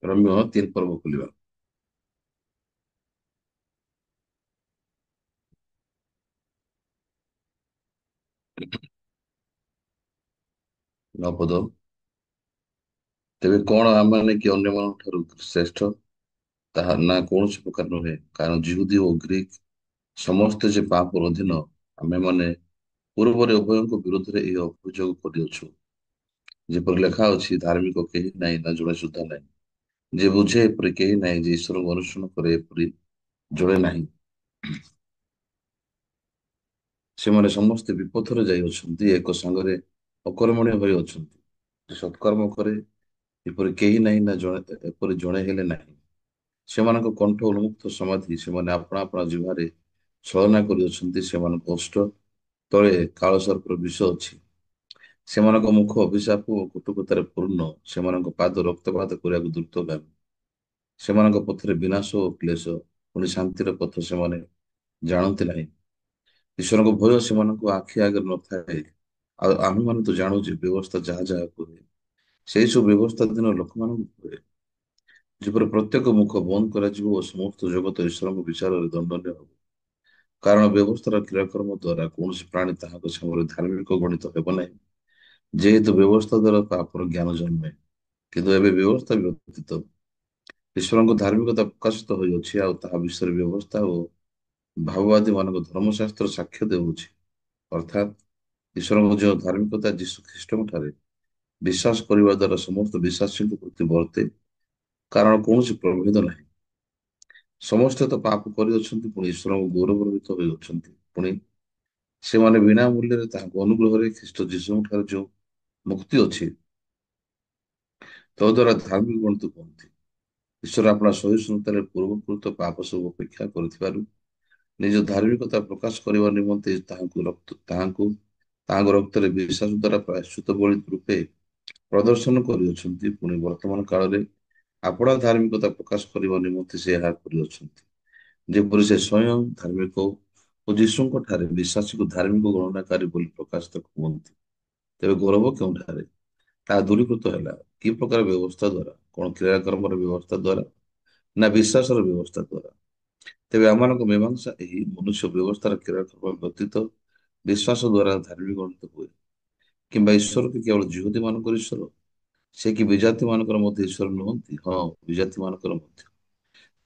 ରମ୍ୟ ତିନି ପର୍ବ ଖୋଲିବା। ନବଦ। ତେବେ କଣ ଆମମାନେ କି ଅନ୍ୟମାନଙ୍କ ଠାରୁ ଶ୍ରେଷ୍ଠ? ତାହା ନା କୌଣସି ପ୍ରକାର ନୁହେଁ, କାରଣ ଜିହୁଦୀ ଓ ଗ୍ରୀକ ସମସ୍ତେ ଯେ ପାପର ଅଧୀନ। ଆମେମାନେ ପୂର୍ବରେ ଉଭୟଙ୍କ ବିରୁଦ୍ଧରେ ଏହି ଅଭିଯୋଗ କରିଅଛୁ। ଯେପରି ଲେଖା ଅଛି, ଧାର୍ମିକ କେହି ନାହିଁ, ନା ଜଣେ ସୁଦ୍ଧା ନାହିଁ। ଯେ ବୁଝେ ଏପରି କେହି ନାହିଁ, ଯେ ଈଶ୍ୱରଙ୍କୁ ଅନୁସରଣ କରେ ଏପରି ଜଣେ ନାହିଁ। ସେମାନେ ସମସ୍ତେ ବିପଥରେ ଯାଇଅଛନ୍ତି, ଏକ ସାଙ୍ଗରେ ଅକର୍ମଣ୍ୟ ହୋଇ ଅଛନ୍ତି। ଯେ ସତ୍କର୍ମ କରେ ଏପରି କେହି ନାହିଁ, ନା ଜଣେ ଏପରି ଜଣେ ହେଲେ ନାହିଁ। ସେମାନଙ୍କ କଣ୍ଠ ଉନ୍ମୁକ୍ତ ସମାଧି, ସେମାନେ ଆପଣା ଆପଣା ଜିହ୍ୱାରେ ଛଳନା କରିଅଛନ୍ତି। ସେମାନଙ୍କ ଓଷ୍ଠ ତଳେ କାଳସର୍ପର ବିଷ ଅଛି। ସେମାନଙ୍କ ମୁଖ ଅଭିଶାପ ଓ କଟୁକତାରେ ପୂର୍ଣ୍ଣ। ସେମାନଙ୍କ ପାଦ ରକ୍ତପାତ କରିବାକୁ ଦ୍ରୁତଗାମୀ। ସେମାନଙ୍କ ପଥରେ ବିନାଶ ଓ କ୍ଲେଶ, ପୁଣି ଶାନ୍ତିର ପଥ ସେମାନେ ଜାଣନ୍ତି ନାହିଁ। ଈଶ୍ୱରଙ୍କ ଭୟ ସେମାନଙ୍କ ଆଖି ଆଗରେ ନଥାଏ। ଆଉ ଆମେମାନେ ତ ଜାଣୁ ଯେ ବ୍ୟବସ୍ଥା ଯାହା ଯାହା କୁହେ, ସେଇ ସବୁ ବ୍ୟବସ୍ଥା ଦିନ ଲୋକମାନଙ୍କୁ କୁହେ। ଯେପରି ପ୍ରତ୍ୟେକ ମୁଖ ବନ୍ଦ କରାଯିବ ଓ ସମସ୍ତ ଜଗତ ଈଶ୍ୱରଙ୍କ ବିଚାରରେ ଦଣ୍ଡନୀୟ ହେବ। କାରଣ ବ୍ୟବସ୍ଥାର କ୍ରିୟାକର୍ମ ଦ୍ୱାରା କୌଣସି ପ୍ରାଣୀ ତାହାଙ୍କ ସାଙ୍ଗରେ ଧାର୍ମିକ ଗଣିତ ହେବ ନାହିଁ, ଯେହେତୁ ବ୍ୟବସ୍ଥା ଦ୍ୱାରା ପାପର ଜ୍ଞାନ ଜନ୍ମେ। କିନ୍ତୁ ଏବେ ବ୍ୟବସ୍ଥା ବ୍ୟତୀତ ଈଶ୍ୱରଙ୍କ ଧାର୍ମିକତା ପ୍ରକାଶିତ ହୋଇଅଛି, ଆଉ ତାହା ବିଷୟରେ ବ୍ୟବସ୍ଥା ଓ ଭାବବାଦୀ ମାନଙ୍କ ଧର୍ମଶାସ୍ତ୍ର ସାକ୍ଷ୍ୟ ଦେଉଛି। ଅର୍ଥାତ୍ ଈଶ୍ୱରଙ୍କ ଯେଉଁ ଧାର୍ମିକତା ଯୀଶୁ ଖ୍ରୀଷ୍ଟଙ୍କ ଠାରେ ବିଶ୍ୱାସ କରିବା ଦ୍ୱାରା ସମସ୍ତ ବିଶ୍ୱାସୀଙ୍କ ପ୍ରତି ବର୍ତ୍ତେ, କାରଣ କୌଣସି ପ୍ରଭେଦ ନାହିଁ। ସମସ୍ତେ ତ ପାପ କରିଅଛନ୍ତି, ପୁଣି ଈଶ୍ୱରଙ୍କୁ ଗୌରବାନ୍ୱିତ ହୋଇଅଛନ୍ତି। ପୁଣି ସେମାନେ ବିନା ମୂଲ୍ୟରେ ତାହାଙ୍କ ଅନୁଗ୍ରହରେ ଖ୍ରୀଷ୍ଟ ଯୀଶୁଙ୍କ ଠାରୁ ଯେଉଁ ମୁକ୍ତି ଅଛି, ତଦ୍ୱାରା ଧାର୍ମିକ ଗଣିତ କୁହନ୍ତି। ଈଶ୍ୱର ଆପଣା ସହିଷ୍ଣୁତାରେ ପୂର୍ବକୃତ ପାପ ସବୁ ଅପେକ୍ଷା କରିଥିବାରୁ ନିଜ ଧାର୍ମିକତା ପ୍ରକାଶ କରିବା ନିମନ୍ତେ ତାହାଙ୍କୁ ତାହାଙ୍କ ରକ୍ତରେ ବିଶ୍ୱାସ ଦ୍ୱାରା ପ୍ରାୟଶ୍ଚିତ ବଳି ରୂପେ ପ୍ରଦର୍ଶନ କରିଅଛନ୍ତି। ପୁଣି ବର୍ତ୍ତମାନ କାଳରେ ଆପଣା ଧାର୍ମିକତା ପ୍ରକାଶ କରିବା ନିମନ୍ତେ ସେ ଏହା କରିଅଛନ୍ତି। ଯେପରି ସେ ସ୍ୱୟଂ ଧାର୍ମିକ ଓ ଯୀଶୁଙ୍କ ଠାରେ ବିଶ୍ୱାସୀକୁ ଧାର୍ମିକ ଗଣନାକାରୀ ବୋଲି ପ୍ରକାଶିତ ହୁଅନ୍ତି। ତେବେ ଗୌରବ କେଉଁଠାରେ? ତାହା ଦୂରୀକୃତ ହେଲା କି ପ୍ରକାର ବ୍ୟବସ୍ଥା ଦ୍ୱାରା? କଣ କ୍ରିୟାକର୍ମର ବ୍ୟବସ୍ଥା ଦ୍ୱାରା, ନା ବିଶ୍ୱାସର ବ୍ୟବସ୍ଥା ଦ୍ୱାରା? ତେବେ ଆମମାନଙ୍କ ମୀମାଂସା ଏହି, ମନୁଷ୍ୟ ବ୍ୟବସ୍ଥାର କ୍ରିୟାକର୍ମ ବ୍ୟତୀତ ବିଶ୍ୱାସ ଦ୍ୱାରା ଧାର୍ମିକ ଗଣିତ ହୁଏ। କିମ୍ବା ଈଶ୍ୱର କି କେବଳ ଜିହୁଦୀ ମାନଙ୍କର ଈଶ୍ୱର? ସେ କି ବିଜାତି ମାନଙ୍କର ମଧ୍ୟ ଈଶ୍ୱର ନୁହନ୍ତି? ହଁ, ବିଜାତି ମାନଙ୍କର ମଧ୍ୟ।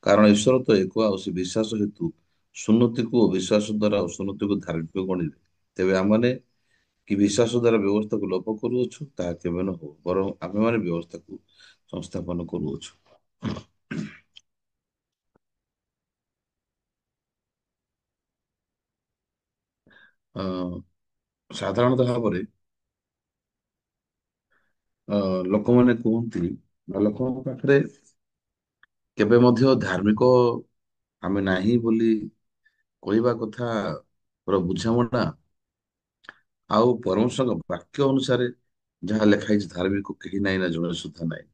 କାରଣ ଈଶ୍ୱର ତ ଏକ, ଆଉ ସେ ବିଶ୍ୱାସ ହେତୁ ସୁନ୍ନତିକୁ ଓ ବିଶ୍ୱାସ ଦ୍ୱାରା ଅସୁନ୍ନତିକୁ ଧାର୍ମିକ ଗଣିବେ। ତେବେ ଆମମାନେ କି ବିଶ୍ୱାସ ଦ୍ୱାରା ବ୍ୟବସ୍ଥାକୁ ଲୋପ କରୁଅଛୁ? ତାହା କେବେ ନ ହଉ, ବରଂ ଆମେମାନେ ବ୍ୟବସ୍ଥାକୁ ସଂସ୍ଥାପନ କରୁଅଛୁ। ଅ ସାଧାରଣତଃ ଭାବରେ ଅ ଲୋକମାନେ କୁହନ୍ତି, ବା ଲୋକଙ୍କ ପାଖରେ କେବେ ମଧ୍ୟ ଧାର୍ମିକ ଆମେ ନାହିଁ ବୋଲି କହିବା କଥା ର ବୁଝାମଣା ଆଉ ପରମେଶ୍ୱରଙ୍କ ବାକ୍ୟ ଅନୁସାରେ ଯାହା ଲେଖା ହେଇଛି, ଧାର୍ମିକ କେହି ନାହିଁ, ନା ଜଣେ ସୁଦ୍ଧା ନାହିଁ।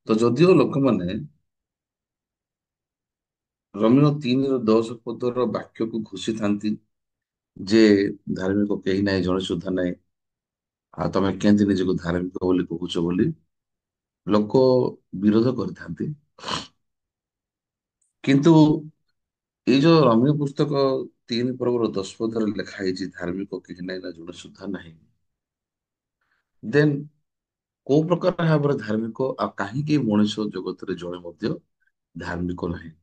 ତ ଯଦିଓ ଲୋକମାନେ ରୋମିଓ 3:10 ପଦର ବାକ୍ୟକୁ ଘୋଷିଥାନ୍ତି ଯେ ଧାର୍ମିକ କେହି ନାହିଁ, ଜଣେ ସୁଦ୍ଧା ନାହିଁ, ଆଉ ତମେ କେମିତି ନିଜକୁ ଧାର୍ମିକ ବୋଲି କହୁଛ ବୋଲି ଲୋକ ବିରୋଧ କରିଥାନ୍ତି। କିନ୍ତୁ ଏଇ ଯୋଉ ରମ୍ୟ ପୁସ୍ତକ 3:10 ଲେଖା ହେଇଛି, ଧାର୍ମିକ କେହି ନାହିଁ, ନା ଜଣେ ସୁଦ୍ଧା ନାହିଁ, ଦେନ୍ କୋଉ ପ୍ରକାର ଭାବରେ ଧାର୍ମିକ, ଆଉ କାହିଁକି ମଣିଷ ଜଗତରେ ଜଣେ ମଧ୍ୟ ଧାର୍ମିକ ନାହିଁ,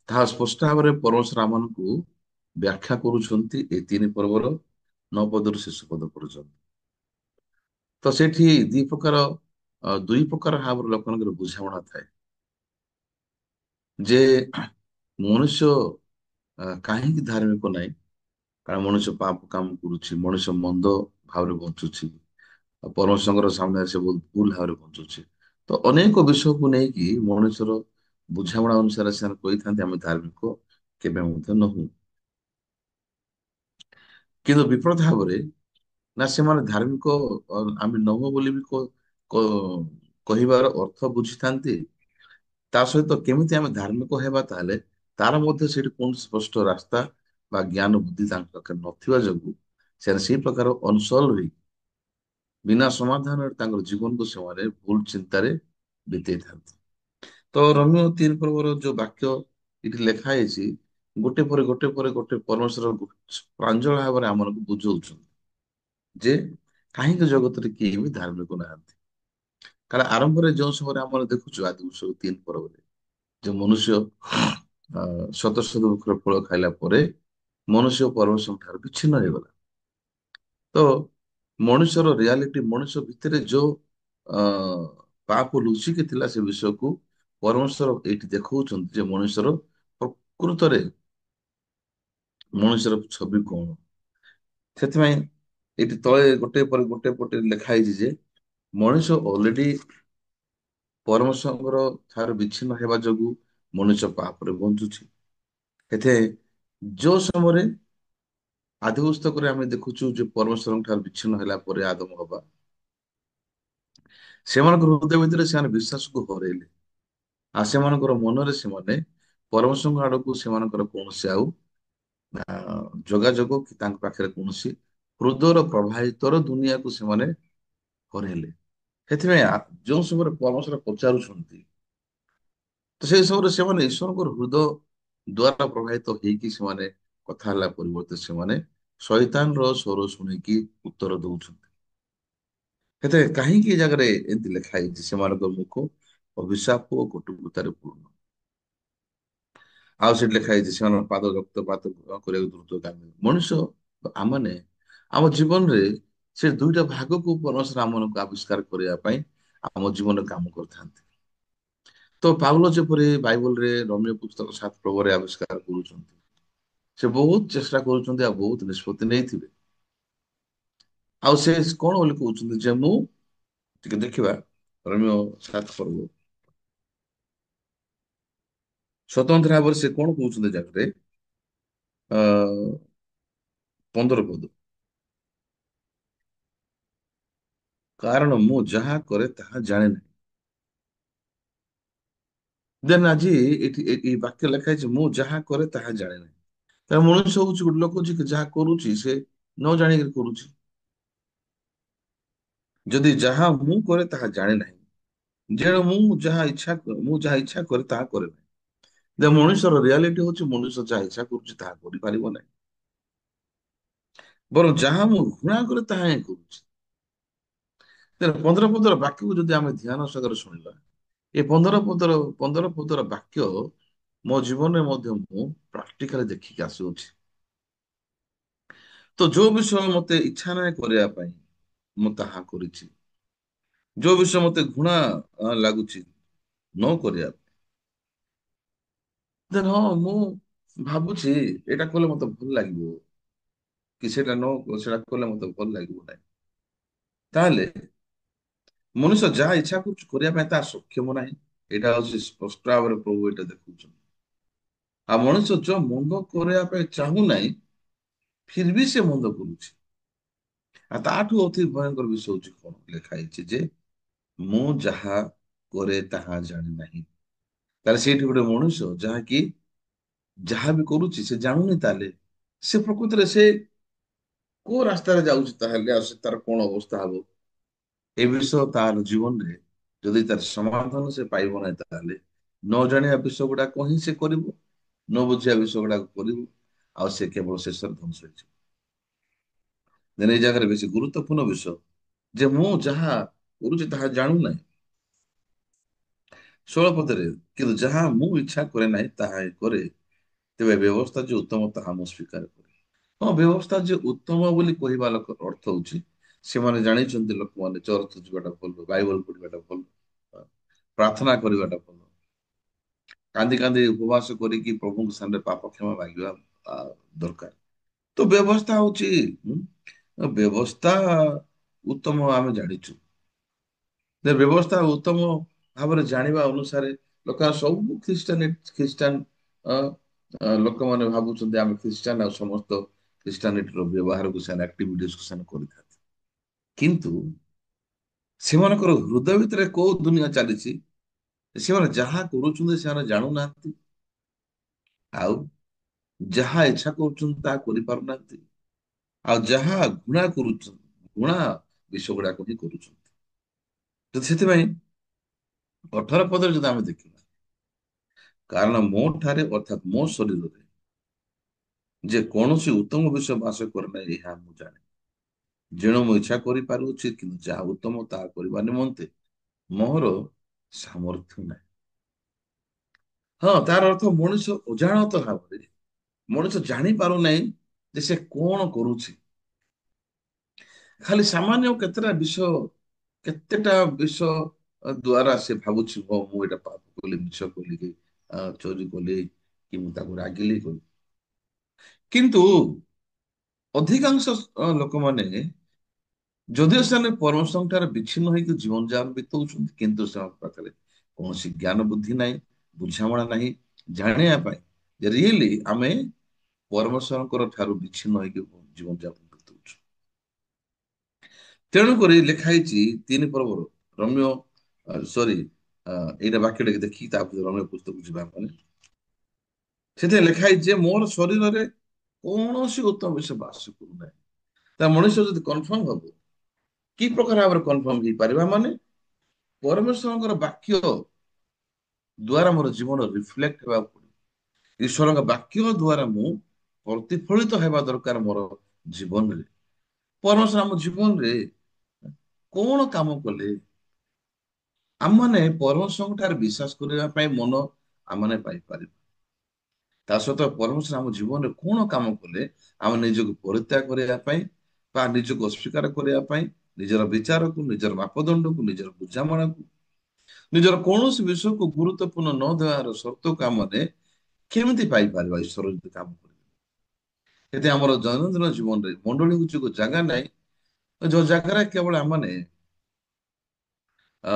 ତାହା ସ୍ପଷ୍ଟ ଭାବରେ ପରମେଶ୍ୱର ଆମମାନଙ୍କୁ ବ୍ୟାଖ୍ୟା କରୁଛନ୍ତି ଏଇ 3 ପର୍ବର 9 ପଦରୁ ଶେଷ ପଦ ପର୍ଯ୍ୟନ୍ତ। ତ ସେଠି ଦୁଇ ପ୍ରକାର ଭାବରେ ଲୋକମାନଙ୍କର ବୁଝାମଣା ଥାଏ ଯେ ମନୁଷ୍ୟ କାହିଁକି ଧାର୍ମିକ ନାହିଁ। କାରଣ ମଣିଷ ପାପ କାମ କରୁଛି, ମଣିଷ ମନ୍ଦ ଭାବରେ ବଞ୍ଚୁଛି, ଆଉ ପରମେଶ୍ୱରଙ୍କର ସାମ୍ନାରେ ସେ ବହୁତ ଭୁଲ ଭାବରେ ବଞ୍ଚୁଛି। ତ ଅନେକ ବିଷୟକୁ ନେଇକି ମଣିଷର ବୁଝାମଣା ଅନୁସାରେ ସେମାନେ କହିଥାନ୍ତି ଆମେ ଧାର୍ମିକ କେବେ ମଧ୍ୟ ନହୁଁ। କିନ୍ତୁ ବିପରୀତ ଭାବରେ, ନା ସେମାନେ ଧାର୍ମିକ ଆମେ ନହୁଁ ବୋଲି ବି କହିବାର ଅର୍ଥ ବୁଝିଥାନ୍ତି। ତା ସହିତ କେମିତି ଆମେ ଧାର୍ମିକ ହେବା, ତାହେଲେ ତାର ମଧ୍ୟ ସେଠି କୌଣସି ସ୍ପଷ୍ଟ ରାସ୍ତା ବା ଜ୍ଞାନ ବୁଦ୍ଧି ତାଙ୍କ ପାଖରେ ନଥିବା ଯୋଗୁଁ ସେମାନେ ସେଇ ପ୍ରକାର ଅନସଲ୍ଭ ବିନା ସମାଧାନରେ ତାଙ୍କର ଜୀବନକୁ ସେମାନେ ଭୁଲ ଚିନ୍ତାରେ ବିତେଇଥାନ୍ତି। ତ ରୋମିଓ 3 ପର୍ବର ଯୋଉ ବାକ୍ୟ ଏଠି ଲେଖା ହେଇଛି, ଗୋଟେ ପରେ ଗୋଟେ ପରେ ଗୋଟେ ପରମେଶ୍ୱର ପ୍ରାଞ୍ଜଳ ଭାବରେ ଆମକୁ ବୁଝଉଛନ୍ତି ଯେ କାହିଁକି ଜଗତରେ କେହି ବି ଧାର୍ମିକ ନାହାନ୍ତି। କାରଣ ଆରମ୍ଭରେ ଯୋଉ ସମୟରେ ଆମର ଦେଖୁଛୁ ଆଦି 3 ପର୍ବରେ ଯେ ମନୁଷ୍ୟ ଶତ ଶତ ବୃକ୍ଷର ଫଳ ଖାଇଲା ପରେ ମନୁଷ୍ୟ ପରମେଶ୍ୱର ଠାରୁ ବିଚ୍ଛିନ୍ନ ହେଇଗଲା। ତ ମଣିଷର ରିଆଲିଟି, ମଣିଷ ଭିତରେ ଯୋଉ ଅ ପାପ ଲୁଚିକି ଥିଲା ସେ ବିଷୟକୁ ପରମେଶ୍ୱର ଏଇଠି ଦେଖଉଛନ୍ତି ଯେ ମଣିଷର ପ୍ରକୃତରେ ମଣିଷର ଛବି କଣ। ସେଥିପାଇଁ ଏଇଠି ତଳେ ଗୋଟେ ପରେ ଗୋଟେ ପଟେ ଲେଖା ହେଇଛି ଯେ ମଣିଷ ଅଲରେଡି ପରମେଶ୍ୱରଙ୍କର ଠାରୁ ବିଚ୍ଛିନ୍ନ ହେବା ଯୋଗୁ ମଣିଷ ପାପରେ ବଞ୍ଚୁଛି। ଏଥିରେ ଯୋଉ ସମୟରେ ଆଦି ପୁସ୍ତକରେ ଆମେ ଦେଖୁଛୁ ଯେ ପରମେଶ୍ୱରଙ୍କ ଠାରୁ ବିଚ୍ଛିନ୍ନ ହେଲା ପରେ ଆଦମ ହବା ସେମାନଙ୍କର ହୃଦୟ ଭିତରେ ସେମାନେ ବିଶ୍ୱାସକୁ ହରେଇଲେ। ଆଉ ସେମାନଙ୍କର ମନରେ ସେମାନେ ପରମେଶ୍ୱରଙ୍କ ଆଡକୁ ସେମାନଙ୍କର କୌଣସି ଆଉ ଯୋଗାଯୋଗ କି ତାଙ୍କ ପାଖରେ କୌଣସି ହୃଦୟର ପ୍ରବାହିତର ଦୁନିଆକୁ ସେମାନେ ହରେଇଲେ। ସେଥିପାଇଁ ଯୋଉ ସମୟରେ ପରମେଶ୍ୱର ପଚାରୁଛନ୍ତି ତ ସେଇ ସମୟରେ ସେମାନେ ଈଶ୍ୱରଙ୍କର ହୃଦୟ ଦ୍ଵାରା ପ୍ରଭାବିତ ହେଇକି ସେମାନେ କଥା ହେଲା ପରିବର୍ତ୍ତେ ସେମାନେ ଶୈତାନର ସ୍ୱର ଶୁଣିକି ଉତ୍ତର ଦଉଛନ୍ତି। ସେଥିରେ କାହିଁକି ଏ ଜାଗାରେ ଏମିତି ଲେଖା ହେଇଛି ସେମାନଙ୍କ ମୁଖ ଅଭିଶାପ ଓ କଟୁକତାରେ ପୂର୍ଣ୍ଣ। ଆଉ ସେଠି ଲେଖା ହେଇଛି ସେମାନଙ୍କ ପାଦ ରକ୍ତପାତ କରିବାକୁ ଦ୍ରୁତଗାମୀ। ମଣିଷ ଆମମାନେ ଆମ ଜୀବନରେ ସେ ଦୁଇଟା ଭାଗକୁ ପରମେଶ୍ୱର ଆମମାନଙ୍କୁ ଆବିଷ୍କାର କରିବା ପାଇଁ ଆମ ଜୀବନରେ କାମ କରିଥାନ୍ତି। ତ ପାଉଲ ଯେପରି ବାଇବଲରେ ରୋମୀୟ ପୁସ୍ତକ 7 ପର୍ବରେ ଆବିଷ୍କାର କରୁଛନ୍ତି, ସେ ବହୁତ ଚେଷ୍ଟା କରୁଛନ୍ତି ଆଉ ବହୁତ ନିଷ୍ପତ୍ତି ନେଇଥିବେ। ଆଉ ସେ କଣ ବୋଲି କହୁଛନ୍ତି ଯେ ମୁଁ ଟିକେ ଦେଖିବା ରୋମୀୟ 7 ପର୍ବ ସ୍ୱତନ୍ତ୍ର ଭାବରେ ସେ କଣ କହୁଛନ୍ତି ଜାଗାରେ 15 ପଦ, କାରଣ ମୁଁ ଯାହା କରେ ତାହା ଜାଣେ ନାହିଁ। ଦେନ୍ ଆଜି ଏଠି ଏଇ ବାକ୍ୟ ଲେଖା ହେଇଛି ମୁଁ ଯାହା କରେ ତାହା ଜାଣେ ନାହିଁ। ତା ମଣିଷ ହଉଛି ଗୋଟେ ଲୋକ ଯିଏ କି ଯାହା କରୁଛି ସେ ନ ଜାଣିକିରି କରୁଛି। ଯଦି ଯାହା ମୁଁ କରେ ତାହା ଜାଣେ ନାହିଁ, ଯେଣେ ମୁଁ ଯାହା ଇଚ୍ଛା କରେ ତାହା କରେ ନାହିଁ। ଯେ ମଣିଷର ରିଆଲିଟି ହଉଛି ମଣିଷ ଯାହା ଇଚ୍ଛା କରୁଛି ତାହା କରିପାରିବ ନାହିଁ, ବରଂ ଯାହା ମୁଁ ଘୃଣା କରେ ତାହା ହିଁ କରୁଛି। ତେଣୁ 15 ପଦର ବାକ୍ୟକୁ ଯଦି ଆମେ ଧ୍ୟାନ ସହକାରେ ଶୁଣିବା, ଏ 15 ପଦର ବାକ୍ୟ ମୋ ଜୀବନରେ ମଧ୍ୟ ମୁଁ ପ୍ରାକ୍ଟିକାଲି ଦେଖିକି ଆସୁଅଛି। ତ ଯୋଉ ବିଷୟ ମତେ ଇଚ୍ଛା ନାହିଁ କରିବା ପାଇଁ ମୁଁ ତାହା କରିଛି। ଯୋଉ ବିଷୟ ମତେ ଘୃଣା ଲାଗୁଛି ନ କରିବା, ଦେନ୍ ହଁ ମୁଁ ଭାବୁଛି ଏଇଟା କଲେ ମତେ ଭଲ ଲାଗିବ କି ସେଇଟା କଲେ ମତେ ଭଲ ଲାଗିବ ନାହିଁ। ତାହେଲେ ମନୁଷ୍ୟ ଯାହା ଇଚ୍ଛା କରୁଛି କରିବା ପାଇଁ ତାହା ସକ୍ଷମ ନାହିଁ। ଏଇଟା ହଉଛି ସ୍ପଷ୍ଟ ଭାବରେ ପ୍ରଭୁ ଏଇଟା ଦେଖୁଛନ୍ତି। ଆଉ ମଣିଷ ଯୋଉ ମନ୍ଦ କରିବା ପାଇଁ ଚାହୁଁନାହିଁ ଫିର ବି ସେ ମନ୍ଦ କରୁଛି। ଆଉ ତାଠୁ ଅତି ଭୟଙ୍କର ବିଷୟ ହଉଛି କଣ ଲେଖା ହେଇଛି ଯେ ମୁଁ ଯାହା କରେ ତାହା ଜାଣି ନାହିଁ। ତାହେଲେ ସେଇଠି ଗୋଟେ ମଣିଷ ଯାହାକି ଯାହା ବି କରୁଛି ସେ ଜାଣୁନି, ତାହେଲେ ସେ ପ୍ରକୃତିରେ ସେ କୋଉ ରାସ୍ତାରେ ଯାଉଛି, ତାହେଲେ ଆଉ ସେ ତାର କଣ ଅବସ୍ଥା ହବ ଏ ବିଷୟ ତାର ଜୀବନରେ ଯଦି ତାର ସମାଧାନ ସେ ପାଇବ ନାହିଁ, ତାହେଲେ ନ ଜାଣିବା ବିଷୟ ଗୁଡାକ ହିଁ ସେ କରିବ, ନ ବୁଝିବା ବିଷୟ ଗୁଡାକ କରିବ, ଆଉ ସେ କେବଳ ଶେଷରେ ଧ୍ୱଂସ ହେଇଯିବ। ଦେନ୍ ଏଇ ଜାଗାରେ ବେଶୀ ଗୁରୁତ୍ୱପୂର୍ଣ୍ଣ ବିଷୟ ଯେ ମୁଁ ଯାହା କରୁଛି ତାହା ଜାଣୁନାହିଁ। 16 ପଦରେ କିନ୍ତୁ ଯାହା ମୁଁ ଇଚ୍ଛା କରେ ନାହିଁ ତାହା ହିଁ କରେ, ତେବେ ବ୍ୟବସ୍ଥା ଯେ ଉତ୍ତମ ତାହା ମୁଁ ସ୍ୱୀକାର କରେ। ହଁ, ବ୍ୟବସ୍ଥା ଯେ ଉତ୍ତମ ବୋଲି କହିବା ଲୋକ ଅର୍ଥ ହଉଛି ସେମାନେ ଜାଣିଛନ୍ତି ଲୋକମାନେ ଚର୍ଚ୍ଚ ଯିବାଟା ଭଲ, ବାଇବଲ ପଢିବାଟା ଭଲ, ପ୍ରାର୍ଥନା କରିବାଟା ଭଲ, କାନ୍ଦି କାନ୍ଦି ଉପବାସ କରିକି ପ୍ରଭୁଙ୍କ ସାମନେ ପାପ କ୍ଷମା ମାଗିବା ଆ, ଦରକାର। ତ ବ୍ୟବସ୍ଥା ହଉଛି ବ୍ୟବସ୍ଥା ଉତ୍ତମ ଆମେ ଜାଣିଛୁ। ବ୍ୟବସ୍ଥା ଉତ୍ତମ ଭାବରେ ଜାଣିବା ଅନୁସାରେ ଲୋକ ସବୁ ଖ୍ରୀଷ୍ଟାନ ଲୋକମାନେ ଭାବୁଛନ୍ତି ଆମେ ଖ୍ରୀଷ୍ଟାନ ଆଉ ସମସ୍ତ ଖ୍ରୀଷ୍ଟାନିଟିର ବ୍ୟବହାରକୁ ସେମାନେ ଆକ୍ଟିଭିଟିଜକୁ ସେମାନେ କରିଥାନ୍ତି। କିନ୍ତୁ ସେମାନଙ୍କର ହୃଦୟ ଭିତରେ କୋଉ ଦୁନିଆ ଚାଲିଛି ସେମାନେ ଯାହା କରୁଛନ୍ତି ସେମାନେ ଜାଣୁନାହାନ୍ତି, ଆଉ ଯାହା ଇଚ୍ଛା କରୁଛନ୍ତି ତାହା କରିପାରୁନାହାନ୍ତି, ଆଉ ଯାହା ଘୃଣା କରୁଛନ୍ତି, ଘୃଣା ବିଷୟ ଗୁଡାକ ହିଁ କରୁଛନ୍ତି। ତ ସେଥିପାଇଁ 18 ପଦରେ ଯଦି ଆମେ ଦେଖିବା, କାରଣ ମୋ ଠାରେ ଅର୍ଥାତ୍ ମୋ ଶରୀରରେ ଯେ କୌଣସି ଉତ୍ତମ ବିଷୟ ବାସ କରେ ନାହିଁ ଏହା ମୁଁ ଜାଣେ। ଯେଣୁ ମୁଁ ଇଚ୍ଛା କରିପାରୁଅଛି କିନ୍ତୁ ଯାହା ଉତ୍ତମ ତାହା କରିବା ନିମନ୍ତେ ମୋର ସାମର୍ଥ୍ୟ ନାହିଁ। ହଁ, ତାର ଅର୍ଥ ମଣିଷ ଅଜାଣତ ଭାବରେ, ମଣିଷ ଜାଣି ପାରୁନାହିଁ ଯେ ସେ କଣ କରୁଛି। ଖାଲି ସାମାନ୍ୟ କେତେଟା ବିଷୟ, କେତେଟା ବିଷୟ ଦ୍ଵାରା ସେ ଭାବୁଛି ହଁ ମୁଁ ଏଇଟା ପାପ କଲି, ମିଛ କଲି, କି ଚୋରି କଲି, କି ମୁଁ ତାକୁ ରାଗିଲି କଲି। କିନ୍ତୁ ଅଧିକାଂଶ ଲୋକମାନେ, ଯଦିଓ ସେମାନେ ପରମେଶ୍ୱରଙ୍କ ଠାରେ ବିଚ୍ଛିନ୍ନ ହେଇକି ଜୀବନ ଯାପନ ବିତଉଛନ୍ତି, କିନ୍ତୁ ସେମାନଙ୍କ ପାଖରେ କୌଣସି ଜ୍ଞାନ ବୁଦ୍ଧି ନାହିଁ, ବୁଝାମଣା ନାହିଁ, ଜାଣିବା ପାଇଁ ଯେ ରିଏଲି ଆମେ ପରମେଶ୍ୱରଙ୍କର ଠାରୁ ବିଚ୍ଛିନ୍ନ ହେଇକି ଜୀବନ ଯାପନ ବିତଉଛୁ। ତେଣୁକରି ଲେଖା ହେଇଛି 3 ପର୍ବର ରମ୍ୟ, ସରି, ଏଇଟା ବାକ୍ୟଟାকে ଦେଖିକି ତାପରେ ରମ୍ୟ ପୁସ୍ତକକୁ ଯିବା ମାନେ ସେଥିରେ ଲେଖା ହେଇଛି ଯେ ମୋର ଶରୀରରେ କୌଣସି ଉତ୍ତମ ବିଷୟ ବାସ କରୁନାହିଁ। ତା ମଣିଷ ଯଦି କନଫର୍ମ ହବ, କି ପ୍ରକାର ଭାବରେ କନଫର୍ମ ହେଇପାରିବା ମାନେ ପରମେଶ୍ୱରଙ୍କର ବାକ୍ୟ ଦ୍ଵାରା ମୋର ଜୀବନ ରିଫ୍ଲେକ୍ଟ ହେବାକୁ ପଡିବ। ଈଶ୍ୱରଙ୍କ ବାକ୍ୟ ଦ୍ଵାରା ମୁଁ ପ୍ରତିଫଳିତ ହେବା ଦରକାର ମୋର ଜୀବନରେ। ପରମେଶ୍ୱର ଆମ ଜୀବନରେ କଣ କାମ କଲେ ଆମମାନେ ପରମେଶ୍ୱରଙ୍କ ଠାରେ ବିଶ୍ୱାସ କରିବା ପାଇଁ ମନ ଆମମାନେ ପାଇପାରିବା। ତା ସହିତ ପରମେଶ୍ୱର ଆମ ଜୀବନରେ କଣ କାମ କଲେ ଆମେ ନିଜକୁ ପରିତ୍ୟାଗ କରିବା ପାଇଁ ବା ନିଜକୁ ଅସ୍ୱୀକାର କରିବା ପାଇଁ, ନିଜର ବିଚାରକୁ, ନିଜର ମାପଦଣ୍ଡକୁ, ନିଜର ବୁଝାମଣାକୁ, ନିଜର କୌଣସି ବିଷୟକୁ ଗୁରୁତ୍ୱପୂର୍ଣ୍ଣ ନ ଦେବାର ସର୍ତ୍ତକୁ ଆମମାନେ କେମିତି ପାଇପାରିବା ଈଶ୍ୱର ଯଦି କାମ କରିବେ। ଏତେ ଆମର ଦୈନନ୍ଦିନ ଜୀବନରେ ମଣ୍ଡଳୀ ହଉଛି ଏକ ଜାଗା ନାହିଁ ଯୋଉ ଜାଗାରେ କେବଳ ଆମମାନେ ଅ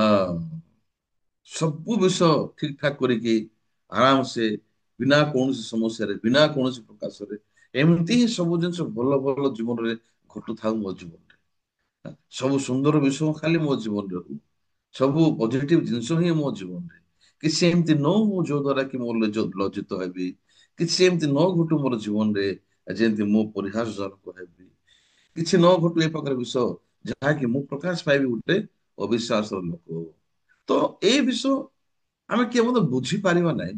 ସବୁ ବିଷୟ ଠିକ ଠାକ କରିକି ଆରାମସେ, ବିନା କୌଣସି ସମସ୍ୟାରେ, ବିନା କୌଣସି ପ୍ରକାଶରେ, ଏମିତି ହିଁ ସବୁ ଜିନିଷ ଭଲ ଭଲ ଜୀବନରେ ଘଟୁଥାଉ ମୋ ଜୀବନରେ। ସବୁ ସୁନ୍ଦର ବିଷୟ ଖାଲି ମୋ ଜୀବନରେ ହଉ, ସବୁ ପଜିଟିଭ ଜିନିଷ ହିଁ ମୋ ଜୀବନରେ। କିଛି ଏମିତି ନ ହଉ ଯୋଉ ଦ୍ଵାରା କି ମୁଁ ଲଜ୍ଜିତ ହେବି, କିଛି ଏମିତି ନ ଘଟୁ ମୋର ଜୀବନରେ ଯେମିତି ମୁଁ ପରିହାସ ଜନକ ହେବି, କିଛି ନ ଘଟୁ ଏ ପ୍ରକାର ବିଷୟ ଯାହାକି ମୁଁ ପ୍ରକାଶ ପାଇବି ଗୋଟେ ଅବିଶ୍ୱାସର ଲୋକ। ତ ଏଇ ବିଷୟ ଆମେ କିଏ ମଧ୍ୟ ବୁଝିପାରିବା ନାହିଁ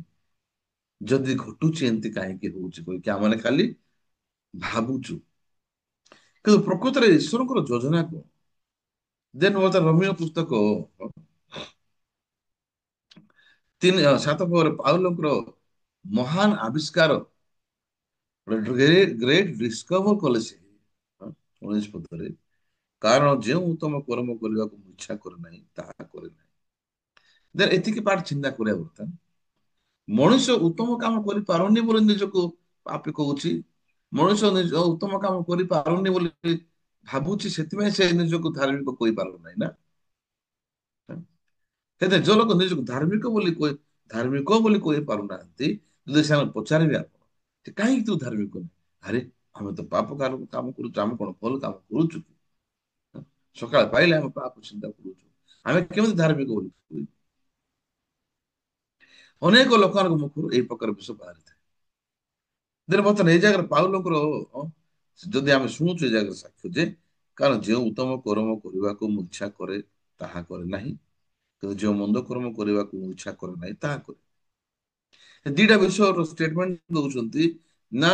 ଯଦି ଘଟୁଛି ଏମିତି କାହିଁକି ହଉଛି କହିକି ଆମେ ଖାଲି ଭାବୁଛୁ। କିନ୍ତୁ ପ୍ରକୃତରେ ଈଶ୍ୱରଙ୍କର ଯୋଜନା କଣ? ଦେନ୍ ବର୍ତ୍ତମାନ ରୋମିଓ ପୁସ୍ତକ 7 ପର୍ବରେ ପାଉଲଙ୍କର ମହାନ ଆବିଷ୍କାର, ଗ୍ରେଟ ଡିସ୍କଭର କଲେ ସେ 19 ପଦରେ, କାରଣ ଯେଉଁ ଉତ୍ତମ କର୍ମ କରିବାକୁ ମୁଁ ଇଚ୍ଛା କରେ ନାହିଁ ତାହା କରେ ନାହିଁ। ଦେନ୍ ଏତିକି ପାଠ ଚିନ୍ତା କରିବା ବର୍ତ୍ତମାନ ମଣିଷ ଉତ୍ତମ କାମ କରିପାରୁନି ବୋଲି ନିଜକୁ ପାପୀ କହୁଛି। ମଣିଷ ନିଜ ଉତ୍ତମ କାମ କରିପାରୁନି ବୋଲି ଭାବୁଛି, ସେଥିପାଇଁ ସେ ନିଜକୁ ଧାର୍ମିକ କହିପାରୁନାହିଁ ନା। ହେଲେ ଯୋଉ ଲୋକ ନିଜକୁ ଧାର୍ମିକ ବୋଲି କହି ପାରୁନାହାନ୍ତି, ଯଦି ସେମାନେ ପଚାରିବେ ଆପଣ ଯେ କାହିଁକି ତୁ ଧାର୍ମିକ ନୁହେଁ? ଆରେ ଆମେ ତ ପାପ କାମ କରୁଛୁ, ଆମେ କଣ ଭଲ କାମ କରୁଛୁ କି? ସକାଳ ପାଇଲେ ଆମେ ପାପ ଚିନ୍ତା କରୁଛୁ, ଆମେ କେମିତି ଧାର୍ମିକ ବୋଲି କହିବୁ? ଅନେକ ଲୋକଙ୍କ ମୁଖରୁ ଏଇ ପ୍ରକାର ବିଷୟ ବାହାରିଥାଏ। ବର୍ତ୍ତମାନ ଏଇ ଜାଗାରେ ପାଉଲଙ୍କର ଯଦି ଆମେ ଶୁଣୁଛୁ ଏ ଜାଗାରେ ସାକ୍ଷ୍ୟ ଯେ, କାରଣ ଯେଉଁ ଉତ୍ତମ କର୍ମ କରିବାକୁ ମୁଁ ଇଚ୍ଛା କରେ ତାହା କରେ ନାହିଁ, କିନ୍ତୁ ଯେଉଁ ମନ୍ଦ କର୍ମ କରିବାକୁ ମୁଁ ଇଚ୍ଛା କରେ ନାହିଁ ତାହା କରେ। ଦିଟା ବିଷୟର ଷ୍ଟେଟମେଣ୍ଟ ଦଉଛନ୍ତି ନା।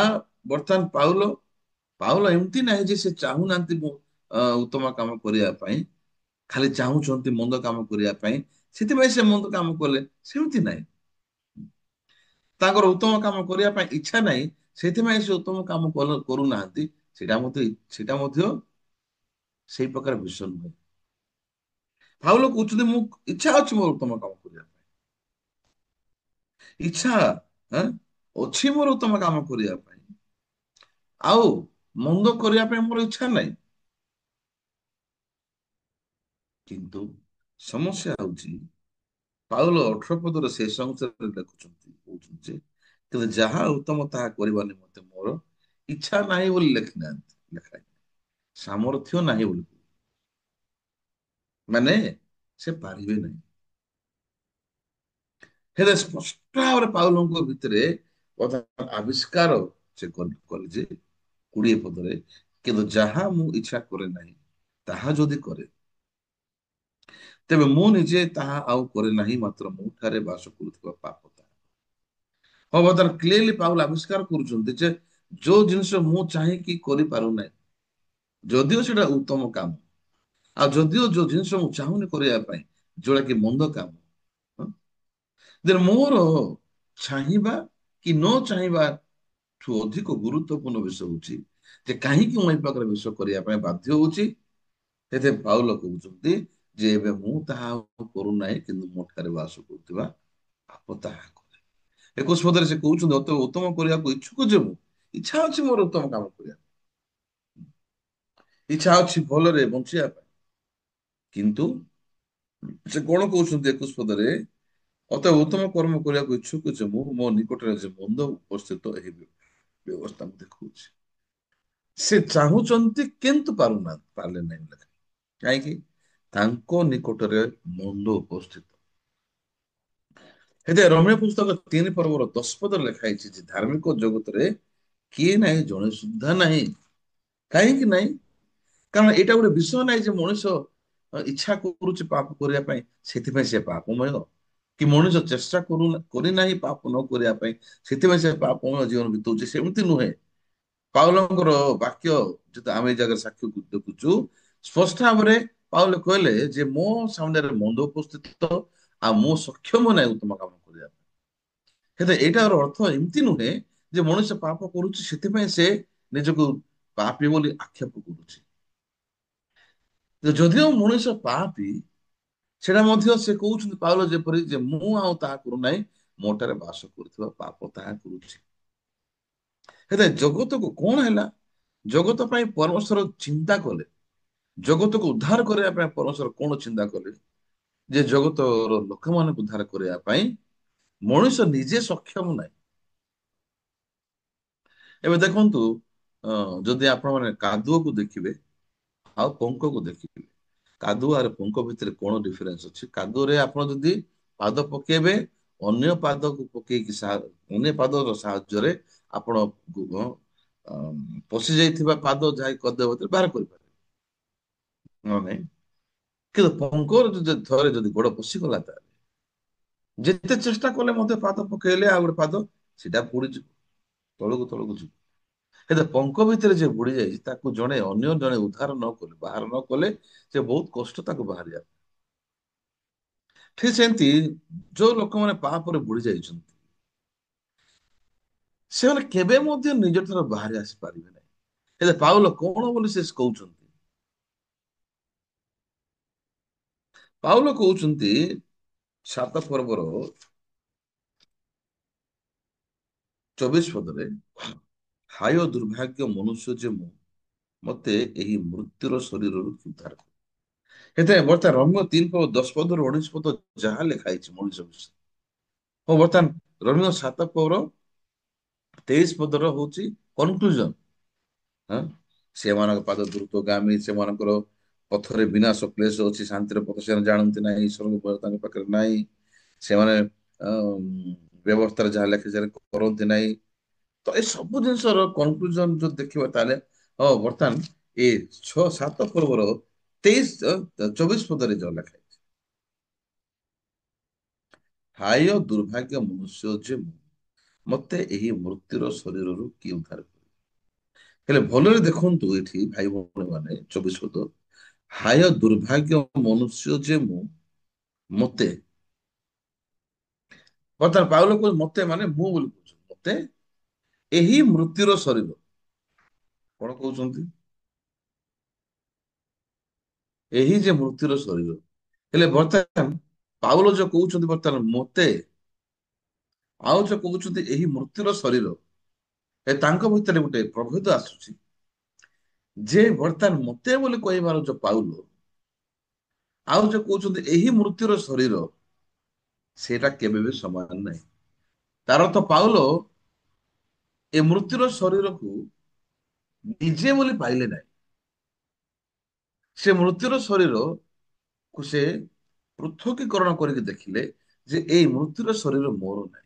ବର୍ତ୍ତମାନ ପାଉଲ ପାଉଲ ଏମିତି ନାହିଁ ଯେ ସେ ଚାହୁଁନାହାନ୍ତି ମୁଁ ଉତ୍ତମ କାମ କରିବା ପାଇଁ, ଖାଲି ଚାହୁଁଛନ୍ତି ମନ୍ଦ କାମ କରିବା ପାଇଁ, ସେଥିପାଇଁ ସେ ମନ୍ଦ କାମ କଲେ, ସେମିତି ନାହିଁ। ତାଙ୍କର ଉତ୍ତମ କାମ କରିବା ପାଇଁ ଇଚ୍ଛା ନାହିଁ, ସେଥିପାଇଁ ସେ ଉତ୍ତମ କାମ କରୁନାହାନ୍ତି, ସେଇଟା ମଧ୍ୟ ସେଇ ପ୍ରକାର ବିଷୟ ନୁହେଁ। ପାଉଲ କହୁଛନ୍ତି ମୁଁ ଇଚ୍ଛା ଅଛି ମୋର ଉତ୍ତମ କାମ କରିବା ପାଇଁ, ଇଚ୍ଛା ଅଛି ମୋର ଉତ୍ତମ କାମ କରିବା ପାଇଁ, ଆଉ ମନ୍ଦ କରିବା ପାଇଁ ମୋର ଇଚ୍ଛା ନାହିଁ। କିନ୍ତୁ ସମସ୍ୟା ହଉଛି ପାଉଲ 18 ପଦର ଶେଷ ଅଂଶରେ ଲେଖୁଛନ୍ତି, କହୁଛନ୍ତି ଯେ କିନ୍ତୁ ଯାହା ଉତ୍ତମ ତାହା କରିବା ନିମନ୍ତେ ମୋର ଇଚ୍ଛା ନାହିଁ ବୋଲି ଲେଖିନାହାନ୍ତି, ଲେଖା ସାମର୍ଥ୍ୟ ନାହିଁ ବୋଲି, ମାନେ ସେ ପାରିବେ ନାହିଁ। ହେଲେ ସ୍ପଷ୍ଟ ଭାବରେ ପାଉଲଙ୍କ ଭିତରେ ଆବିଷ୍କାର ସେ କଲେ ଯେ 20 ପଦରେ, କିନ୍ତୁ ଯାହା ମୁଁ ଇଚ୍ଛା କରେ ନାହିଁ ତାହା ଯଦି କରେ, ତେବେ ମୁଁ ନିଜେ ତାହା ଆଉ କରେ ନାହିଁ, ମାତ୍ର ମୁଁ ଠାରେ ବାସ କରୁଥିବା ପାପ ତାହା। ହଁ, ବର୍ତ୍ତମାନ କ୍ଲିୟରଲି ପାଉଲ ଆବିଷ୍କାର କରୁଛନ୍ତି ଯେ ଯୋଉ ଜିନିଷ ମୁଁ ଚାହିଁକି କରିପାରୁନାହିଁ, ଯଦିଓ ସେଟା ଉତ୍ତମ କାମ, ଆଉ ଯଦିଓ ଯୋଉ ଜିନିଷ ମୁଁ ଚାହୁଁନି କରିବା ପାଇଁ, ଯୋଉଟା କି ମନ୍ଦ କାମ, ହଁ, then ମୋର ଚାହିଁବା କି ନ ଚାହିଁବା ଠୁ ଅଧିକ ଗୁରୁତ୍ୱପୂର୍ଣ୍ଣ ବିଷୟ ହଉଛି ଯେ କାହିଁକି ମୁଁ ଏ ପ୍ରକାର ବିଷୟ କରିବା ପାଇଁ ବାଧ୍ୟ ହଉଛି। ସେଥିପାଇଁ ପାଉଲ କହୁଛନ୍ତି ଯେ ଏବେ ମୁଁ ତାହା ଆଉ କରୁନାହିଁ, କିନ୍ତୁ ମୋ ଠାରେ ବାସ କରୁଥିବା ପାପ ତାହା କରେ। 21 ପଦରେ ସେ କହୁଛନ୍ତି ଅତ ଉତ୍ତମ କରିବାକୁ ଇଚ୍ଛୁକ ଯେ ମୁଁ, ଇଚ୍ଛା ଅଛି ମୋର ଉତ୍ତମ କାମ କରିବା, ଇଚ୍ଛା ଅଛି ଭଲରେ ବଞ୍ଚିବା ପାଇଁ, କିନ୍ତୁ ସେ କଣ କହୁଛନ୍ତି 21 ପଦରେ, ଅତএବ ଉତ୍ତମ କର୍ମ କରିବାକୁ ଇଚ୍ଛୁକ ଯେ ମୁଁ, ମୋ ନିକଟରେ ଯେ ମନ୍ଦ ଉପସ୍ଥିତ ଏହି ବ୍ୟବସ୍ଥା ମୁଁ ଦେଖଉଛି। ସେ ଚାହୁଁଛନ୍ତି କିନ୍ତୁ ପାରୁନାହାନ୍ତି, ପାରିଲେ ନାହିଁ ଲେଖା। କାହିଁକି? ତାଙ୍କ ନିକଟରେ ମନ୍ଦ ଉପସ୍ଥିତ। ଏତେ ରମ୍ୟ ପୁସ୍ତକ 3 ପର୍ବର 10 ପଦରେ ଲେଖା ହେଇଛି ଯେ ଧାର୍ମିକ ଜଗତରେ କିଏ ନାହିଁ, ଜଣେ ସୁଦ୍ଧା ନାହିଁ। କାହିଁକି ନାହିଁ? କାରଣ ଏଇଟା ଗୋଟେ ବିଷୟ ନାହିଁ ଯେ ମଣିଷ ଇଚ୍ଛା କରୁଛି ପାପ କରିବା ପାଇଁ, ସେଥିପାଇଁ ସେ ପାପମୟ, କି ମଣିଷ ଚେଷ୍ଟା କରିନାହିଁ ପାପ ନ କରିବା ପାଇଁ, ସେଥିପାଇଁ ସେ ପାପମୟ ଜୀବନ ବିତଉଛି, ସେମିତି ନୁହେଁ। ପାଉଲଙ୍କର ବାକ୍ୟ ଯେହେତୁ ଆମେ ଏ ଜାଗାରେ ସାକ୍ଷ୍ୟ ଦେଖୁଛୁ, ସ୍ପଷ୍ଟ ଭାବରେ ପାଉଲ କହିଲେ ଯେ ମୋ ସାମ୍ନାରେ ମନ୍ଦ ଉପସ୍ଥିତ, ଆଉ ମୁଁ ସକ୍ଷମ ନାହିଁ ଉତ୍ତମ କାମ କରିବା ପାଇଁ। ହେଲେ ଏଇଟାର ଅର୍ଥ ଏମିତି ନୁହେଁ ଯେ ମଣିଷ ପାପ କରୁଛି ସେଥିପାଇଁ ସେ ନିଜକୁ ପାପୀ ବୋଲି ଆକ୍ଷେପ କରୁଛି। ଯଦିଓ ମଣିଷ ପାପୀ, ସେଟା ମଧ୍ୟ ସେ କହୁଛନ୍ତି ପାଉଲ ଯେପରି ଯେ ମୁଁ ଆଉ ତାହା କରୁନାହିଁ, ମୋଠାରେ ବାସ କରୁଥିବା ପାପ ତାହା କରୁଛି। ହେଲେ ଜଗତକୁ କଣ ହେଲା? ଜଗତ ପାଇଁ ପରମେଶ୍ୱର ଚିନ୍ତା କଲେ, ଜଗତକୁ ଉଦ୍ଧାର କରିବା ପାଇଁ ପରମେଶ୍ୱର କଣ ଚିନ୍ତା କଲେ? ଯେ ଜଗତର ଲୋକମାନଙ୍କୁ ଉଦ୍ଧାର କରିବା ପାଇଁ ମଣିଷ ନିଜେ ସକ୍ଷମ ନାହିଁ। ଏବେ ଦେଖନ୍ତୁ, ଯଦି ଆପଣ ମାନେ କାଦୁଅକୁ ଦେଖିବେ ଆଉ ପଙ୍କକୁ ଦେଖିବେ, କାଦୁଅ ଆଉ ପଙ୍କ ଭିତରେ କଣ ଡିଫରେନ୍ସ ଅଛି? କାଦୁଅରେ ଆପଣ ଯଦି ପାଦ ପକେଇବେ, ଅନ୍ୟ ପାଦକୁ ପକେଇକି ଅନ୍ୟ ପାଦର ସାହାଯ୍ୟରେ ଆପଣ ପଶି ଯାଇଥିବା ପାଦ ଯାଇ କାଦୁଅ ଭିତରେ ବାହାର କରିପାରିବେ, ନ ନାଇଁ? କିନ୍ତୁ ପଙ୍କରେ ଯଦି ଥରେ ଯଦି ଗୋଡ ପଶିଗଲା, ତାହେଲେ ଯେତେ ଚେଷ୍ଟା କଲେ ମଧ୍ୟ ପାଦ ପକେଇଲେ ଆଉ ଗୋଟେ ପାଦ ସେଟା ପୋଡିଯିବ, ତଳକୁ ତଳକୁ ଯିବ। ହେଲେ ପଙ୍କ ଭିତରେ ଯେ ବୁଡି ଯାଇଛି, ତାକୁ ଜଣେ ଅନ୍ୟ ଜଣେ ଉଦ୍ଧାର ନ କଲେ, ବାହାର ନ କଲେ, ସେ ବହୁତ କଷ୍ଟ ତାକୁ ବାହାରିବା। ଠିକ ସେମିତି ଯୋଉ ଲୋକମାନେ ପାପରେ ବୁଡି ଯାଇଛନ୍ତି, ସେମାନେ କେବେ ମଧ୍ୟ ନିଜ ଠାରୁ ବାହାରି ଆସିପାରିବେ ନାହିଁ। ହେଲେ ପାଉଲ କଣ ବୋଲି ସେ କହୁଛନ୍ତି? ପାଉଲ କହୁଛନ୍ତି 7 ପର୍ବର 24 ପଦରେ, ହାୟ ଦୁର୍ଭାଗ୍ୟ ମନୁଷ୍ୟ ଯେ ମୁଁ, ମତେ ଏହି ମୃତ୍ୟୁର ଶରୀରରୁ ଉଦ୍ଧାର କର। ସେଥିପାଇଁ ବର୍ତ୍ତମାନ ରୋମୀୟ 3 ପଦ 10 ପଦରୁ 19 ପଦ ଯାହା ଲେଖା ହେଇଛି ମଣିଷ ବିଷୟ, ହଁ, ବର୍ତ୍ତମାନ ରୋମୀୟ 7 ପର୍ବର 23 ପଦର ହଉଛି କନକ୍ଲୁଜନ। ହଁ, ସେମାନଙ୍କ ପାଦ ଦ୍ରୁତଗାମୀ, ସେମାନଙ୍କର ପଥରେ ବିନାଶ କ୍ଲେଶ ଅଛି, ଶାନ୍ତିର ପଥ ସେମାନେ ଜାଣନ୍ତି ନାହିଁ, ଈଶ୍ୱରଙ୍କ ଭୟ ତାଙ୍କ ପାଖରେ ନାହିଁ, ସେମାନେ ବ୍ୟବସ୍ଥାରେ ଯାହା ଲେଖେ ସେଟା କରନ୍ତି ନାହିଁ। ତ ଏ ସବୁ ଜିନିଷର କନକ୍ଲୁଜନ ଯଦି ଦେଖିବା, ତାହେଲେ ହଁ, ବର୍ତ୍ତମାନ ଏ 7 ପର୍ବର 24 ପଦରେ ଯୋଉ ଲେଖା ହେଇଛି, ହାୟ ଦୁର୍ଭାଗ୍ୟ ମନୁଷ୍ୟ ଯେ ମୁଁ, ମତେ ଏହି ମୃତ୍ୟୁର ଶରୀରରୁ କିଏ ଉଦ୍ଧାର କରିବ? ହେଲେ ଭଲରେ ଦେଖନ୍ତୁ ଏଠି ଭାଇ ଭଉଣୀ ମାନେ, 24 ପଦ, ହାୟ ଦୁର୍ଭାଗ୍ୟ ମନୁଷ୍ୟ ଯେ ମୁଁ, ମତେ, ବର୍ତ୍ତମାନ ପାଉଲ କହୁଛି ମତେ ମାନେ ମୁଁ ବୋଲି କହୁଛି, ମତେ ଏହି ମୃତ୍ୟୁର ଶରୀର, କଣ କହୁଛନ୍ତି? ଏହି ଯେ ମୃତ୍ୟୁର ଶରୀର। ହେଲେ ବର୍ତ୍ତମାନ ପାଉଲ ଯୋଉ କହୁଛନ୍ତି ବର୍ତ୍ତମାନ ମତେ, ଆଉ ଯୋଉ କହୁଛନ୍ତି ଏହି ମୃତ୍ୟୁର ଶରୀର, ତାଙ୍କ ଭିତରେ ଗୋଟେ ପ୍ରଭେଦ ଆସୁଛି। ଯେ ବର୍ତ୍ତମାନ ମତେ ବୋଲି କହିବାର ଯୋଉ ପାଉଲ, ଆଉ ଯୋଉ କହୁଛନ୍ତି ଏହି ମୃତ୍ୟୁର ଶରୀର, ସେଇଟା କେବେ ବି ସମାନ ନାହିଁ। ତାର ତ ପାଉଲ ଏ ମୃତ୍ୟୁର ଶରୀରକୁ ନିଜେ ବୋଲି ପାଇଲେ ନାହିଁ, ସେ ମୃତ୍ୟୁର ଶରୀରକୁ ସେ ପୃଥକୀକରଣ କରିକି ଦେଖିଲେ ଯେ ଏଇ ମୃତ୍ୟୁର ଶରୀର ମୋର ନାହିଁ।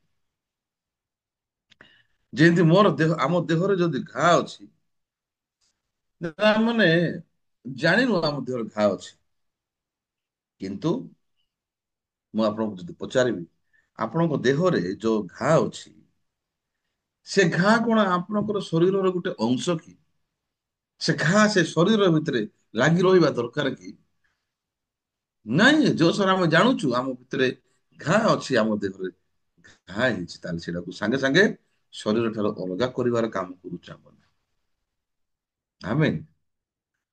ଯେମିତି ମୋର ଦେହ, ଆମ ଦେହରେ ଯଦି ଘା ଅଛି, ମାନେ ଜାଣିନୁ ଆମ ଦେହରେ ଘା ଅଛି, କିନ୍ତୁ ମୁଁ ଆପଣଙ୍କୁ ଯଦି ପଚାରିବି ଆପଣଙ୍କ ଦେହରେ ଯୋଉ ଘା ଅଛି, ସେ ଘା କଣ ଆପଣଙ୍କର ଶରୀରର ଗୋଟେ ଅଂଶ କି? ସେ ଘା ସେ ଶରୀର ଭିତରେ ଲାଗି ରହିବା ଦରକାର କି? ନାଇଁ, ଯୋଉ ସାର ଆମେ ଜାଣୁଛୁ ଆମ ଭିତରେ ଘା ଅଛି, ଆମ ଦେହରେ ଘା ହେଇଛି, ତାହେଲେ ସେଇଟାକୁ ସାଙ୍ଗେ ସାଙ୍ଗେ ଶରୀର ଠାରୁ ଅଲଗା କରିବାର କାମ କରୁଛୁ ଆମେ। ଆମେ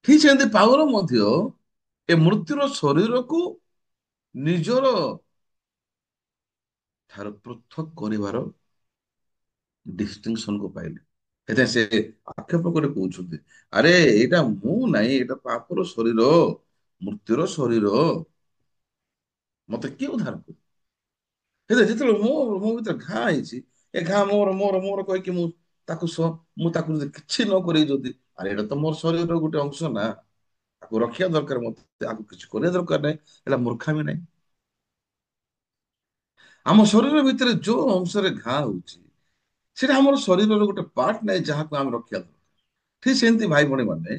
ଠିକ ସେମିତି ପାଉଲ ମଧ୍ୟ ଏ ମୃତ୍ୟୁର ଶରୀରକୁ ନିଜର ଠାରୁ ପୃଥକ କରିବାର ଡିଷ୍ଟିଂସନ କୁ ପାଇଲେ। ସେଥିପାଇଁ ସେ ଆକ୍ଷେପ କରି କହୁଛନ୍ତି, ଆରେ ଏଇଟା ମୁଁ ନାହିଁ, ଏଇଟା ପାପର ଶରୀର, ମୃତ୍ୟୁର ଶରୀର, ମତେ କିଏ ଉଦ୍ଧାର କରିବ? ହେଲେ ଯେତେବେଳେ ମୋ ଭିତରେ ଘା ହେଇଛି, ଏ ଘା ମୋର ମୋର ମୋର କହିକି ମୁଁ ତାକୁ ଯଦି କିଛି ନ କରି ଯଦି, ଆରେ ଏଇଟା ତ ମୋର ଶରୀରର ଗୋଟେ ଅଂଶ ନା, ତାକୁ ରଖିବା ଦରକାର, ମତେ ଆକୁ କିଛି କରିବା ଦରକାର ନାହିଁ, ଏଇଟା ମୂର୍ଖାମି ନାହିଁ। ଆମ ଶରୀର ଭିତରେ ଯୋଉ ଅଂଶରେ ଘା ହଉଛି, ସେଇଟା ଆମର ଶରୀରର ଗୋଟେ ପାର୍ଟ ନାହିଁ, ଯାହାକୁ ଆମେ ରଖିବା ଦରକାର। ଠିକ ସେମିତି ଭାଇ ଭଉଣୀ ମାନେ,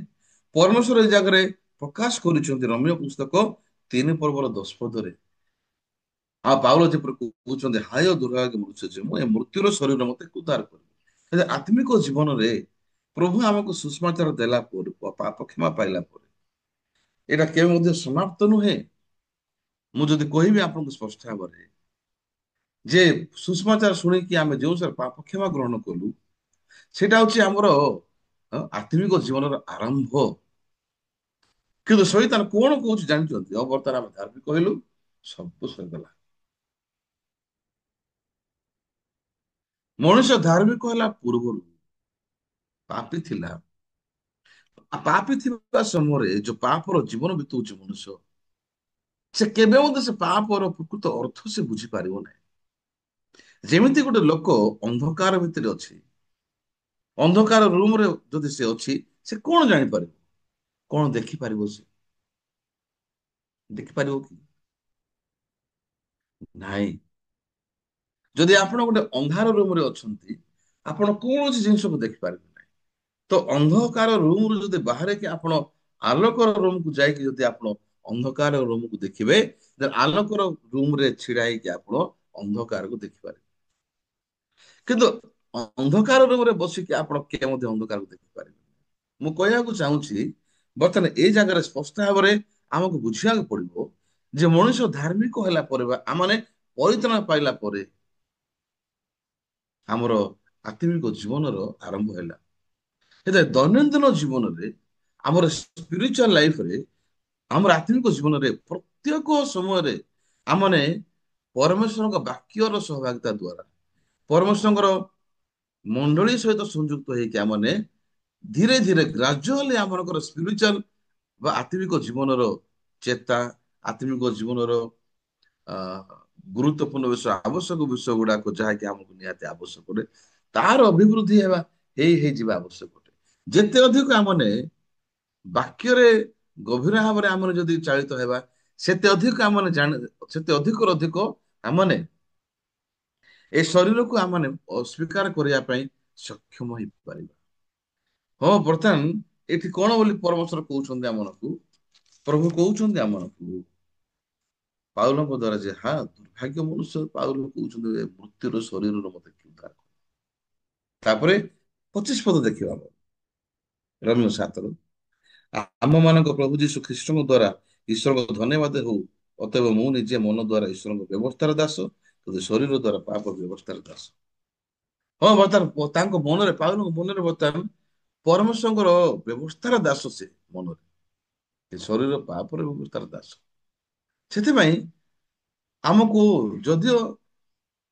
ପରମେଶ୍ୱର ଏ ଜାଗାରେ ପ୍ରକାଶ କରିଛନ୍ତି ରୋମୀୟ ପୁସ୍ତକ 3 ପର୍ବର 10 ପଦରେ। ଆଉ ପାଉଲ ଯେପରି କହୁଛନ୍ତି, ହାୟ ଦୁର୍ଭାଗ୍ୟ ମନୁଷ୍ୟ ଯେ ମୁଁ ଏ ମୃତ୍ୟୁର ଶରୀର ମତେ ଉଦ୍ଧାର କରିବି। ହେଲେ ଆତ୍ମିକ ଜୀବନରେ ପ୍ରଭୁ ଆମକୁ ସୁଷମାଚାର ଦେଲା ପରେ, ପାପ କ୍ଷମା ପାଇଲା ପରେ, ଏଇଟା କେବେ ମଧ୍ୟ ସମାପ୍ତ ନୁହେଁ। ମୁଁ ଯଦି କହିବି ଆପଣଙ୍କୁ ସ୍ପଷ୍ଟ ଭାବରେ ଯେ ସୁଷମାଚାର ଶୁଣିକି ଆମେ ଯେଉଁ ସାର୍ ପାପ କ୍ଷମା ଗ୍ରହଣ କଲୁ, ସେଇଟା ହଉଛି ଆମର ଆତ୍ମିକ ଜୀବନର ଆରମ୍ଭ। କିନ୍ତୁ ଶୈତାନ କଣ କହୁଛି ଜାଣିଛନ୍ତି? ବର୍ତ୍ତମାନ ଆମେ ଧାର୍ମିକ କହିଲୁ, ସବୁ ସରିଗଲା। ମଣିଷ ଧାର୍ମିକ ହେଲା ପୂର୍ବରୁ ପାପୀ ଥିଲା। ପାପୀ ଥିବା ସମୟରେ ଯୋଉ ପାପର ଜୀବନ ବିତଉଛି ମନୁଷ୍ୟ, ସେ କେବେ ମଧ୍ୟ ସେ ପାପର ପ୍ରକୃତ ଅର୍ଥ ସେ ବୁଝିପାରିବ ନାହିଁ। ଯେମିତି ଗୋଟେ ଲୋକ ଅନ୍ଧକାର ଭିତରେ ଅଛି, ଅନ୍ଧକାର ରୁମରେ ଯଦି ସେ ଅଛି, ସେ କଣ ଜାଣିପାରିବ? କଣ ଦେଖିପାରିବ ସେ? ଦେଖିପାରିବ କି? ନାଇଁ। ଯଦି ଆପଣ ଗୋଟେ ଅନ୍ଧାର ରୁମରେ ଅଛନ୍ତି, ଆପଣ କୌଣସି ଜିନିଷକୁ ଦେଖିପାରିବେ ନାହିଁ। ତ ଅନ୍ଧକାର ରୁମରୁ ଯଦି ବାହାରିକି ଆପଣ ଆଲୋକର ରୁମକୁ ଯାଇକି ଯଦି ଆପଣ ଅନ୍ଧକାର ରୁମକୁ ଦେଖିବେ, ଆଲୋକର ରୁମରେ ଛିଡା ହେଇକି ଆପଣ ଅନ୍ଧକାରକୁ ଦେଖିପାରିବେ। କିନ୍ତୁ ଅନ୍ଧକାର ରୁମରେ ବସିକି ଆପଣ କିଏ ମଧ୍ୟ ଅନ୍ଧକାରକୁ ଦେଖିପାରିବେ। ମୁଁ କହିବାକୁ ଚାହୁଁଛି, ବର୍ତ୍ତମାନ ଏଇ ଜାଗାରେ ସ୍ପଷ୍ଟ ଭାବରେ ଆମକୁ ବୁଝିବାକୁ ପଡିବ ଯେ ମଣିଷ ଧାର୍ମିକ ହେଲା ପରେ ବା ଆମମାନେ ପରିତ୍ରାଣ ପାଇଲା ପରେ ଆମର ଆତ୍ମିକ ଜୀବନର ଆରମ୍ଭ ହେଲା। ହେଲେ ଦୈନନ୍ଦିନ ଜୀବନରେ, ଆମର ସ୍ପିରିଚୁଆଲ ଲାଇଫରେ, ଆମର ଆତ୍ମିକ ଜୀବନରେ ପ୍ରତ୍ୟେକ ସମୟରେ ଆମମାନେ ପରମେଶ୍ୱରଙ୍କ ବାକ୍ୟର ସହଭାଗିତା ଦ୍ଵାରା, ପରମେଶ୍ୱରଙ୍କର ମଣ୍ଡଳୀ ସହିତ ସଂଯୁକ୍ତ ହେଇକି ଆମମାନେ ଧୀରେ ଧୀରେ ଗ୍ରାଜୁଆଲି ଆମଙ୍କର ସ୍ପିରିଚୁଆଲ ବା ଆତ୍ମିକ ଜୀବନର ଚେତା, ଆତ୍ମିକ ଜୀବନର ଅ ଗୁରୁତ୍ୱପୂର୍ଣ୍ଣ ବିଷୟ, ଆବଶ୍ୟକ ବିଷୟ ଗୁଡାକ ଯାହାକି ଆମକୁ ନିହାତି ଆବଶ୍ୟକ ଅଟେ, ତାର ଅଭିବୃଦ୍ଧି ହେବା ହେଇଯିବା ଆବଶ୍ୟକ ଅଟେ। ଯେତେ ଅଧିକ ଆମମାନେ ବାକ୍ୟରେ ଗଭୀର ଭାବରେ ଆମର ଯଦି ଚାଳିତ ହେବା, ସେତେ ଅଧିକ ଆମମାନେ ସେତେ ଅଧିକରୁ ଅଧିକ ଆମମାନେ ଏ ଶରୀରକୁ ଆମମାନେ ଅସ୍ୱୀକାର କରିବା ପାଇଁ ସକ୍ଷମ ହେଇପାରିବା। ହଁ, ବର୍ତ୍ତମାନ ଏଠି କଣ ବୋଲି ପରମେଶ୍ୱର କହୁଛନ୍ତି ଆମମାନଙ୍କୁ? ପ୍ରଭୁ କହୁଛନ୍ତି ଆମମାନଙ୍କୁ ପାଉଲଙ୍କ ଦ୍ଵାରା ଯେ ଦୁର୍ଭାଗ୍ୟ ମନୁଷ୍ୟ, ପାଉଲ କହୁଛନ୍ତି ଏ ମୃତ୍ୟୁର ଶରୀରର ମତେ କିଏ ଉଦ୍ଧାର କରିବ? ତାପରେ 25 ପଦ ଦେଖିବା ଆମେ, ରୋମୀୟ 7। ଆମ ମାନଙ୍କ ପ୍ରଭୁ ଯୀଶୁ ଖ୍ରୀଷ୍ଟଙ୍କ ଦ୍ଵାରା ଈଶ୍ୱରଙ୍କ ଧନ୍ୟବାଦ ହଉ। ଅତଏବ ମୁଁ ନିଜେ ମନ ଦ୍ଵାରା ଈଶ୍ୱରଙ୍କ ବ୍ୟବସ୍ଥାର ଦାସ, କିନ୍ତୁ ଶରୀର ଦ୍ଵାରା ପାପ ବ୍ୟବସ୍ଥାର ଦାସ। ହଁ, ବର୍ତ୍ତମାନ ତାଙ୍କ ମନରେ, ପାଉଲଙ୍କ ମନରେ ବର୍ତ୍ତମାନ ପରମେଶ୍ୱରଙ୍କର ବ୍ୟବସ୍ଥାର ଦାସ ସେ ମନରେ, ଏ ଶରୀର ପାପର ବ୍ୟବସ୍ଥାର ଦାସ। ସେଥିପାଇଁ ଆମକୁ ଯଦିଓ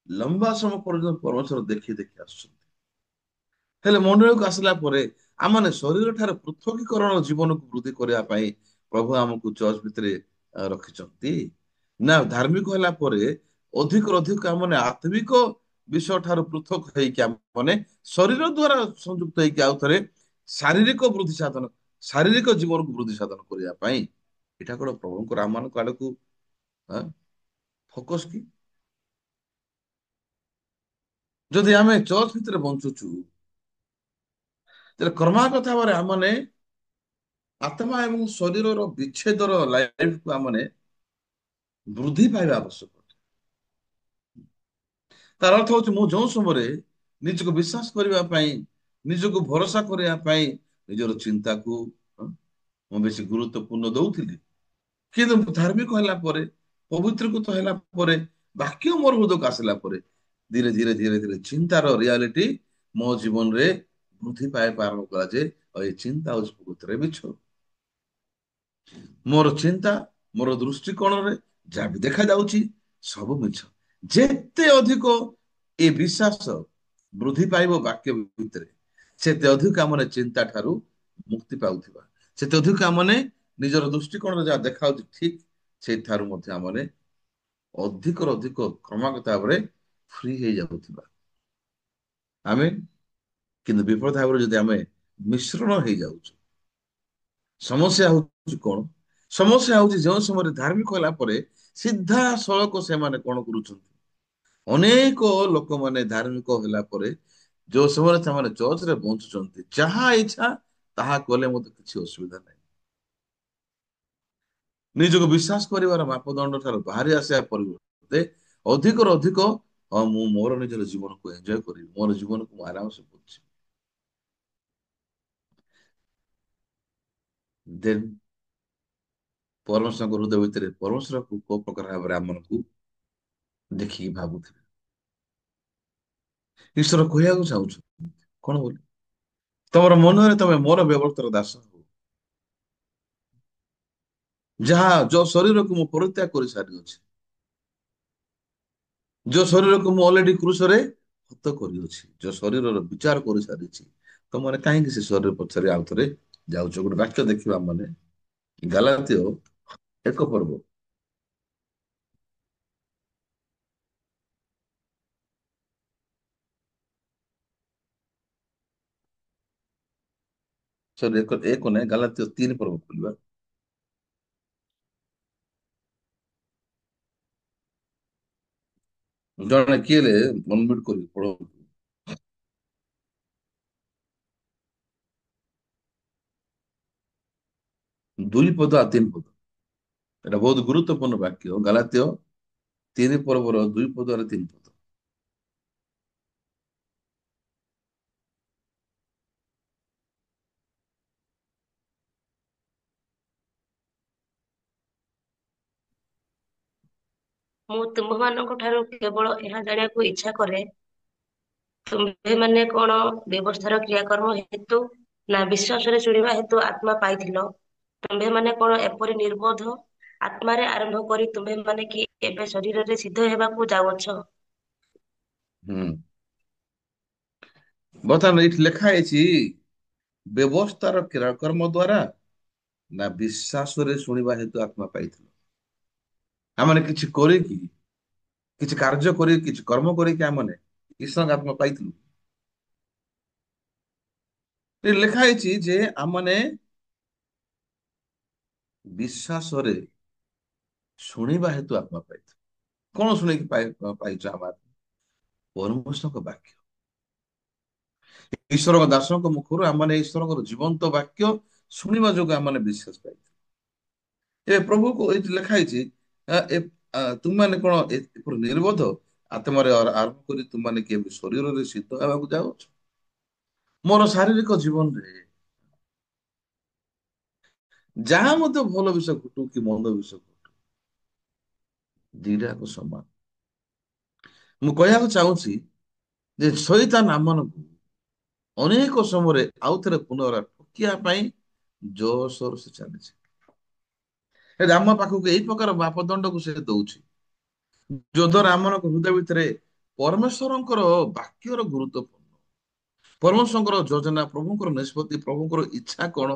ଲମ୍ବା ସମୟ ପର୍ଯ୍ୟନ୍ତ ପରମେଶ୍ୱର ଦେଖି ଦେଖି ଆସୁଛନ୍ତି, ହେଲେ ମଣ୍ଡଳୀକୁ ଆସିଲା ପରେ ଆମମାନେ ଶରୀର ଠାରୁ ପୃଥକୀକରଣ ଜୀବନକୁ ବୃଦ୍ଧି କରିବା ପାଇଁ ପ୍ରଭୁ ଆମକୁ ଚର୍ଚ୍ଚ ଭିତରେ ରଖିଛନ୍ତି ନା? ଧାର୍ମିକ ହେଲା ପରେ ଅଧିକରୁ ଅଧିକ ଆମମାନେ ଆତ୍ମିକ ବିଷୟ ଠାରୁ ପୃଥକ ହେଇକି ଆମମାନେ ଶରୀର ଦ୍ଵାରା ସଂଯୁକ୍ତ ହେଇକି ଆଉ ଥରେ ଶାରୀରିକ ବୃଦ୍ଧି ସାଧନ, ଶାରୀରିକ ଜୀବନକୁ ବୃଦ୍ଧି ସାଧନ କରିବା ପାଇଁ, ଏଇଟା କଣ ପ୍ରଭୁଙ୍କର ଆମମାନଙ୍କ ଆଡକୁ ଫୋକସ କି? ଯଦି ଆମେ ଚର୍ଚ୍ଚ ଭିତରେ ବଞ୍ଚୁଛୁ, ତାହେଲେ କ୍ରମାଗତ ଭାବରେ ଆମମାନେ ଆତ୍ମା ଏବଂ ଶରୀରର ବିଚ୍ଛେଦର ଲାଇଫକୁ ଆମେ ବୃଦ୍ଧି ପାଇବା ଆବଶ୍ୟକ। ତାର ଅର୍ଥ ହଉଛି ମୁଁ ଯୋଉ ସମୟରେ ନିଜକୁ ବିଶ୍ୱାସ କରିବା ପାଇଁ, ନିଜକୁ ଭରସା କରିବା ପାଇଁ ନିଜର ଚିନ୍ତାକୁ ମୁଁ ବେଶୀ ଗୁରୁତ୍ୱପୂର୍ଣ୍ଣ ଦଉଥିଲି, କିନ୍ତୁ ଧାର୍ମିକ ହେଲା ପରେ, ପବିତ୍ରକୃତ ହେଲା ପରେ, ବାକ୍ୟ ମୋର ହୃଦୟକୁ ଆସିଲା ପରେ ଧୀରେ ଧୀରେ ଧୀରେ ଧୀରେ ଚିନ୍ତାର ରିଆଲିଟି ମୋ ଜୀବନରେ ବୃଦ୍ଧି ପାଇବା ଆରମ୍ଭ କଲା ଯେ ଏ ଚିନ୍ତା ହଉଛି ପ୍ରକୃତରେ ମିଛ। ମୋର ଚିନ୍ତା, ମୋର ଦୃଷ୍ଟିକୋଣରେ ଯାହା ବି ଦେଖାଯାଉଛି ସବୁ ମିଛ। ଯେତେ ଅଧିକ ଏ ବିଶ୍ୱାସ ବୃଦ୍ଧି ପାଇବ ବାକ୍ୟ ଭିତରେ, ସେତେ ଅଧିକ ଆମର ଚିନ୍ତା ଠାରୁ ମୁକ୍ତି ପାଉଥିବା, ସେତେ ଅଧିକ ଆମମାନେ ନିଜର ଦୃଷ୍ଟିକୋଣରେ ଯାହା ଦେଖାଯାଉଛି ଠିକ, ସେଇଠାରୁ ମଧ୍ୟ ଆମମାନେ ଅଧିକରୁ ଅଧିକ କ୍ରମାଗତ ଭାବରେ ଫ୍ରି ହେଇଯାଉଥିବା ଆମେ। କିନ୍ତୁ ବିପଦ ଭାବରେ ଯଦି ଆମେ ମିଶ୍ରଣ ହେଇଯାଉଛୁ, ସମସ୍ୟା ହଉଛି କଣ? ସମସ୍ୟା ହଉଛି ଯେଉଁ ସମୟରେ ଧାର୍ମିକ ହେଲା ପରେ ସିଧାସଳଖ ସେମାନେ କଣ କରୁଛନ୍ତି? ଅନେକ ଲୋକମାନେ ଧାର୍ମିକ ହେଲା ପରେ ଯୋଉ ସମୟରେ ସେମାନେ ଚର୍ଚ୍ଚରେ ପହଞ୍ଚୁଛନ୍ତି, ଯାହା ଇଚ୍ଛା ତାହା କଲେ ମଧ୍ୟ କିଛି ଅସୁବିଧା ନାହିଁ। ନିଜକୁ ବିଶ୍ୱାସ କରିବାର ମାପଦଣ୍ଡ ଠାରୁ ବାହାରି ଆସିବା ପରିବର୍ତ୍ତେ ଅଧିକରୁ ଅଧିକ ହଁ ମୁଁ ମୋର ନିଜର ଜୀବନକୁ ଏନ୍ଜୟ କରିବି, ମୋର ଜୀବନକୁ ମୁଁ ଆରାମସେ ବଞ୍ଚିବି। ଦେନ୍ ପରମେଶ୍ୱରଙ୍କ ହୃଦୟ ଭିତରେ ପରମେଶ୍ୱରକୁ କୋଉ ପ୍ରକାର ଭାବରେ ଆମକୁ ଦେଖିକି ଭାବୁଥିବେ, ଈଶ୍ୱର କହିବାକୁ ଚାହୁଁଛୁ କଣ ବୋଲି? ତମର ମନରେ ତମେ ମୋର ବ୍ୟବର୍ତ୍ତର ଦାସ ହବ, ଯାହା ଯୋଉ ଶରୀରକୁ ମୁଁ ପରିତ୍ୟାଗ କରି ସାରିଅଛି, ଯୋଉ ଶରୀରକୁ ମୁଁ ଅଲରେଡି କ୍ରୁଶରେ ହତ କରିଅଛି, ଯୋଉ ଶରୀରର ବିଚାର କରିସାରିଛି, ତମମାନେ କାହିଁକି ସେ ଶରୀର ପଛରେ ଆଉ ଥରେ ଯାଉଛ? ଗୋଟେ ବାକ୍ୟ ଦେଖିବା ମାନେ ଗାଲାତ୍ୟ 1 ପର୍ବ, ସରି ଏକ ଏକ ନାହିଁ, ଗାଲାତ୍ୟ 3 ପର୍ବ ଖୋଲିବା। ଜଣେ କିଏ ମନମିଟ କରି ପଢନ୍ତୁ। 2 ପଦ ଆଉ 3 ପଦ, ଏଟା ବହୁତ ଗୁରୁତ୍ୱପୂର୍ଣ୍ଣ ବାକ୍ୟ। ଗାଲାତ୍ୟ 3 ପର୍ବର 2 ପଦ ଆଉ 3 ପଦ। ମୁଁ ତୁମମାନଙ୍କ ଠାରୁ କେବଳ ଏହା ଜାଣିବାକୁ ଇଚ୍ଛା କରେ, ତୁମ୍ଭେମାନେ କଣ ବ୍ୟବସ୍ଥାର କ୍ରିୟାକର୍ମ ହେତୁ ନା ବିଶ୍ୱାସରେ ଶୁଣିବା ହେତୁ ଆତ୍ମା ପାଇଥିଲ? ତୁମ୍ଭେମାନେ କଣ ଏପରି ନିର୍ବୋଧ? ଆତ୍ମାରେ ଆରମ୍ଭ କରି ତୁମ୍ଭେମାନେ କି ଏବେ ଶରୀରରେ ସିଦ୍ଧ ହେବାକୁ ଯାଉଅଛ? ହୁଁ, ବର୍ତ୍ତମାନ ଏଇଠି ଲେଖା ହେଇଛି ବ୍ୟବସ୍ଥାର କ୍ରିୟାକର୍ମ ଦ୍ଵାରା ନା ବିଶ୍ୱାସରେ ଶୁଣିବା ହେତୁ ଆତ୍ମା ପାଇଥିଲ। ଆମମାନେ କିଛି କରିକି, କିଛି କାର୍ଯ୍ୟ କରି, କିଛି କର୍ମ କରିକି ଆମମାନେ ଈଶ୍ୱରଙ୍କ ଆତ୍ମା ପାଇଥିଲୁ। ଏଠି ଲେଖା ହେଇଛି ଯେ ଆମମାନେ ବିଶ୍ୱାସରେ ଶୁଣିବା ହେତୁ ଆତ୍ମା ପାଇଥିଲୁ। କଣ ଶୁଣିକି ପାଇଛୁ ଆମ ଆତ୍ମା? ପରମେଶ୍ୱରଙ୍କ ବାକ୍ୟ, ଈଶ୍ୱରଙ୍କ ଦାସଙ୍କ ମୁଖରୁ ଆମମାନେ ଈଶ୍ୱରଙ୍କର ଜୀବନ୍ତ ବାକ୍ୟ ଶୁଣିବା ଯୋଗୁଁ ଆମମାନେ ବିଶ୍ୱାସ ପାଇଛୁ। ଏ ପ୍ରଭୁକୁ ଏଇଠି ଲେଖା ହେଇଛି ତୁମମାନେ କଣ ଏପରି ନିର୍ବୋଧ? ଆତ୍ମାରେ ଆରମ୍ଭ କରି ତୁମମାନେ କେବେ ଶରୀରରେ ସିଦ୍ଧ ହେବାକୁ ଯାଉଛ? ମୋର ଶାରୀରିକ ଜୀବନରେ ଯାହା ମଧ୍ୟ ଭଲ ବିଷୟ ଘଟୁ କି ମନ୍ଦ ବିଷୟ ଘଟୁ, ଦିଟାକୁ ସମାନ। ମୁଁ କହିବାକୁ ଚାହୁଁଛି ଯେ ଶୈତାନ ଆମମାନଙ୍କୁ ଅନେକ ସମୟରେ ଆଉଥରେ ପୁନରାୟ ଠକିବା ପାଇଁ ଜୋରସୋର ସେ ଚାଲିଛି। ହେଲେ ଆମ ପାଖକୁ ଏଇ ପ୍ରକାର ମାପଦଣ୍ଡକୁ ସେ ଦଉଛି, ଯୋଦ୍ୱାରା ଆମମାନଙ୍କ ହୃଦୟ ଭିତରେ ପରମେଶ୍ୱରଙ୍କର ବାକ୍ୟର ଗୁରୁତ୍ୱପୂର୍ଣ୍ଣ, ପରମେଶ୍ୱରଙ୍କର ଯୋଜନା, ପ୍ରଭୁଙ୍କର ନିଷ୍ପତ୍ତି, ପ୍ରଭୁଙ୍କର ଇଚ୍ଛା କଣ,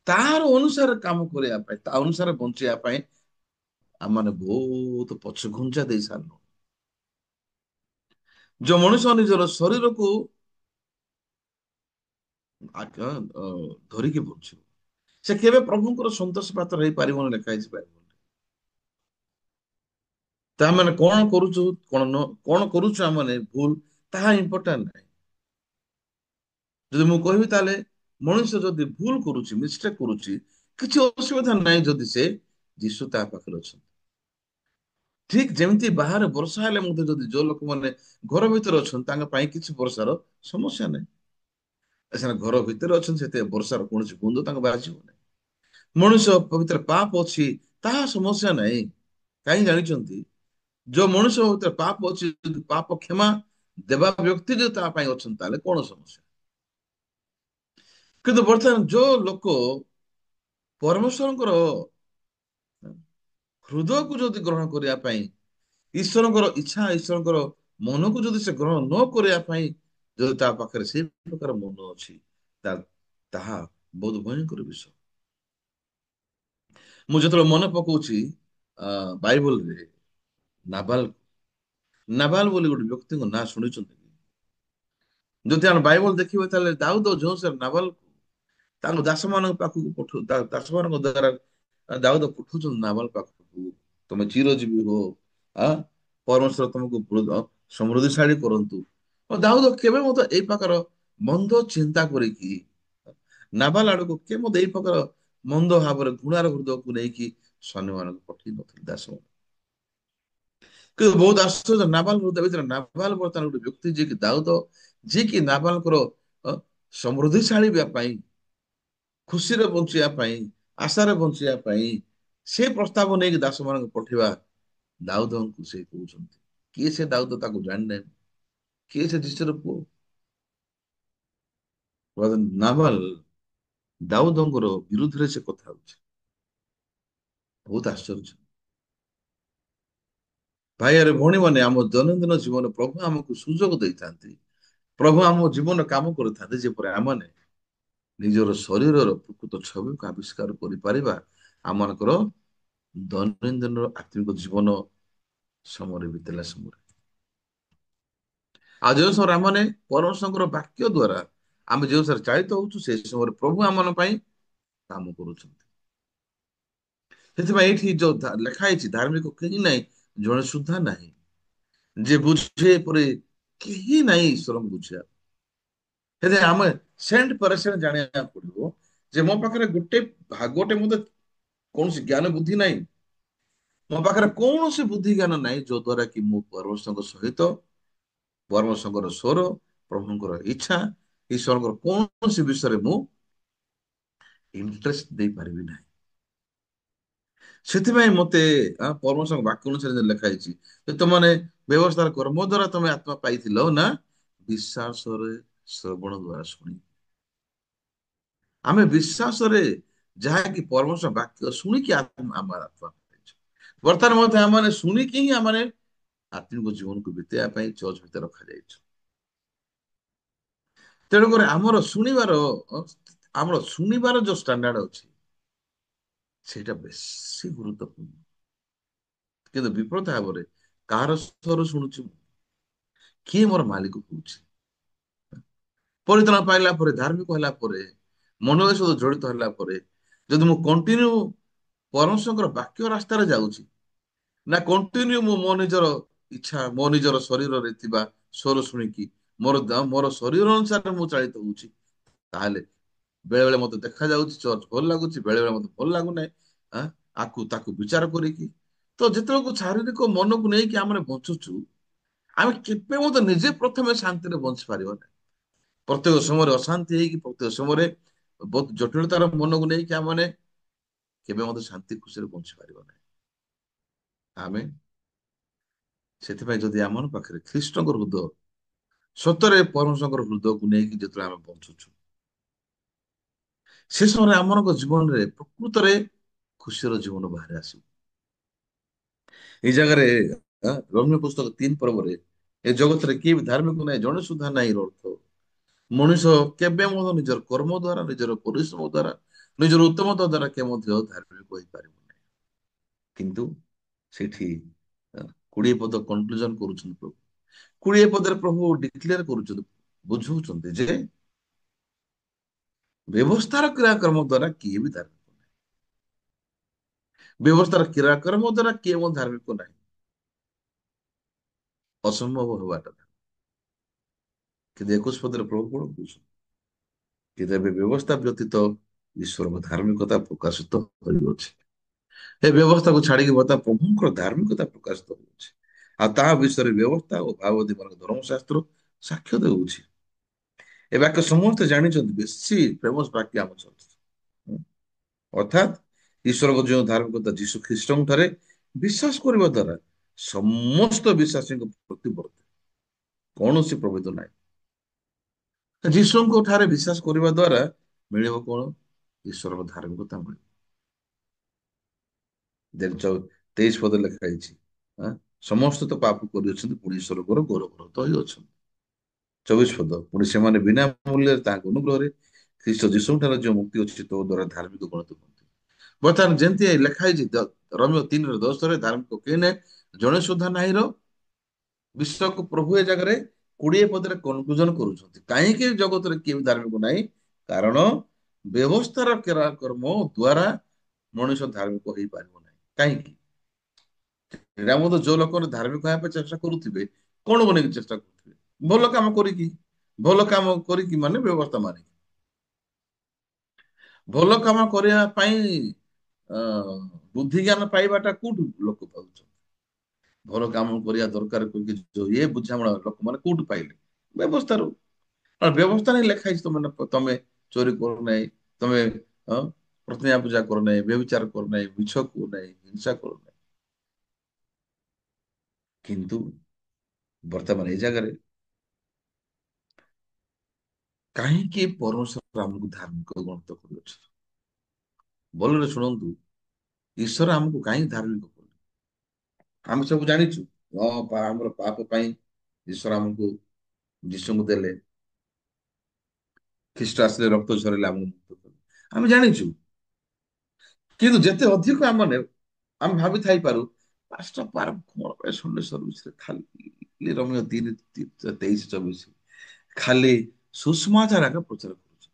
ତାର ଅନୁସାରେ କାମ କରିବା ପାଇଁ, ତା ଅନୁସାରେ ବଞ୍ଚିବା ପାଇଁ ଆମମାନେ ବହୁତ ପଛ ଘୁଞ୍ଚା ଦେଇ ସାରିଲୁ। ଯୋଉ ମଣିଷ ନିଜର ଶରୀରକୁ ଧରିକି ବଞ୍ଚିବ, ସେ କେବେ ପ୍ରଭୁଙ୍କର ସନ୍ତୋଷ ପାତ୍ର ହେଇପାରିବନି, ଲେଖା ହେଇଛି ପାରିବନି। ତା ମାନେ କଣ କରୁଛୁ, କଣ କରୁଛୁ ଆମମାନେ ଭୁଲ, ତାହା ଇମ୍ପୋର୍ଟାଣ୍ଟ ନାହିଁ। ଯଦି ମୁଁ କହିବି ତାହେଲେ ମଣିଷ ଯଦି ଭୁଲ କରୁଛି, ମିଷ୍ଟେକ୍ କରୁଛି, କିଛି ଅସୁବିଧା ନାହିଁ ଯଦି ସେ ଯୀଶୁ ତା ପାଖରେ ଅଛନ୍ତି। ଠିକ ଯେମିତି ବାହାରେ ବର୍ଷା ହେଲେ ମଧ୍ୟ ଯଦି ଯୋଉ ଲୋକମାନେ ଘର ଭିତରେ ଅଛନ୍ତି ତାଙ୍କ ପାଇଁ କିଛି ବର୍ଷାର ସମସ୍ୟା ନାହିଁ। ସେମାନେ ଘର ଭିତରେ ଅଛନ୍ତି ସେଥିପାଇଁ ବର୍ଷାର କୌଣସି ବୁନ୍ଦ ତାଙ୍କୁ ବାଜିବ ନାହିଁ। ମଣିଷ ଭିତରେ ପାପ ଅଛି ତାହା ସମସ୍ୟା ନାହିଁ। କାହିଁ ଜାଣିଛନ୍ତି? ଯୋଉ ମଣିଷ ଭିତରେ ପାପ ଅଛି ଯଦି ପାପ କ୍ଷମା ଦେବା ବ୍ୟକ୍ତି ଯଦି ତା ପାଇଁ ଅଛନ୍ତି ତାହେଲେ କଣ ସମସ୍ୟା? କିନ୍ତୁ ବର୍ତ୍ତମାନ ଯୋଉ ଲୋକ ପରମେଶ୍ୱରଙ୍କର ହୃଦୟକୁ ଯଦି ଗ୍ରହଣ କରିବା ପାଇଁ ଈଶ୍ୱରଙ୍କର ଇଚ୍ଛା ଈଶ୍ୱରଙ୍କର ମନକୁ ଯଦି ସେ ଗ୍ରହଣ ନ କରିବା ପାଇଁ ଯଦି ତା ପାଖରେ ସେଇ ପ୍ରକାର ମନ ଅଛି ତାହା ବହୁତ ଭୟଙ୍କର ବିଷୟ। ମୁଁ ଯେତେବେଳେ ମନେ ପକଉଛି ବାଇବଲରେ ନାବାଲ ନାବାଲ ବୋଲି ଗୋଟେ ବ୍ୟକ୍ତିଙ୍କ ନାଁ ଶୁଣିଛନ୍ତି? ଯଦି ଆମେ ବାଇବଲ ଦେଖିବା ତାହେଲେ ଦାଉଦ ଯୋଉ ସେ ନାବାଲ ତାଙ୍କ ଦାସ ମାନଙ୍କ ପାଖକୁ ଦାସ ମାନଙ୍କ ଦ୍ଵାରା ଦାଉଦ ପଠଉଛନ୍ତି ନାବାଲ ପାଖକୁ, ତମେ ଚିରଜୀବୀ ହୋ, ଆ ପରମେଶ୍ୱର ତମକୁ ସମୃଦ୍ଧିଶାଳୀ କରନ୍ତୁ। ଆଉ ଦାଉଦ କେବେ ମଧ୍ୟ ଏଇ ପ୍ରକାର ମନ୍ଦ ଚିନ୍ତା କରିକି ନାବାଲ ଆଡକୁ କେବେ ମଧ୍ୟ ଏଇ ପ୍ରକାର ମନ୍ଦ ଭାବରେ ଘୃଣାର ହୃଦୟକୁ ନେଇକି ସୈନ୍ୟ ମାନଙ୍କୁ ପଠେଇ ନଥିଲେ ଦାସ। କିନ୍ତୁ ବହୁତ ଆଶ୍ଚର୍ଯ୍ୟ ନାବାଲ ହୃଦୟ ଭିତରେ ନାବାଲ ବର୍ତ୍ତମାନ ଗୋଟେ ବ୍ୟକ୍ତି ଯିଏକି ଦାଉଦ, ଯିଏକି ନାବାଲଙ୍କର ସମୃଦ୍ଧିଶାଳୀ ପାଇଁ, ଖୁସିରେ ବଞ୍ଚିବା ପାଇଁ, ଆଶାରେ ବଞ୍ଚିବା ପାଇଁ ସେ ପ୍ରସ୍ତାବ ନେଇକି ଦାସ ମାନଙ୍କୁ ପଠେଇବା ଦାଉଦଙ୍କୁ ସେ କହୁଛନ୍ତି। କିଏ ସେ ଦାଉଦ ତାକୁ ଜାଣିନାହିଁ। କିଏ ସେ ଯୀଶୁର ପୁଅ? ନାବାଲ ଦାଉଦଙ୍କର ବିରୁଦ୍ଧରେ ସେ କଥା ହଉଛି। ବହୁତ ଆଶ୍ଚର୍ଯ୍ୟ। ଭାଇ ଆରେ ଭଉଣୀ ମାନେ, ଆମ ଦୈନନ୍ଦିନ ଜୀବନ ପ୍ରଭୁ ଆମକୁ ସୁଯୋଗ ଦେଇଥାନ୍ତି। ପ୍ରଭୁ ଆମ ଜୀବନ କାମ କରିଥାନ୍ତି ଯେପରି ଆମମାନେ ନିଜର ଶରୀରର ପ୍ରକୃତ ଛବିକୁ ଆବିଷ୍କାର କରିପାରିବା ଆମମାନଙ୍କର ଦୈନନ୍ଦିନ ଆତ୍ମିକ ଜୀବନ ସମୟରେ ବିତେଇଲା ସମୟରେ। ଆଉ ଯେଉଁ ସମୟରେ ଆମମାନେ ପରମେଶ୍ୱରଙ୍କର ବାକ୍ୟ ଦ୍ଵାରା ଆମେ ଯେଉଁ ସମୟରେ ଚାଳିତ ହଉଛୁ ସେ ସମୟରେ ପ୍ରଭୁ ଆମମାନଙ୍କ ପାଇଁ କାମ କରୁଛନ୍ତି। ସେଥିପାଇଁ ଏଇଠି ଯୋଉ ଲେଖା ହେଇଛି ଧାର୍ମିକ କେହି ନାହିଁ, ଜଣେ ସୁଦ୍ଧା ନାହିଁ। ଯେ ବୁଝେ ପରେ କେହି ନାହିଁ ଈଶ୍ୱରଙ୍କୁ ବୁଝିବା। ସେଥିପାଇଁ ଆମେ ସେଣ୍ଟ ପରସେଣ୍ଟ ଜାଣିବାକୁ ପଡିବ ଯେ ମୋ ପାଖରେ ଗୋଟେ ଭାଗଟେ ମଧ୍ୟ କୌଣସି ଜ୍ଞାନ ବୁଦ୍ଧି ନାହିଁ। ମୋ ପାଖରେ କୌଣସି ବୁଦ୍ଧି ଜ୍ଞାନ ନାହିଁ ଯୋଉ ଦ୍ଵାରା କି ମୁଁ ପରମେଶ୍ୱରଙ୍କ ସହିତ, ପରମେଶ୍ୱରଙ୍କର ସ୍ୱର, ପ୍ରଭୁଙ୍କର ଇଚ୍ଛା, ଈଶ୍ୱରଙ୍କର କୌଣସି ବିଷୟରେ ମୁଁ ଇଣ୍ଟରେଷ୍ଟ ଦେଇପାରିବି ନାହିଁ। ସେଥିପାଇଁ ମତେ ପରମେଶ୍ୱରଙ୍କ ବାକ୍ୟ ଅନୁସାରେ ଲେଖା ହେଇଛି ଯେ ତମେ ବ୍ୟବସ୍ଥାର କର୍ମ ଦ୍ଵାରା ତମେ ଆତ୍ମା ପାଇଥିଲ ନା ବିଶ୍ୱାସରେ ଶ୍ରବଣ ଦ୍ଵାରା ଶୁଣି। ଆମେ ବିଶ୍ୱାସରେ ଯାହାକି ପରମେଶ୍ୱର ବାକ୍ୟ ଶୁଣିକି ଆମର ଆତ୍ମା ପାଇଛୁ। ବର୍ତ୍ତମାନ ମଧ୍ୟ ଆମମାନେ ଶୁଣିକି ହିଁ ଆମମାନେ ଆତ୍ମିକ ଜୀବନକୁ ବିତେଇବା ପାଇଁ ଚର୍ଚ୍ଚ ଭିତରେ ରଖାଯାଇଛୁ। ତେଣୁକରି ଆମର ଶୁଣିବାର ଯୋଉ ଷ୍ଟାଣ୍ଡାର୍ଡ ଅଛି ସେଇଟା ବେଶୀ ଗୁରୁତ୍ୱପୂର୍ଣ୍ଣ। କିନ୍ତୁ ବିପରୀତ ଭାବରେ କାହାର ସ୍ୱର ଶୁଣୁଛୁ? କିଏ ମୋର ମାଲିକ କହୁଛି? ପରିତ୍ରାଣ ପାଇଲା ପରେ, ଧାର୍ମିକ ହେଲା ପରେ, ମନୋର ସହିତ ଜଡିତ ହେଲା ପରେ ଯଦି ମୁଁ କଣ୍ଟିନ୍ୟୁ ପରମେଶ୍ୱରଙ୍କର ବାକ୍ୟ ରାସ୍ତାରେ ଯାଉଛି, ନା କଣ୍ଟିନ୍ୟୁ ମୁଁ ମୋ ନିଜର ଇଚ୍ଛା, ମୋ ନିଜର ଶରୀରରେ ଥିବା ସ୍ୱର ଶୁଣିକି ମୋର ଶରୀର ଅନୁସାରେ ମୁଁ ଚାଳିତ ହଉଛି, ତାହେଲେ ବେଳେ ବେଳେ ମତେ ଦେଖାଯାଉଛି ଚର୍ଚ୍ଚ ଭଲ ଲାଗୁଛି, ବେଳେ ବେଳେ ମତେ ଭଲ ଲାଗୁନାହିଁ। ଆକୁ ତାକୁ ବିଚାର କରିକି ତ ଯେତେବେଳକୁ ଶାରୀରିକ ମନକୁ ନେଇକି ଆମେ ବଞ୍ଚୁଛୁ, ଆମେ କେବେ ମଧ୍ୟ ନିଜେ ପ୍ରଥମେ ଶାନ୍ତିରେ ବଞ୍ଚି ପାରିବା ନାହିଁ। ପ୍ରତ୍ୟେକ ସମୟରେ ଅଶାନ୍ତି ହେଇକି, ପ୍ରତ୍ୟେକ ସମୟରେ ବହୁତ ଜଟିଳତାର ମନକୁ ନେଇକି ଆମେ କେବେ ମଧ୍ୟ ଶାନ୍ତି ଖୁସିରେ ବଞ୍ଚି ପାରିବା ନାହିଁ। ଆମେ ସେଥିପାଇଁ ଯଦି ଆମ ପାଖରେ ଖ୍ରୀଷ୍ଟଙ୍କ ହୃଦୟ, ସତରେ ପରମେଶ୍ୱରଙ୍କର ହୃଦୟକୁ ନେଇକି ଯେତେବେଳେ ଆମେ ବଞ୍ଚୁଛୁ, ସେ ସମୟରେ ଆମମାନଙ୍କ ଜୀବନରେ ପ୍ରକୃତରେ ଖୁସିର ଜୀବନ ବାହାରେ ଆସିବ। ଏଇ ଜାଗାରେ ରୋମିଓ ପୁସ୍ତକ 3 ପର୍ବରେ ଏ ଜଗତରେ କିଏ ବି ଧାର୍ମିକ ନାହିଁ, ଜଣେ ସୁଦ୍ଧା ନାହିଁ ର ଅର୍ଥ ମଣିଷ କେବେ ମଧ୍ୟ ନିଜର କର୍ମ ଦ୍ଵାରା, ନିଜର ପରିଶ୍ରମ ଦ୍ଵାରା, ନିଜର ଉତ୍ତମତା ଦ୍ଵାରା କେ ମଧ୍ୟ ଧାର୍ମିକ ହୋଇପାରିବ ନାହିଁ। କିନ୍ତୁ ସେଠି 20 ପଦ କନକ୍ଲୁଜନ କରୁଛନ୍ତି ପ୍ରଭୁ। 20 ପଦରେ ପ୍ରଭୁ ଡିକ୍ଲେୟାର କରୁଛନ୍ତି, ବୁଝଉଛନ୍ତି ଯେ ବ୍ୟବସ୍ଥାର କ୍ରିୟାକର୍ମ ଦ୍ଵାରା କିଏ ବି ଧାର୍ମିକ ନାହିଁ। ବ୍ୟବସ୍ଥାର କ୍ରିୟାକର୍ମ ଦ୍ଵାରା କିଏ ମଧ୍ୟ ଧାର୍ମିକ ନାହିଁ, ଅସମ୍ଭବ ହେବାଟା। କିନ୍ତୁ 21 ପଦରେ ପ୍ରଭୁ କଣ କହୁଛନ୍ତି? କିନ୍ତୁ ଏବେ ବ୍ୟବସ୍ଥା ବ୍ୟତୀତ ଈଶ୍ୱରଙ୍କ ଧାର୍ମିକତା ପ୍ରକାଶିତ ହୋଇଅଛି। ଏ ବ୍ୟବସ୍ଥାକୁ ଛାଡିକି ବର୍ତ୍ତମାନ ପ୍ରଭୁଙ୍କର ଧାର୍ମିକତା ପ୍ରକାଶିତ ହେଉଛି। ଆଉ ତାହା ବିଷୟରେ ବ୍ୟବସ୍ଥା ଓ ଭାବବାଦୀମାନଙ୍କ ଧର୍ମଶାସ୍ତ୍ର ସାକ୍ଷ୍ୟ ଦେଉଛି। ଏ ବାକ୍ୟ ସମସ୍ତେ ଜାଣିଛନ୍ତି, ବେଶୀ ଫେମସ ବାକ୍ୟ ଆମ ଚର୍ଚ୍ଚ। ଅର୍ଥାତ୍ ଈଶ୍ୱରଙ୍କ ଯେଉଁ ଧାର୍ମିକତା ଯୀଶୁ ଖ୍ରୀଷ୍ଟଙ୍କ ଠାରେ ବିଶ୍ୱାସ କରିବା ଦ୍ୱାରା ସମସ୍ତ ବିଶ୍ୱାସୀଙ୍କ ପ୍ରତିବର୍ତ୍ତ, କୌଣସି ପ୍ରଭେଦ ନାହିଁ। ଯୀଶୁଙ୍କ ଠାରେ ବିଶ୍ୱାସ କରିବା ଦ୍ୱାରା ମିଳିବ କଣ? ଈଶ୍ୱରଙ୍କ ଧାର୍ମିକତା ମିଳିବ। 23 ପଦ ଲେଖା ହେଇଛି, ଆଁ, ସମସ୍ତେ ତ ପାପ କରିଅଛନ୍ତି, ପୁଣି ଈଶ୍ୱରଙ୍କର ଗୌରବରତ ହୋଇଅଛନ୍ତି। 24 ପଦ, ପୁଣି ସେମାନେ ବିନା ମୂଲ୍ୟରେ ତାଙ୍କ ଅନୁଗ୍ରହରେ ଖ୍ରୀଷ୍ଟ ଯୀଶୁଙ୍କ ଠାରେ ଯେଉଁ ମୁକ୍ତି ଅଛି ତୋ ଦ୍ୱାରା ଧାର୍ମିକ ଗଣିତ ହୁଅନ୍ତି। ବର୍ତ୍ତମାନ ଯେମିତି ଲେଖା ହେଇଛି ରୋମିଓ 3:10, ଧାର୍ମିକ କେହି ନାହିଁ, ଜଣେ ସୁଦ୍ଧା ନାହିଁର ବିଶ୍ୱକୁ ପ୍ରଭୁ ଏ ଜାଗାରେ 20 ପଦରେ କନକ୍ଲୁଜନ କରୁଛନ୍ତି। କାହିଁକି ଜଗତରେ କିଏ ବି ଧାର୍ମିକ ନାହିଁ? କାରଣ ବ୍ୟବସ୍ଥାର କର୍ମ ଦ୍ୱାରା ମଣିଷ ଧାର୍ମିକ ହେଇପାରିବ ନାହିଁ। କାହିଁକି? ଏଇଟା ମଧ୍ୟ ଯୋଉ ଲୋକମାନେ ଧାର୍ମିକ ହେବା ପାଇଁ ଚେଷ୍ଟା କରୁଥିବେ, କଣ ବନେଇକି ଚେଷ୍ଟା କରୁଥିବେ? ଭଲ କାମ କରିକି। ଭଲ କାମ କରିକି ମାନେ ବ୍ୟବସ୍ଥା ମାନିକି। ଭଲ କାମ କରିବା ପାଇଁ ଅ ବୁଦ୍ଧି ଜ୍ଞାନ ପାଇବାଟା କୋଉଠୁ ଲୋକ ପାଉଛନ୍ତି? ଭଲ କାମ କରିବା ଦରକାର କହିକି ଯୋଉ ଇଏ ବୁଝାମଣା ଲୋକମାନେ କୋଉଠୁ ପାଇଲେ? ବ୍ୟବସ୍ଥାରୁ। ଆଉ ବ୍ୟବସ୍ଥା ହିଁ ଲେଖା ହେଇଛି, ତମେ ଚୋରି କରୁ ନାହିଁ, ତମେ ଅ, ପ୍ରତିମା ପୂଜା କରୁ ନାହିଁ, ବ୍ୟଭିଚାର କରୁ ନାହିଁ, ମିଛ କରୁ ନାହିଁ, ହିଂସା କରୁ ନାହିଁ। କିନ୍ତୁ ବର୍ତ୍ତମାନ ଏଇ ଜାଗାରେ କାହିଁକି ପରମେଶ୍ୱର ଆମକୁ ଧାର୍ମିକ ଗଣିତ କରୁଅଛି? ଭଲରେ ଶୁଣନ୍ତୁ, ଈଶ୍ୱର ଆମକୁ କାହିଁକି ଧାର୍ମିକ କଲେ? ଆମେ ସବୁ ଜାଣିଛୁ, ଆମର ପାପ ପାଇଁ ଈଶ୍ୱର ଆମକୁ ଯୀଶୁଙ୍କୁ ଦେଲେ, ଖ୍ରୀଷ୍ଟ ଆସିଲେ, ରକ୍ତ ଝରିଲେ, ଆମକୁ ମୁକ୍ତ କଲେ। ଆମେ ଜାଣିଛୁ, କିନ୍ତୁ ଯେତେ ଅଧିକ ଆମେ ଭାବି ଥାଇପାରୁ, ପାଷ୍ଟ ପାର କଣ ପାଇଁ ସନ୍ଡେ ସର୍ଭିସରେ ଖାଲି ରୋମିଓ 3:23-24 ଖାଲି ସୁଷମାଚାର ଆଗ ପ୍ରଚାର କରୁଛି।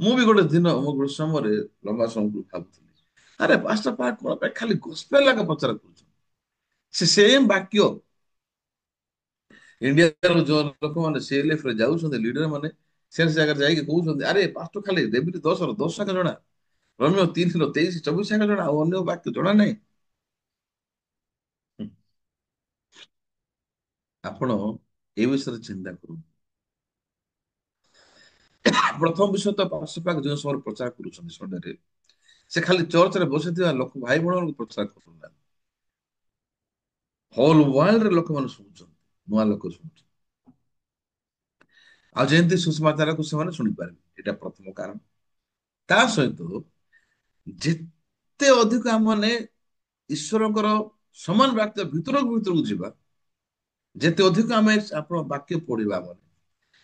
ମୁଁ ବି ଗୋଟେ ଦିନ, ମୁଁ ଗୋଟେ ସମୟରେ ଲମ୍ବା ସମୟ ଭାବୁଥିଲି, ଆରେ ପାଷ୍ଟ ପାର କଣ ପାଇଁ ଖାଲି ଗୋସ୍ପେଲ ଆଗ ପ୍ରଚାର କରୁଛନ୍ତି? ସେ ସେମ ବାକ୍ୟ ଇଣ୍ଡିଆର ଯୋଉ ଲୋକମାନେ CLF ରେ ଯାଉଛନ୍ତି, ଲିଡର ମାନେ ସେ ଜାଗାରେ ଯାଇକି କହୁଛନ୍ତି, ଆରେ ପାଷ୍ଟ ଖାଲି ଡେଭିଡ 10:10 ଆଗ ଜଣା, ରୋମିଓ 3:23-24 ଆଗ ଜଣା, ଆଉ ଅନ୍ୟ ବାକ୍ୟ ଜଣା ନାହିଁ। ହୁଁ, ଆପଣ ଏ ବିଷୟରେ ଚିନ୍ତା କରନ୍ତୁ। ପ୍ରଥମ ବିଷୟ ତ ପାର୍ଶ୍ୱପାକ ଯେଉଁ ସମୟରେ ପ୍ରଚାର କରୁଛନ୍ତି ସଣ୍ଡେରେ, ସେ ଖାଲି ଚର୍ଚ୍ଚରେ ବସିଥିବା ଲୋକ ଭାଇ ଭଉଣୀଙ୍କୁ ପ୍ରଚାର କରୁନାହାନ୍ତି, ହୋଲ ୱାର୍ଲଡରେ ଲୋକମାନେ ଶୁଣୁଛନ୍ତି, ନୂଆ ଲୋକ ଶୁଣୁଛନ୍ତି। ଆଉ ଯେମିତି ସୁଷମାଚାରକୁ ସେମାନେ ଶୁଣିପାରିବେ, ଏଇଟା ପ୍ରଥମ କାରଣ। ତା ସହିତ ଯେତେ ଅଧିକ ଆମମାନେ ଈଶ୍ୱରଙ୍କର ସମାନ ବାକ୍ୟ ଭିତରକୁ ଭିତରକୁ ଯିବା, ଯେତେ ଅଧିକ ଆମେ ଆପଣ ବାକ୍ୟ ପଢିବା, ମାନେ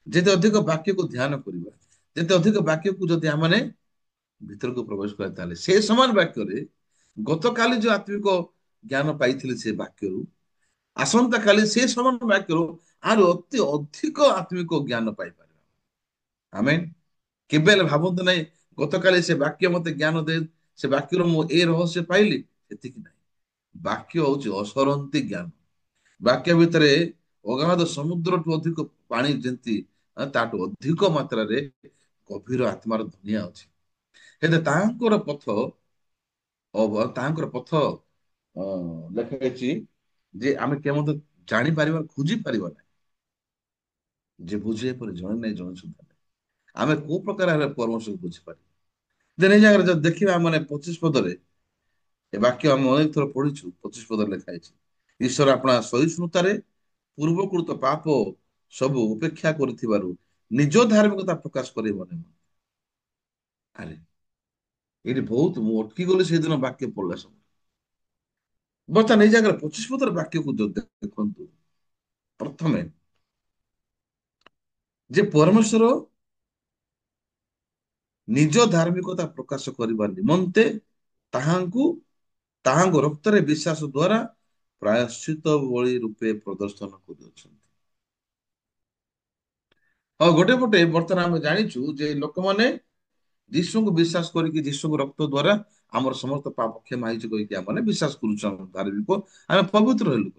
ଯେତେ ଅଧିକ ବାକ୍ୟକୁ ଧ୍ୟାନ କରିବା, ଯେତେ ଅଧିକ ବାକ୍ୟକୁ ଯଦି ଆମମାନେ ଭିତରକୁ ପ୍ରବେଶ କରିବା, ତାହେଲେ ସେ ସମାନ ବାକ୍ୟରେ ଗତକାଲି ଯୋଉ ଆତ୍ମିକ ଜ୍ଞାନ ପାଇଥିଲେ ସେ ବାକ୍ୟରୁ, ଆସନ୍ତା କାଲି ସେ ସମାନ ବାକ୍ୟରୁ ଆହୁରି ଅତି ଅଧିକ ଆତ୍ମିକ ଜ୍ଞାନ ପାଇପାରିବା। ଆମେ କେବେ ହେଲେ ଭାବନ୍ତୁ ନାହିଁ, ଗତକାଲି ସେ ବାକ୍ୟ ମତେ ଜ୍ଞାନ ଦେ, ସେ ବାକ୍ୟରୁ ମୁଁ ଏ ରହସ୍ୟ ପାଇଲି, ସେତିକି ନାହିଁ। ବାକ୍ୟ ହଉଛି ଅସରନ୍ତି ଜ୍ଞାନ। ବାକ୍ୟ ଭିତରେ ଅଗାଧ ସମୁଦ୍ରଠୁ ଅଧିକ ପାଣି ଯେମିତି, ତାଠୁ ଅଧିକ ମାତ୍ରାରେ ଗଭୀର ଆତ୍ମାର ଦୁନିଆ ଅଛି। ହେଲେ ତାହାଙ୍କର ପଥ ଅ, ଲେଖା ହେଇଛି ଯେ ଆମେ କେମିତି ଜାଣିପାରିବା, ଖୋଜି ପାରିବା ନାହିଁ। ଯେ ବୁଝିବା ପରେ ଜଣେ ନାହିଁ, ଜଣେ ସୁଦ୍ଧା ନାହିଁ। ଆମେ କୋଉ ପ୍ରକାର ଭାବେ ପରମେଶ୍ୱରକୁ ବୁଝିପାରିବା? ଦେନ ଏଇ ଜାଗାରେ ଯଦି ଦେଖିବା, ମାନେ 25 ପଦରେ ଏ ବାକ୍ୟ ଆମେ ଅନେକ ଥର ପଢିଛୁ। 25 ପଦରେ ଲେଖା ହେଇଛି, ଈଶ୍ୱର ଆପଣା ସହିଷ୍ଣୁତାରେ ପୂର୍ବକୃତ ପାପ ସବୁ ଉପେକ୍ଷା କରିଥିବାରୁ ନିଜ ଧାର୍ମିକତା ପ୍ରକାଶ କରିବ ନାହିଁ। ଆରେ ଏଇଠି ବହୁତ ମୁଁ ଅଟକି ଗଲି ସେଇଦିନ ବାକ୍ୟ ପଢିଲା ସମୟ। ବର୍ତ୍ତମାନ ଏଇ ଜାଗାରେ 25 ପଦର ବାକ୍ୟକୁ ଯଦି ଦେଖନ୍ତୁ, ପ୍ରଥମେ ଯେ ପରମେଶ୍ୱର ନିଜ ଧାର୍ମିକତା ପ୍ରକାଶ କରିବା ନିମନ୍ତେ ତାହାଙ୍କୁ ତାହାଙ୍କ ରକ୍ତରେ ବିଶ୍ୱାସ ଦ୍ୱାରା ପ୍ରାୟଶ୍ଚିତ ବଳି ରୂପେ ପ୍ରଦର୍ଶନ କରିଅଛନ୍ତି। ଆଉ ଗୋଟେ ପଟେ ବର୍ତ୍ତମାନ ଆମେ ଜାଣିଛୁ ଯେ ଲୋକମାନେ ଯୀଶୁଙ୍କୁ ବିଶ୍ୱାସ କରିକି, ଯୀଶୁଙ୍କ ରକ୍ତ ଦ୍ୱାରା ଆମର ସମସ୍ତ ପାପ କ୍ଷମା ହେଇଛି କହିକି ଆମେ ବିଶ୍ୱାସ କରୁଛୁ, ଆମ ଧାର୍ମିକ, ଆମେ ପବିତ୍ର ହେଲୁ।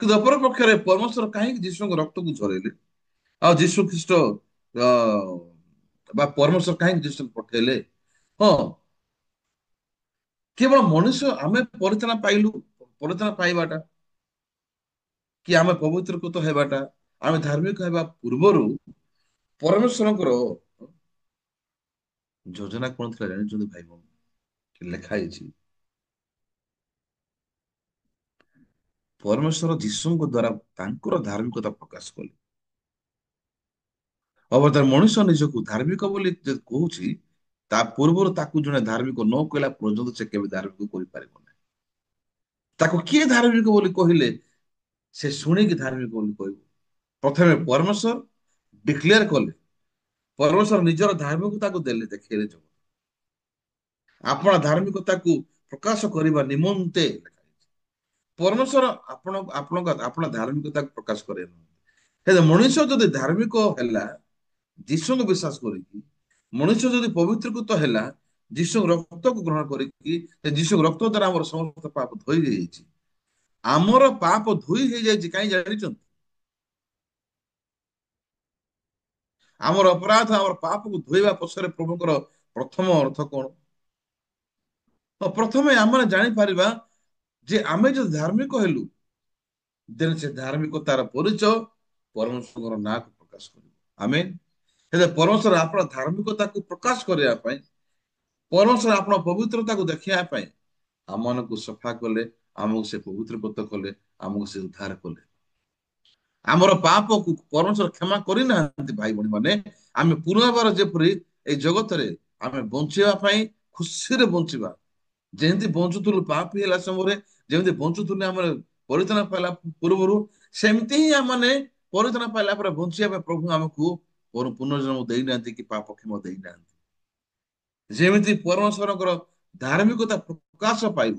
କିନ୍ତୁ ଅପର ପକ୍ଷରେ ପରମେଶ୍ୱର କାହିଁକି ଯୀଶୁଙ୍କ ରକ୍ତକୁ ଝରେଇଲେ? ଆଉ ଯୀଶୁ ଖ୍ରୀଷ୍ଟ ଅ ବା ପରମେଶ୍ୱର କାହିଁକି ଯୀଶୁଙ୍କୁ ପଠେଇଲେ? ହଁ, କେବଳ ମଣିଷ ଆମେ ପରିତ୍ରାଣ ପାଇଲୁ, ପରିତ୍ରାଣ ପାଇବାଟା କି ଆମେ ପବିତ୍ରକୃତ ହେବାଟା, ଆମେ ଧାର୍ମିକ ହେବା ପୂର୍ବରୁ ପରମେଶ୍ୱରଙ୍କର ଯୋଜନା କଣ ଥିଲା ଜାଣିଛନ୍ତି ଭାଇ ଭଉଣୀ? ଲେଖା ହେଇଛି ପରମେଶ୍ୱର ଯୀଶୁଙ୍କ ଦ୍ଵାରା ତାଙ୍କର ଧାର୍ମିକତା ପ୍ରକାଶ କଲେ। ଅବତାର ମଣିଷ ନିଜକୁ ଧାର୍ମିକ ବୋଲି ଯଦି କହୁଛି, ତା ପୂର୍ବରୁ ତାକୁ ଜଣେ ଧାର୍ମିକ ନ କହିଲା ପର୍ଯ୍ୟନ୍ତ ସେ କେବେ ଧାର୍ମିକ କରିପାରିବ ନାହିଁ। ତାକୁ କିଏ ଧାର୍ମିକ ବୋଲି କହିଲେ ସେ ଶୁଣିକି ଧାର୍ମିକ ବୋଲି କହିବ। ପ୍ରଥମେ ପରମେଶ୍ୱର ଡିକ୍ଲେୟାର କଲେ, ପରମେଶ୍ୱର ନିଜର ଧାର୍ମିକତାକୁ ଦେଲେ, ଦେଖେଇଲେ ଜଗତ। ଆପଣା ଧାର୍ମିକତାକୁ ପ୍ରକାଶ କରିବା ନିମନ୍ତେ ପରମେଶ୍ୱର ଆପଣ ଧାର୍ମିକତାକୁ ପ୍ରକାଶ କରେନ। ହେଲେ ମଣିଷ ଯଦି ଧାର୍ମିକ ହେଲା ଯୀଶୁଙ୍କୁ ବିଶ୍ୱାସ କରିକି, ମଣିଷ ଯଦି ପବିତ୍ରକୃତ ହେଲା ଯୀଶୁଙ୍କ ରକ୍ତକୁ ଗ୍ରହଣ କରିକି, ଯୀଶୁଙ୍କ ରକ୍ତ ଦ୍ୱାରା ଆମର ସମସ୍ତ ପାପ ଧୋଇ ହେଇଯାଇଛି। ଆମର ପାପ ଧୋଇ ହେଇଯାଇଛି କାହିଁ ଜାଣିଛନ୍ତି? ଆମର ଅପରାଧ ଆମର ପାପକୁ ଧୋଇବା ପଛରେ ପ୍ରଭୁଙ୍କର ପ୍ରଥମ ଅର୍ଥ କଣ? ତ ପ୍ରଥମେ ଆମେ ଜାଣିପାରିବା ଯେ ଆମେ ଯଦି ଧାର୍ମିକ ହେଲୁ, ଦେନ୍ ସେ ଧାର୍ମିକତାର ପରିଚୟ ପରମେଶ୍ୱରଙ୍କର ନାଁକୁ ପ୍ରକାଶ କରିବ। ଆମେନ୍। ହେଲେ ପରମେଶ୍ୱର ଆପଣ ଧାର୍ମିକତାକୁ ପ୍ରକାଶ କରିବା ପାଇଁ, ପରମେଶ୍ୱର ଆପଣ ପବିତ୍ରତାକୁ ଦେଖିବା ପାଇଁ ଆମମାନଙ୍କୁ ସଫା କଲେ, ଆମକୁ ସେ ପବିତ୍ରକୃତ କଲେ, ଆମକୁ ସେ ଉଦ୍ଧାର କଲେ। ଆମର ପାପକୁ ପରମେଶ୍ୱର କ୍ଷମା କରିନାହାନ୍ତି ଭାଇ ଭଉଣୀ ମାନେ। ଆମେ ପୁନର୍ବାର ଯେପରି ଏଇ ଜଗତରେ ଆମେ ବଞ୍ଚିବା ପାଇଁ ଖୁସିରେ ବଞ୍ଚିବା, ଯେମିତି ବଞ୍ଚୁଥିଲୁ ପାପ ହେଲା ସମୟରେ, ଯେମିତି ବଞ୍ଚୁଥିଲୁ ଆମର ପରିତ୍ରାଣ ପାଇଲା ପୂର୍ବରୁ, ସେମିତି ହିଁ ଆମମାନେ ପରିତ୍ରାଣ ପାଇଲା ପରେ ବଞ୍ଚିବା ପାଇଁ ପ୍ରଭୁ ଆମକୁ ପୁନର୍ଜନ୍ମ ଦେଇନାହାନ୍ତି କି ପାପ କ୍ଷମା ଦେଇନାହାନ୍ତି। ଯେମିତି ପରମେଶ୍ୱରଙ୍କର ଧାର୍ମିକତା ପ୍ରକାଶ ପାଇବ,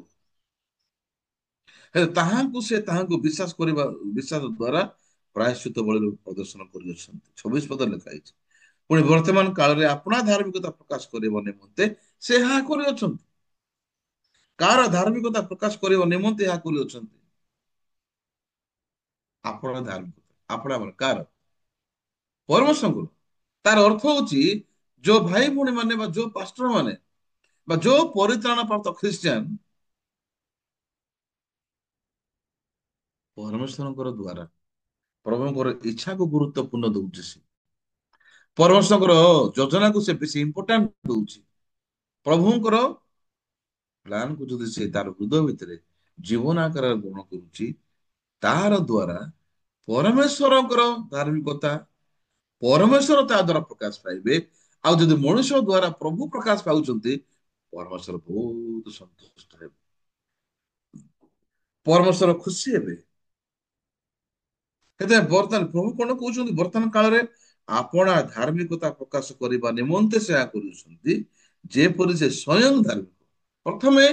ହେଲେ ତାହାଙ୍କୁ ବିଶ୍ୱାସ କରିବା, ବିଶ୍ୱାସ ଦ୍ଵାରା ପ୍ରାୟଶ୍ଚିତ ବଳିର ପ୍ରଦର୍ଶନ କରିଅଛନ୍ତି। 26 ପଦ ଲେଖା ହେଇଛି। ପୁଣି ବର୍ତ୍ତମାନ କାଳରେ ଆପଣା ଧାର୍ମିକତା ପ୍ରକାଶ କରିବା ନିମନ୍ତେ ସେ ଏହା କରିଅଛନ୍ତି। କାହାର ଧାର୍ମିକତା ପ୍ରକାଶ କରିବା ନିମନ୍ତେ ଏହା କରିଅଛନ୍ତି? ଆପଣ ଧାର୍ମିକତା ଆପଣ ଆମର କାହାର? ପରମେଶ୍ୱରଙ୍କର। ତାର ଅର୍ଥ ହଉଛି ଯୋଉ ଭାଇ ଭଉଣୀ ମାନେ ବା ଯୋଉ ପାଷ୍ଟର ମାନେ ବା ଯୋଉ ପରିତ୍ରାଣ ପ୍ରାପ୍ତ ଖ୍ରୀଷ୍ଟିଆନ, ପରମେଶ୍ୱରଙ୍କର ଦ୍ଵାରା ପ୍ରଭୁଙ୍କର ଇଚ୍ଛାକୁ ଗୁରୁତ୍ୱପୂର୍ଣ୍ଣ ଦଉଛି ସେ। ପରମେଶ୍ୱରଙ୍କର ଯୋଜନାକୁ ସେ ବେଶୀ ଇମ୍ପୋର୍ଟାଣ୍ଟ ଦଉଛି। ପ୍ରଭୁଙ୍କର ପ୍ଲାନକୁ ଯଦି ସେ ତାର ହୃଦୟ ଭିତରେ ଜୀବନ ଆକାରରେ ଗ୍ରହଣ କରୁଛି, ତାହାର ଦ୍ଵାରା ପରମେଶ୍ୱରଙ୍କର ଧାର୍ମିକତା ପରମେଶ୍ୱର ତା ଦ୍ଵାରା ପ୍ରକାଶ ପାଇବେ। ଆଉ ଯଦି ମଣିଷ ଦ୍ଵାରା ପ୍ରଭୁ ପ୍ରକାଶ ପାଉଛନ୍ତି, ପରମେଶ୍ୱର ବହୁତ ସନ୍ତୁଷ୍ଟ ହେବେ, ପରମେଶ୍ୱର ଖୁସି ହେବେ। ସେଥିପାଇଁ ବର୍ତ୍ତମାନ ପ୍ରଭୁ କଣ କହୁଛନ୍ତି? ବର୍ତ୍ତମାନ କାଳରେ ଆପଣା ଧାର୍ମିକତା ପ୍ରକାଶ କରିବା ନିମନ୍ତେ ସେୟା କରୁଛନ୍ତି, ଯେପରି ସେ ସ୍ୱୟଂ ଧାର୍ମିକ। ପ୍ରଥମେ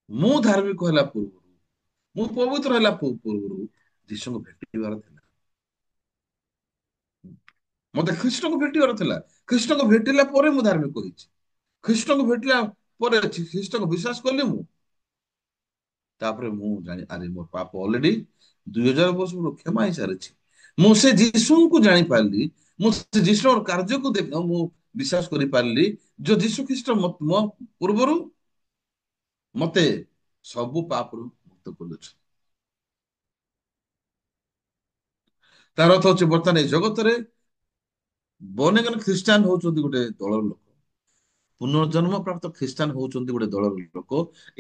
ମୁଁ ଧାର୍ମିକ ହେଲା ପୂର୍ବରୁ, ମୁଁ ପବିତ୍ର ହେଲା ପୂର୍ବରୁ ଯୀଶୁଙ୍କୁ ଭେଟିବାର ଥିଲା। ମତେ ଖ୍ରୀଷ୍ଟଙ୍କୁ ଭେଟିବାର ଥିଲା। ଖ୍ରୀଷ୍ଟଙ୍କୁ ଭେଟିଲା ପରେ ମୁଁ ଧାର୍ମିକ ହେଇଛି। ଖ୍ରୀଷ୍ଟଙ୍କୁ ଭେଟିଲା ପରେ ଖ୍ରୀଷ୍ଟଙ୍କୁ ବିଶ୍ୱାସ କଲି ମୁଁ। ତାପରେ ମୁଁ ଜାଣି ଆରେ ମୋ ପାପ ଅଲରେଡି 2000 ବର୍ଷ ପୂର୍ବରୁ କ୍ଷମା ହେଇସାରିଛି। ମୁଁ ସେ ଯୀଶୁଙ୍କୁ ଜାଣିପାରିଲି। ମୁଁ ସେ ଯୀଶୁର କାର୍ଯ୍ୟକୁ ମୁଁ ବିଶ୍ୱାସ କରିପାରିଲି। ଯୋଉ ଯୀଶୁ ଖ୍ରୀଷ୍ଟ ମୋ ପୂର୍ବରୁ ମତେ ସବୁ ପାପରୁ ମୁକ୍ତ କରୁଛି। ତାର ଅର୍ଥ ହଉଛି ବର୍ତ୍ତମାନ ଏଇ ଜଗତରେ ବନେଗନ ଖ୍ରୀଷ୍ଟାନ ହଉଛନ୍ତି ଗୋଟେ ଦଳର ଲୋକ। ପୁନର୍ଜନ୍ମ ପ୍ରାପ୍ତ ଖ୍ରୀଷ୍ଟାନ ହଉଛନ୍ତି ଗୋଟେ ଦଳର ଲୋକ।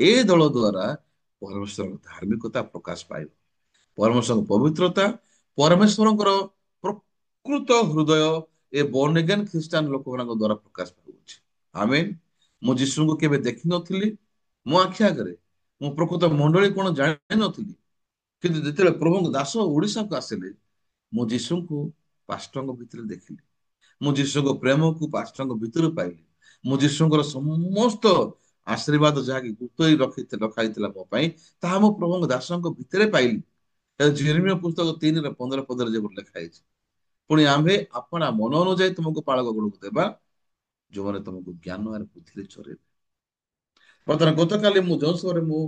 ଏ ଦଳ ଦ୍ଵାରା ପରମେଶ୍ୱରଙ୍କ ଧାର୍ମିକତା ପ୍ରକାଶ ପାଇବ। ପରମେଶ୍ୱରଙ୍କ ପବିତ୍ରତା, ପରମେଶ୍ୱରଙ୍କର ପ୍ରକୃତ ହୃଦୟ ଏ ବର୍ଣ୍ଣ ଖ୍ରୀଷ୍ଟାନ ଲୋକମାନଙ୍କ ଦ୍ଵାରା ପ୍ରକାଶ ପାଉଛି। ଆମେନ୍। ମୁଁ ଯୀଶୁଙ୍କୁ କେବେ ଦେଖିନଥିଲି ମୋ ଆଖି ଆଗରେ। ମୁଁ ପ୍ରକୃତ ମଣ୍ଡଳୀ କଣ ଜାଣିନଥିଲି। କିନ୍ତୁ ଯେତେବେଳେ ପ୍ରଭୁଙ୍କ ଦାସ ଓଡିଶାକୁ ଆସିଲେ, ମୁଁ ଯୀଶୁଙ୍କୁ ପାଷ୍ଟରଙ୍କ ଭିତରେ ଦେଖିଲି। ମୁଁ ଯୀଶୁଙ୍କ ପ୍ରେମକୁ ପାଷ୍ଟରଙ୍କ ଭିତରୁ ପାଇଲି। ମୁଁ ଯୀଶୁଙ୍କର ସମସ୍ତ ଆଶୀର୍ବାଦ ଯାହାକି ଗୁପ୍ତ ରଖା ହେଇଥିଲା ମୋ ପାଇଁ, ତାହା ମୁଁ ପ୍ରଭୁଙ୍କ ଦାସଙ୍କ ଭିତରେ ପାଇଲି। ଯେରେମିୟା ପୁସ୍ତକ 3:15 ପଦରେ ଯେପରି ଲେଖା ହେଇଛି, ପୁଣି ଆମ୍ଭେ ଆପଣା ମନ ଅନୁଯାୟୀ ତୁମକୁ ପାଳକ ଗୁଣକୁ ଦେବା, ଯୋଉମାନେ ତୁମକୁ ଜ୍ଞାନ ଆର ବୁଦ୍ଧିରେ ଚରେଇବେ। ବର୍ତ୍ତମାନ ଗତକାଲି ମୁଁ ଯୋଉ ସମୟରେ ମୁଁ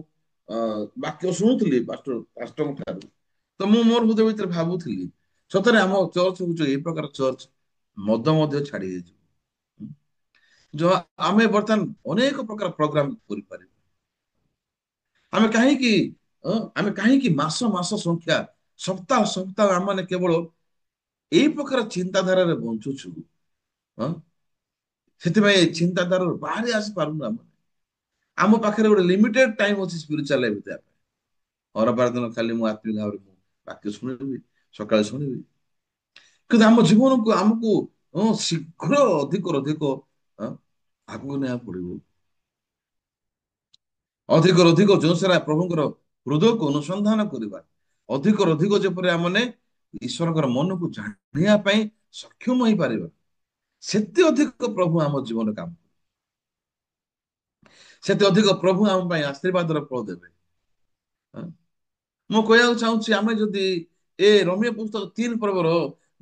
ବାକ୍ୟ ଶୁଣୁଥିଲି ପାଷ୍ଟରଙ୍କ ଠାରୁ, ତ ମୁଁ ମୋର ହୃଦୟ ଭିତରେ ଭାବୁଥିଲି, ସତରେ ଆମ ଚର୍ଚ୍ଚ ହଉଛି ଏଇ ପ୍ରକାର ଚର୍ଚ୍ଚ। ମଦ ମଧ୍ୟ ଛାଡି ହେଇଯିବ। ଯୋଉ ଆମେ ବର୍ତ୍ତମାନ ଅନେକ ପ୍ରକାର ପ୍ରୋଗ୍ରାମ କରିପାରିବା। ଆମେ କାହିଁକି ମାସ ମାସ ସଂଖ୍ୟା, ସପ୍ତାହ ସପ୍ତାହ ଆମେ କେବଳ ଏଇ ପ୍ରକାର ଚିନ୍ତାଧାରାରେ ବଞ୍ଚୁଛୁ? ହଁ? ସେଥିପାଇଁ ଏଇ ଚିନ୍ତାଧାରାରୁ ବାହାରି ଆସି ପାରୁନୁ ଆମେ। ଆମ ପାଖରେ ଗୋଟେ ଲିମିଟେଡ ଟାଇମ ଅଛି ସ୍ପିରିଚୁଆଲ ଲାଇଫ ଦେବା ପାଇଁ। ଅରବାର ଦିନ ଖାଲି ମୁଁ ଆତ୍ମିକ ଭାବରେ ମୁଁ ବାକ୍ୟ ଶୁଣିବି, ସକାଳେ ଶୁଣିବି। କିନ୍ତୁ ଆମ ଜୀବନକୁ ଆମକୁ ଶୀଘ୍ର ଅଧିକରୁ ଅଧିକ ହଁ, ଆଗକୁ ନେବାକୁ ପଡିବ। ଅଧିକରୁ ଅଧିକ ଯୋଉ ସାରା ପ୍ରଭୁଙ୍କର ହୃଦୟକୁ ଅନୁସନ୍ଧାନ କରିବା, ଅଧିକରୁ ଅଧିକ ଯେପରି ଆମମାନେ ଈଶ୍ୱରଙ୍କର ମନକୁ ଜାଣିବା ପାଇଁ ସକ୍ଷମ ହେଇପାରିବା, ସେତେ ଅଧିକ ପ୍ରଭୁ ଆମ ଜୀବନ କାମ, ସେତେ ଅଧିକ ପ୍ରଭୁ ଆମ ପାଇଁ ଆଶୀର୍ବାଦର ଫଳ ଦେବେ। ହଁ? ମୁଁ କହିବାକୁ ଚାହୁଁଛି, ଆମେ ଯଦି ଏ ରୋମୀୟ ପୁସ୍ତକ 3 ପର୍ବର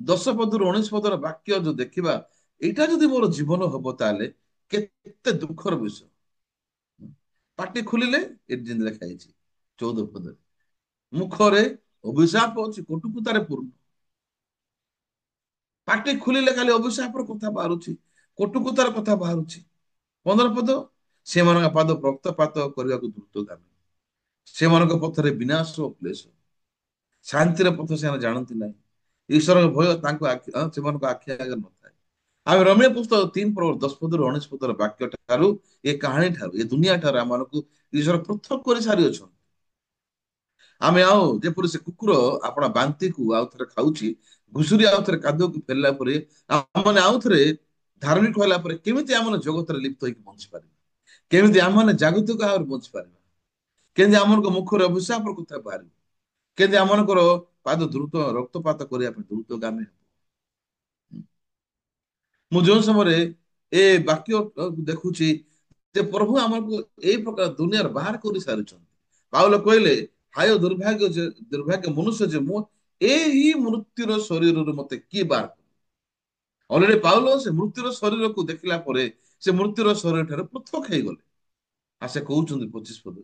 10 ପଦରୁ 19 ପଦର ବାକ୍ୟ ଯୋଉ ଦେଖିବା, ଏଇଟା ଯଦି ମୋର ଜୀବନ ହବ ତାହେଲେ କେତେ ଦୁଃଖର ବିଷୟ। ପାଟି ଖୋଲିଲେ ଏଠି ଯେମିତି ଲେଖା ହେଇଛି 14 ପଦରେ, ମୁଖରେ ଅଭିଶାପ ଅଛି, କଟୁକୁତାରେ ପୂର୍ଣ୍ଣ। ପାଟି ଖୋଲିଲେ ଖାଲି ଅଭିଶାପର କଥା ବାହାରୁଛି, କଟୁକୁତାର କଥା ବାହାରୁଛି। 15 ପଦ, ସେମାନଙ୍କ ପାଦ ରକ୍ତପାତ କରିବାକୁ ଦ୍ରୁତଗାମୀ, ସେମାନଙ୍କ ପଥରେ ବିନାଶ ଓ କ୍ଲେଶ, ଶାନ୍ତିର ପଥ ସେମାନେ ଜାଣନ୍ତି ନାହିଁ, ଈଶ୍ୱରଙ୍କ ଭୟ ତାଙ୍କ ଆଖି ସେମାନଙ୍କ ଆଖି ଆଗରେ ନଥାଏ। ଆମେ ରୋମୀୟ ପୁସ୍ତକ 3 ପର୍ବର 10 ପଦରୁ 19 ପଦର ବାକ୍ୟ ଠାରୁ, ଏ କାହାଣୀ ଠାରୁ, ଏ ଦୁନିଆ ଠାରୁ ଆମମାନଙ୍କୁ ଈଶ୍ୱର ପୃଥକ କରି ସାରିଅଛନ୍ତି। ଆମେ ଆଉ ଯେପରି ସେ କୁକୁର ଆପଣା ବାନ୍ତିକୁ ଆଉ ଥରେ ଖାଉଛି, ଘୁଷୁରି ଆଉ ଥରେ କାଦୁଅକୁ ଫେରିଲା ପରେ, ଆମମାନେ ଆଉ ଥରେ ଧାର୍ମିକ ହେଲା ପରେ କେମିତି ଆମମାନେ ଜଗତରେ ଲିପ୍ତ ହେଇକି ବଞ୍ଚି ପାରିବା, କେମିତି ଆମମାନେ ଜାଗତିକ ଭାବରେ ବଞ୍ଚି ପାରିବା, କେମିତି ଆମମାନଙ୍କ ମୁଖରେ ଅଭିଶାପର କଥା ବାହାରିବ, କେମିତି ଆମମାନଙ୍କର ପାଦ ଦ୍ରୁତ ରକ୍ତପାତ କରିବା ପାଇଁ ଦ୍ରୁତଗାମୀ ହେବ। ମୁଁ ଯୋଉ ସମୟରେ ଏ ବାକ୍ୟ ଦେଖୁଛି ଯେ ପ୍ରଭୁ ଆମକୁ ଏଇ ପ୍ରକାର ଦୁନିଆର ବାହାର କରି ସାରିଛନ୍ତି। ପାଉଲ କହିଲେ, ହାୟ ଦୁର୍ଭାଗ୍ୟ, ଯେ ଦୁର୍ଭାଗ୍ୟ ମନୁଷ୍ୟ ଯେ ମୁଁ, ଏହି ମୃତ୍ୟୁର ଶରୀରରୁ ମତେ କିଏ ବାହାର କରିବ? ଅଲରେଡି ପାଉଲ ସେ ମୃତ୍ୟୁର ଶରୀରକୁ ଦେଖିଲା ପରେ ସେ ମୃତ୍ୟୁର ଶରୀର ଠାରୁ ପୃଥକ ହେଇଗଲେ। ଆଉ ସେ କହୁଛନ୍ତି 25 ପଦରେ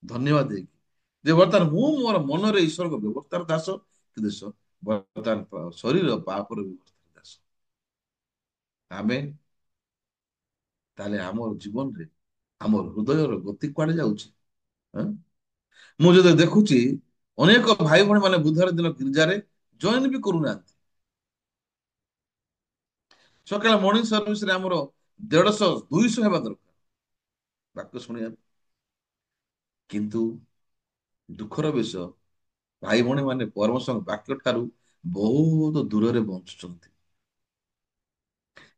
ଧନ୍ୟବାଦ ଦେଇକି, ଯେ ବର୍ତ୍ତମାନ ମୁଁ ମୋର ମନରେ ଈଶ୍ୱରଙ୍କ ବ୍ୟବସ୍ଥାର ଦାସ, କିନ୍ତୁ ବର୍ତ୍ତମାନ ଶରୀର ପାପର ବ୍ୟବସ୍ଥାର ଦାସ। ଆମେ ତାହେଲେ ଆମ ଜୀବନରେ ଆମ ହୃଦୟର ଗତି କୁଆଡେ ଯାଉଛି? ହଁ? ମୁଁ ଯଦି ଦେଖୁଛି ଅନେକ ଭାଇ ଭଉଣୀ ମାନେ ବୁଧବାର ଦିନ ଗିର୍ଜାରେ ଜଏନ ବି କରୁନାହାନ୍ତି। ସକାଳ ମର୍ଣ୍ଣିଂ ସର୍ଭିସରେ ଆମର 150 200 ହେବା ଦରକାର ବାକ୍ୟ ଶୁଣିବା, କିନ୍ତୁ ଦୁଃଖର ବିଷୟ, ଭାଇ ଭଉଣୀ ମାନେ ପରମେଶ୍ୱରଙ୍କ ବାକ୍ୟ ଠାରୁ ବହୁତ ଦୂରରେ ବଞ୍ଚୁଛନ୍ତି।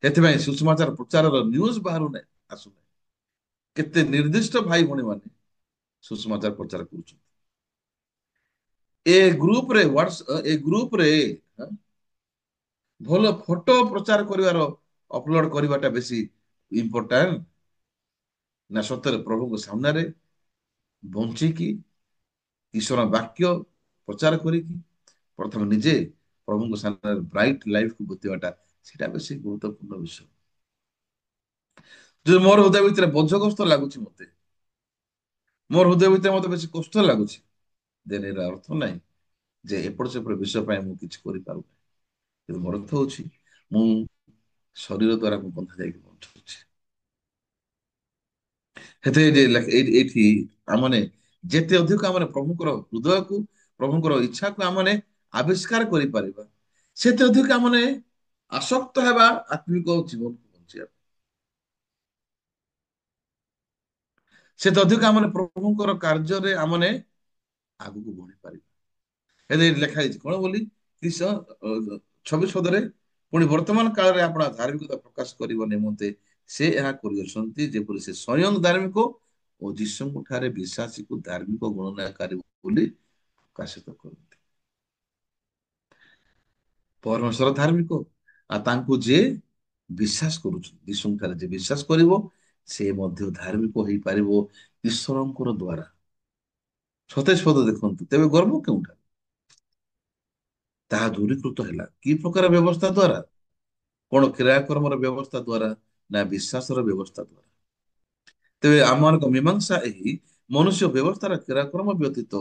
ସେଥିପାଇଁ ସୁଷମାଚାର ପ୍ରଚାରର ନ୍ୟୁଜ ବାହାରୁନାହିଁ, ଆସୁନାହିଁ। କେତେ ନିର୍ଦ୍ଦିଷ୍ଟ ଭାଇ ଭଉଣୀ ମାନେ ସୁଷମାଚାର ପ୍ରଚାର କରୁଛନ୍ତି। ଏ ଗ୍ରୁପରେ ଭଲ ଫଟୋ ପ୍ରଚାର କରିବାର, ଅପଲୋଡ କରିବାଟା ବେଶୀ ଇମ୍ପୋର୍ଟାଣ୍ଟ, ନା ସତରେ ପ୍ରଭୁଙ୍କ ସାମ୍ନାରେ ବଞ୍ଚିକି ଈଶ୍ୱର ବାକ୍ୟ ପ୍ରଚାର କରିକି ପ୍ରଥମେ ନିଜେ ପ୍ରଭୁଙ୍କ ସାମ୍ନାରେ ବ୍ରାଇଟ ଲାଇଫକୁ ବିତେଇବାଟା, ସେଇଟା ବେଶୀ ଗୁରୁତ୍ୱପୂର୍ଣ୍ଣ ବିଷୟ। ଯଦି ମୋର ହୃଦୟ ଭିତରେ ବୋଝଗ୍ରସ୍ତ ଲାଗୁଛି, ମୋର ହୃଦୟ ଭିତରେ ମତେ ବେଶୀ କଷ୍ଟ ଲାଗୁଛି, ଦେନ ଏର ଅର୍ଥ ନାହିଁ ଯେ ଏପଟ ସେପଟ ବିଷୟ ପାଇଁ ମୁଁ କିଛି କରିପାରୁନି। କିନ୍ତୁ ମୋର ଅର୍ଥ ହଉଛି ମୁଁ ଶରୀର ଦ୍ଵାରା ମୁଁ ବନ୍ଧା ଯାଇକି ବଞ୍ଚୁଛି। ଏଇଠି ଆମମାନେ ଯେତେ ଅଧିକ ଆମମାନେ ପ୍ରଭୁଙ୍କର ହୃଦୟକୁ, ପ୍ରଭୁଙ୍କର ଇଚ୍ଛାକୁ ଆମମାନେ ଆବିଷ୍କାର କରିପାରିବା, ସେତେ ଅଧିକ ଆମମାନେ ଆସକ୍ତ ହେବା ଆତ୍ମିକ ଜୀବନକୁ ବଞ୍ଚିବା, ସେତେ ଅଧିକ ଆମମାନେ ପ୍ରଭୁଙ୍କର କାର୍ଯ୍ୟରେ ଆମମାନେ ଆଗକୁ ବଢିପାରିବା। ଏବେ ଲେଖା ହେଇଛି କଣ ବୋଲି, 26 ପଦରେ, ପୁଣି ବର୍ତ୍ତମାନ କାଳରେ ଆପଣ ଧାର୍ମିକତା ପ୍ରକାଶ କରିବା ନିମନ୍ତେ ସେ ଏହା କରିଅଛନ୍ତି, ଯେପରି ସେ ସ୍ୱୟଂ ଧାର୍ମିକ ଓ ଯୀଶୁଙ୍କ ଠାରେ ବିଶ୍ୱାସୀକୁ ଧାର୍ମିକ ଗଣନାକାରୀ ବୋଲି ପ୍ରକାଶିତ କରନ୍ତି। ପରମେଶ୍ୱର ଧାର୍ମିକ, ଆଉ ତାଙ୍କୁ ଯିଏ ବିଶ୍ୱାସ କରୁଛନ୍ତି, ଯୀଶୁଙ୍କ ଠାରେ ଯିଏ ବିଶ୍ୱାସ କରିବ ସେ ମଧ୍ୟ ଧାର୍ମିକ ହେଇପାରିବ ଈଶ୍ୱରଙ୍କର ଦ୍ଵାରା। 27 ପଦ ଦେଖନ୍ତୁ, ତେବେ ଗର୍ବ କେଉଁଟା? ତାହା ଦୂରୀକୃତ ହେଲା କି ପ୍ରକାର ବ୍ୟବସ୍ଥା ଦ୍ଵାରା? କଣ କ୍ରିୟାକର୍ମର ବ୍ୟବସ୍ଥା ଦ୍ଵାରା, ନା ବିଶ୍ୱାସର ବ୍ୟବସ୍ଥା ଦ୍ଵାରା? ତେବେ ଆମମାନଙ୍କ ମୀମାଂସା ଏହି, ମନୁଷ୍ୟ ବ୍ୟବସ୍ଥାର କ୍ରିୟାକର୍ମ ବ୍ୟତୀତ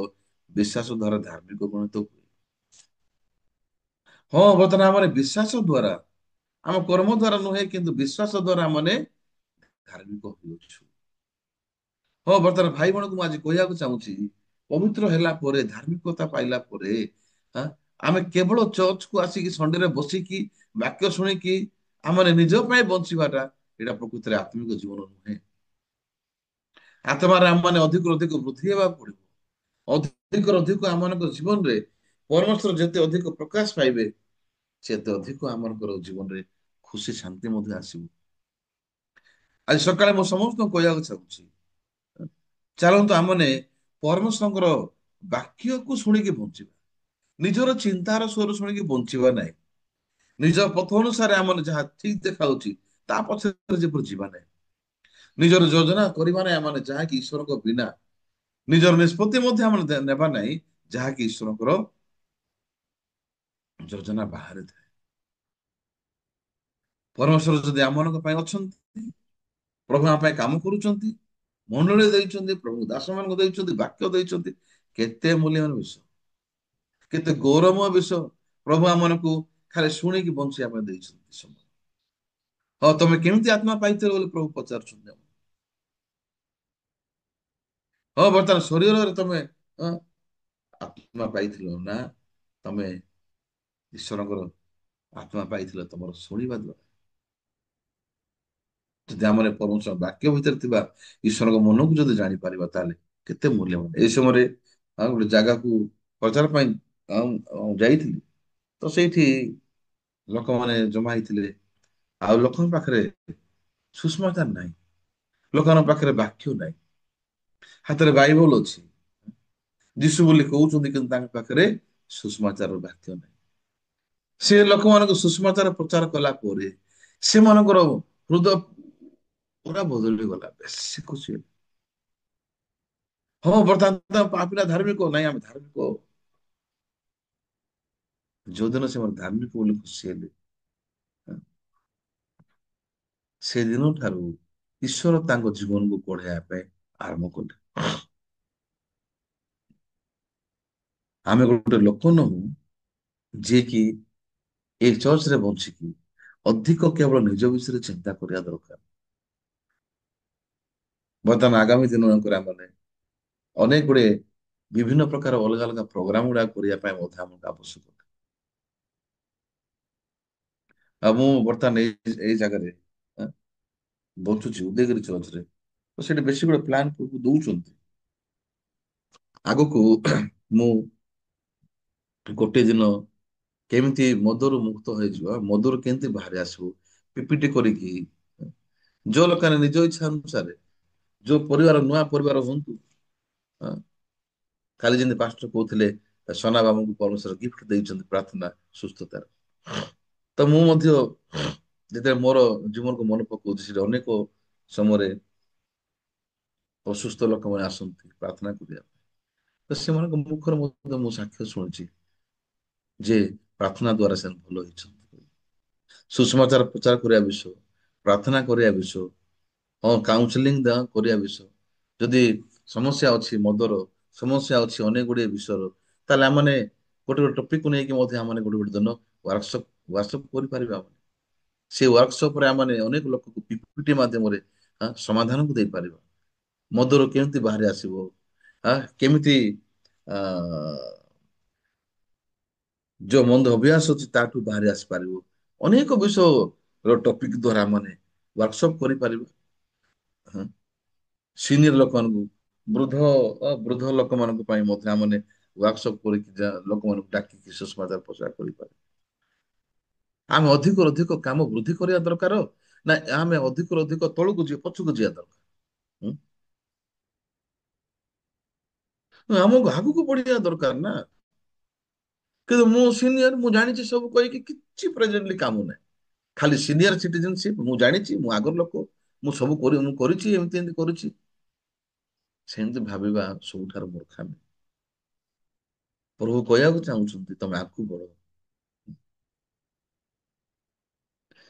ବିଶ୍ୱାସ ଦ୍ଵାରା ଧାର୍ମିକ ଗଣିତ ହୁଏ। ହଁ, ବର୍ତ୍ତମାନ ଆମର ବିଶ୍ୱାସ ଦ୍ଵାରା ଆମ କର୍ମ ଦ୍ଵାରା ନୁହେଁ କିନ୍ତୁ ବିଶ୍ୱାସ ଦ୍ଵାରା ମାନେ ଧାର୍ମିକ ହୋଇଅଛୁ। ହଁ ବର୍ତ୍ତମାନ ଭାଇ ଭଉଣୀକୁ ମୁଁ ଆଜି କହିବାକୁ ଚାହୁଁଛି, ପବିତ୍ର ହେଲା ପରେ ଧାର୍ମିକତା ପାଇଲା ପରେ ହଁ, ଆମେ କେବଳ ଚର୍ଚ୍ଚକୁ ଆସିକି ସଣ୍ଡେରେ ବସିକି ବାକ୍ୟ ଶୁଣିକି ଆମର ନିଜ ପାଇଁ ବଞ୍ଚିବାଟା ଏଇଟା ପ୍ରକୃତିରେ ଆତ୍ମିକ ଜୀବନ ନୁହେଁ। ଆତ୍ମାରେ ଆମମାନେ ଅଧିକରୁ ଅଧିକ ବୃଦ୍ଧି ହେବାକୁ ପଡିବ। ଅଧିକରୁ ଅଧିକ ଆମମାନଙ୍କ ଜୀବନରେ ପରମେଶ୍ୱର ଯେତେ ଅଧିକ ପ୍ରକାଶ ପାଇବେ ସେତେ ଅଧିକ ଆମମାନଙ୍କର ଜୀବନରେ ଖୁସି ଶାନ୍ତି ମଧ୍ୟ ଆସିବ। ଆଜି ସକାଳେ ମୁଁ ସମସ୍ତଙ୍କୁ କହିବାକୁ ଚାହୁଁଛି, ଚାଲନ୍ତୁ ଆମମାନେ ପରମେଶ୍ୱରଙ୍କର ବାକ୍ୟକୁ ଶୁଣିକି ବଞ୍ଚିବା। ନିଜର ଚିନ୍ତାର ସ୍ୱର ଶୁଣିକି ବଞ୍ଚିବା ନାହିଁ। ନିଜ ପଥ ଅନୁସାରେ ଆମର ଯାହା ଠିକ ଦେଖାଉଛି ତା ପଛରେ ଯେପରି ଯିବା ନାହିଁ। ନିଜର ଯୋଜନା କରିବା ନାହିଁ ଆମେ ଯାହାକି ଈଶ୍ୱରଙ୍କ ବିନା, ନିଜର ନିଷ୍ପତ୍ତି ମଧ୍ୟ ଆମେ ନେବା ନାହିଁ ଯାହାକି ଈଶ୍ୱରଙ୍କର ଯୋଜନା ବାହାରେ ଥାଏ। ପରମେଶ୍ୱର ଯଦି ଆମମାନଙ୍କ ପାଇଁ ଅଛନ୍ତି, ପ୍ରଭୁ ଆମ ପାଇଁ କାମ କରୁଛନ୍ତି, ମଣ୍ଡଳୀ ଦେଇଛନ୍ତି, ପ୍ରଭୁ ଦାସ ମାନଙ୍କୁ ଦେଇଛନ୍ତି, ବାକ୍ୟ ଦେଇଛନ୍ତି, କେତେ ମୂଲ୍ୟବାନ ବିଷୟ, କେତେ ଗୌରବମୟ ବିଷୟ ପ୍ରଭୁ ଆମମାନଙ୍କୁ ଖାଲି ଶୁଣିକି ବଞ୍ଚିବା ପାଇଁ ଦେଇଛନ୍ତି ସମୟ। ହଁ ତମେ କେମିତି ଆତ୍ମା ପାଇଥିଲ ବୋଲି ପ୍ରଭୁ ପଚାରୁଛନ୍ତି। ହଁ ବର୍ତ୍ତମାନ ଶରୀରରେ ତମେ ହଁ, ଆତ୍ମା ପାଇଥିଲ ନା ତମେ ଈଶ୍ୱରଙ୍କର ଆତ୍ମା ପାଇଥିଲ ତମର ଶୁଣିବା ଦ୍ୱାରା। ଯଦି ଆମର ପରମେଶ୍ୱର ବାକ୍ୟ ଭିତରେ ଥିବା ଈଶ୍ୱରଙ୍କ ମନକୁ ଯଦି ଜାଣିପାରିବା ତାହେଲେ କେତେ ମୂଲ୍ୟବାନ। ଏଇ ସମୟରେ ଗୋଟେ ଜାଗାକୁ ପ୍ରଚାର ପାଇଁ ଯାଇଥିଲି, ତ ସେଇଠି ଲୋକମାନେ ଜମା ହେଇଥିଲେ। ଆଉ ଲୋକଙ୍କ ପାଖରେ ସୁଷମାଚାର ନାହିଁ, ଲୋକମାନଙ୍କ ପାଖରେ ବାକ୍ୟ ନାହିଁ, ହାତରେ ବାଇବଲ ଅଛି, ଯୀଶୁ ବୋଲି କହୁଛନ୍ତି କିନ୍ତୁ ତାଙ୍କ ପାଖରେ ସୁଷମାଚାର ବାକ୍ୟ ନାହିଁ। ସେ ଲୋକମାନଙ୍କୁ ସୁଷମାଚାର ପ୍ରଚାର କଲା ପରେ ସେମାନଙ୍କର ହୃଦୟ ପୁରା ବଦଳି ଗଲା, ବେଶୀ ଖୁସି ହେଲେ। ହଁ ବର୍ତ୍ତମାନ ପାପିଲା ଧାର୍ମିକ ନାଇଁ, ଆମେ ଧାର୍ମିକ। ଯୋଉଦିନ ସେମାନେ ଧାର୍ମିକ ବୋଲି ଖୁସି ହେଲେ ସେଦିନ ଠାରୁ ଈଶ୍ୱର ତାଙ୍କ ଜୀବନକୁ ବଢେଇବା ପାଇଁ ଆରମ୍ଭ କଲେ। ଆମେ ଗୋଟେ ଲୋକ ନହୁ ଯିଏକି ଏଇ ଚର୍ଚ୍ଚରେ ବଞ୍ଚିକି ଅଧିକ କେବଳ ନିଜ ବିଷୟରେ ଚିନ୍ତା କରିବା ଦରକାର। ବର୍ତ୍ତମାନ ଆଗାମୀ ଦିନମାନଙ୍କରେ ଆମେ ଅନେକ ଗୁଡେ ବିଭିନ୍ନ ପ୍ରକାର ଅଲଗା ଅଲଗା ପ୍ରୋଗ୍ରାମ ଗୁଡାକ କରିବା ପାଇଁ ମଧ୍ୟ ଆମକୁ ଆବଶ୍ୟକ। ଆଉ ମୁଁ ବର୍ତ୍ତମାନ ଏଇ ଜାଗାରେ ବଞ୍ଚୁଛି ଉଦୟଗିରି ଚର୍ଚ୍ଚରେ, ତ ସେଠି ବେଶୀ ଗୁଡେ ପ୍ଲାନ୍ ଦଉଛନ୍ତି। ଆଗକୁ ମୁଁ ଗୋଟେ ଦିନ କେମିତି ମଦରୁ ମୁକ୍ତ ହେଇଯିବ, ମଦରୁ କେମିତି ବାହାରି ଆସିବୁ, ପିପିଟି କରିକି ଯୋଉ ଲୋକ ନିଜ ଇଚ୍ଛା ଅନୁସାରେ ଯୋଉ ପରିବାର ନୂଆ ପରିବାର ହୁଅନ୍ତୁ, ହଁ, କାଲି ଯେମିତି ପାଷ୍ଟର କହୁଥିଲେ ସନା ବାବୁଙ୍କୁ ପରମେଶ୍ୱର ଗିଫ୍ଟ ଦେଇଛନ୍ତି ପ୍ରାର୍ଥନା ସୁସ୍ଥତାର। ତ ମୁଁ ମଧ୍ୟ ଯେତେବେଳେ ମୋର ଜୀବନକୁ ମନେ ପକାଉଛି ସେଠି ଅନେକ ସମୟରେ ଅସୁସ୍ଥ ଲୋକମାନେ ଆସନ୍ତି ପ୍ରାର୍ଥନା କରିବା ପାଇଁ, ତ ସେମାନଙ୍କ ମୁଖରେ ମଧ୍ୟ ମୁଁ ସାକ୍ଷ୍ୟ ଶୁଣିଛି ଯେ ପ୍ରାର୍ଥନା ଦ୍ଵାରା ସେ ଭଲ ହେଇଛନ୍ତି। ସୁଷମାଚାର ପ୍ରଚାର କରିବା ବିଷୟ, ପ୍ରାର୍ଥନା କରିବା ବିଷୟ, ହଁ କାଉନସିଲିଂ କରିବା ବିଷୟ, ଯଦି ସମସ୍ୟା ଅଛି ମଦର, ସମସ୍ୟା ଅଛି ଅନେକ ଗୁଡିଏ ବିଷୟର, ତାହେଲେ ଆମମାନେ ଗୋଟେ ଗୋଟେ ଟପିକକୁ ନେଇକି ମଧ୍ୟ ଆମେ ଗୋଟେ ଗୋଟେ ଦିନ ୱାର୍କସପ୍ କରିପାରିବା। ସେ ୱାର୍କସପ ରେ ଆମେ ଅନେକ ଲୋକଙ୍କୁ ପିପିଟି ମାଧ୍ୟମରେ ସମାଧାନକୁ ଦେଇପାରିବା। ମଦରୁ କେମିତି ବାହାରି ଆସିବ, କେମିତି ଆ ଯୋଉ ମନ୍ଦ ଅଭ୍ୟାସ ଅଛି ତାଠୁ ବାହାରି ଆସିପାରିବ, ଅନେକ ବିଷୟର ଟପିକ ଦ୍ଵାରା ମାନେ ୱାର୍କସପ୍ କରିପାରିବା। ହଁ, ସିନିୟର ଲୋକମାନଙ୍କୁ, ବୃଦ୍ଧ ଲୋକମାନଙ୍କ ପାଇଁ ମଧ୍ୟ ଆମେ ୱାର୍କସପ୍ କରିକି ଲୋକମାନଙ୍କୁ ଡାକିକି ସୁଷମାଚାର ପ୍ରଚାର କରିପାରିବା। ଆମେ ଅଧିକରୁ ଅଧିକ କାମ ବୃଦ୍ଧି କରିବା ଦରକାର ନା ଆମେ ଅଧିକରୁ ଅଧିକ ତଳକୁ ଯିବା ପଛକୁ ଯିବା ଦରକାର? ହୁଁ? ଆମକୁ ଆଗକୁ ବଢିବା ଦରକାର ନା। କିନ୍ତୁ ମୁଁ ସିନିୟର, ମୁଁ ଜାଣିଛି ସବୁ କହିକି କିଛି ପ୍ରେଜେଣ୍ଟଲି କାମ ନାହିଁ। ଖାଲି ସିନିୟର ସିଟିଜେନସିପ, ମୁଁ ଜାଣିଛି, ମୁଁ ଆଗର ଲୋକ, ମୁଁ ସବୁ ମୁଁ କରିଛି, ଏମିତି ଏମିତି କରୁଛି, ସେମିତି ଭାବିବା ସବୁଠାରୁ ମୂର୍ଖାମି। ପ୍ରଭୁ କହିବାକୁ ଚାହୁଁଛନ୍ତି ତମେ ଆଗକୁ ବଢ।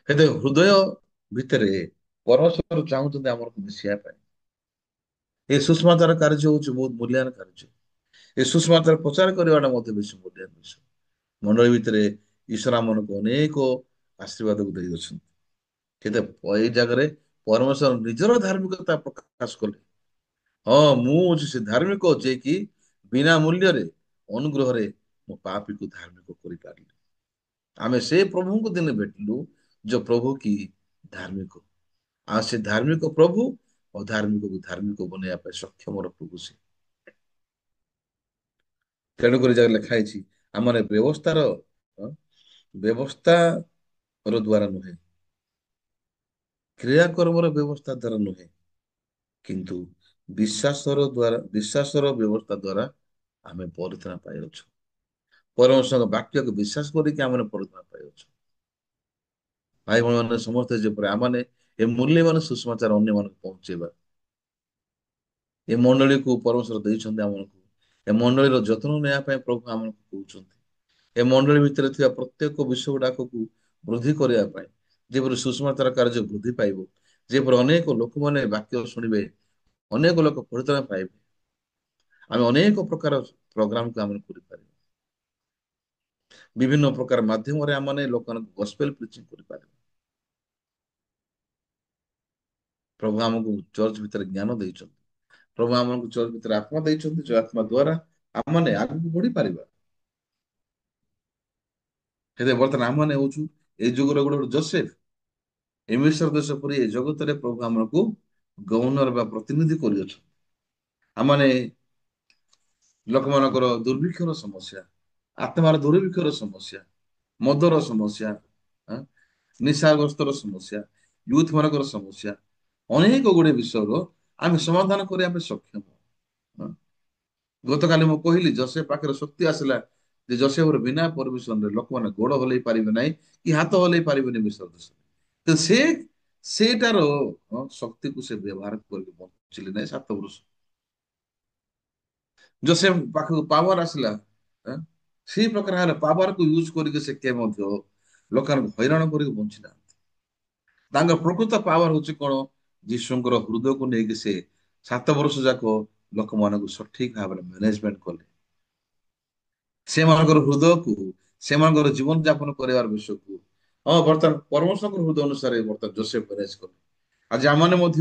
କିନ୍ତୁ ହୃଦୟ ଭିତରେ ପରମେଶ୍ୱର ଚାହୁଁଛନ୍ତି ଆମକୁ ମିଶିବା ପାଇଁ। ଏ ସୁଷମାଚାର କାର୍ଯ୍ୟ ହଉଛି ବହୁତ ମୂଲ୍ୟାୟନ କାର୍ଯ୍ୟ। ଏ ସୁଷମାଚାର ପ୍ରଚାର କରିବାଟା ମଧ୍ୟ ବେଶୀ ମୂଲ୍ୟାୟନ ବିଷୟ। ମଣ୍ଡଳୀ ଭିତରେ ଈଶ୍ୱର ଆମମାନଙ୍କୁ ଅନେକ ଆଶୀର୍ବାଦକୁ ଦେଇଅଛନ୍ତି। କିନ୍ତୁ ଏଇ ଜାଗାରେ ପରମେଶ୍ୱର ନିଜର ଧାର୍ମିକତା ପ୍ରକାଶ କଲେ। ହଁ, ମୁଁ ହଉଛି ସେ ଧାର୍ମିକ ଯିଏ କି ବିନା ମୂଲ୍ୟରେ ଅନୁଗ୍ରହରେ ମୋ ପାପୀକୁ ଧାର୍ମିକ କରିପାରିଲି। ଆମେ ସେ ପ୍ରଭୁଙ୍କୁ ଦିନେ ଭେଟିଲୁ ଯୋଉ ପ୍ରଭୁ କି ଧାର୍ମିକ। ଆଉ ସେ ଧାର୍ମିକ ପ୍ରଭୁ ଅଧାର୍ମିକକୁ ଧାର୍ମିକ ବନେଇବା ପାଇଁ ସକ୍ଷମର ପ୍ରଭୁ ସେ। ତେଣୁକରି ଯାହା ଲେଖା ହେଇଛି ଆମର ବ୍ୟବସ୍ଥାର ଦ୍ଵାରା ନୁହେଁ, କ୍ରିୟାକର୍ମର ବ୍ୟବସ୍ଥା ଦ୍ଵାରା ନୁହେଁ, କିନ୍ତୁ ବିଶ୍ୱାସର ବ୍ୟବସ୍ଥା ଦ୍ଵାରା ଆମେ ପରିତ୍ରାଣ ପାଇଅଛୁ। ପରମେଶ୍ୱରଙ୍କ ବାକ୍ୟକୁ ବିଶ୍ୱାସ କରିକି ଆମେ ପରିତ୍ରାଣ ପାଇଅଛୁ। ଭାଇ ଭଉଣୀମାନେ ସମସ୍ତେ ଯେପରି ଆମମାନେ ଏ ମୂଲ୍ୟବାନ ସୁସମାଚାର ଅନ୍ୟମାନଙ୍କୁ ପହଞ୍ଚେଇବା। ଏ ମଣ୍ଡଳୀକୁ ପରମେଶ୍ୱର ଦେଇଛନ୍ତି ଆମମାନଙ୍କୁ। ଏ ମଣ୍ଡଳୀର ଯତ୍ନ ନେବା ପାଇଁ ପ୍ରଭୁ ଆମକୁ କହୁଛନ୍ତି। ଏ ମଣ୍ଡଳୀ ଭିତରେ ଥିବା ପ୍ରତ୍ୟେକ ବିଷୟ ଗୁଡାକକୁ ବୃଦ୍ଧି କରିବା ପାଇଁ, ଯେପରି ସୁସମାଚାର କାର୍ଯ୍ୟ ବୃଦ୍ଧି ପାଇବ, ଯେପରି ଅନେକ ଲୋକମାନେ ବାକ୍ୟ ଶୁଣିବେ, ଅନେକ ଲୋକ ପରିତ୍ରାଣ ପାଇବେ। ଆମେ ଅନେକ ପ୍ରକାର ପ୍ରୋଗ୍ରାମକୁ ଆମେ କରିପାରିବା। ବିଭିନ୍ନ ପ୍ରକାର ମାଧ୍ୟମରେ ଆମେ ଲୋକମାନଙ୍କୁ ଗସ୍ପେଲ ପ୍ରିଚିଂ କରିପାରିବା। ପ୍ରଭୁ ଆମକୁ ଚର୍ଚ୍ଚ ଭିତରେ ଜ୍ଞାନ ଦେଇଛନ୍ତି। ପ୍ରଭୁ ଆମକୁ ଚର୍ଚ୍ଚ ଭିତରେ ଆତ୍ମା ଦେଇଛନ୍ତି, ଯୋଉ ଆତ୍ମା ଦ୍ଵାରା ଆମମାନେ ଆଗକୁ ବଢି ପାରିବା। ହେଲେ ବର୍ତ୍ତମାନ ଆମମାନେ ହଉଛୁ ଏଇ ଯୁଗର ଗୋଟେ ଜୋସେଫ। ଏ ମିଶ୍ର ଦେଶ ପରି ଏ ଜଗତରେ ପ୍ରଭୁ ଆମକୁ ଗଭର୍ଣ୍ଣର ବା ପ୍ରତିନିଧି କରିଅଛନ୍ତି। ଆମମାନେ ଲୋକମାନଙ୍କର ଦୁର୍ଭିକ୍ଷର ସମସ୍ୟା, ଆତ୍ମାର ଦୁର୍ଭିକ୍ଷର ସମସ୍ୟା, ମଦର ସମସ୍ୟା, ଆଁ, ନିଶାଗ୍ରସ୍ତର ସମସ୍ୟା, ୟୁଥ ମାନଙ୍କର ସମସ୍ୟା, ଅନେକ ଗୁଡେ ବିଷୟର ଆମେ ସମାଧାନ କରିବା ପାଇଁ ସକ୍ଷମ। ହଁ। ଗତକାଲି ମୁଁ କହିଲି ଜୋସେଫ ପାଖରେ ଶକ୍ତି ଆସିଲା ଯେ ଜୋସେଫର ବିନା ପରମିଶନରେ ଲୋକମାନେ ଗୋଡ ହଲେଇ ପାରିବେ ନାହିଁ କି ହାତ ହଲେଇ ପାରିବେନି ମିଶ୍ର ଦେଶରେ। ତ ସେଇଟାର ଶକ୍ତିକୁ ସେ ବ୍ୟବହାର କରିକି ବଞ୍ଚିଲେ ନାହିଁ 7 ବର୍ଷ। ଜୋସେଫ ପାଖକୁ ପାୱାର ଆସିଲା, ଆଁ, ସେଇ ପ୍ରକାର ହେଲା ପାୱାରକୁ ୟୁଜ କରିକି ସେ କେ ମଧ୍ୟ ଲୋକମାନଙ୍କୁ ହଇରାଣ କରିକି ବଞ୍ଚିନାହାନ୍ତି। ତାଙ୍କ ପ୍ରକୃତ ପାୱାର ହଉଛି କଣ? ଯୀଶୁଙ୍କର ହୃଦୟକୁ ନେଇକି ସେ 7 ବର୍ଷ ଯାକ ଲୋକମାନଙ୍କୁ ସଠିକ ଭାବରେ ମ୍ୟାନେଜମେଣ୍ଟ କଲେ। ସେମାନଙ୍କର ହୃଦୟକୁ, ସେମାନଙ୍କର ଜୀବନ ଯାପନ କରିବାର ବିଷୟକୁ ବର୍ତ୍ତମାନ ପରମେଶ୍ୱରଙ୍କ ହୃଦୟ ଅନୁସାରେ ବର୍ତ୍ତମାନ ଜୋସେଫ ମ୍ୟାନେଜ କଲେ। ଆଜି ଆମମାନେ ମଧ୍ୟ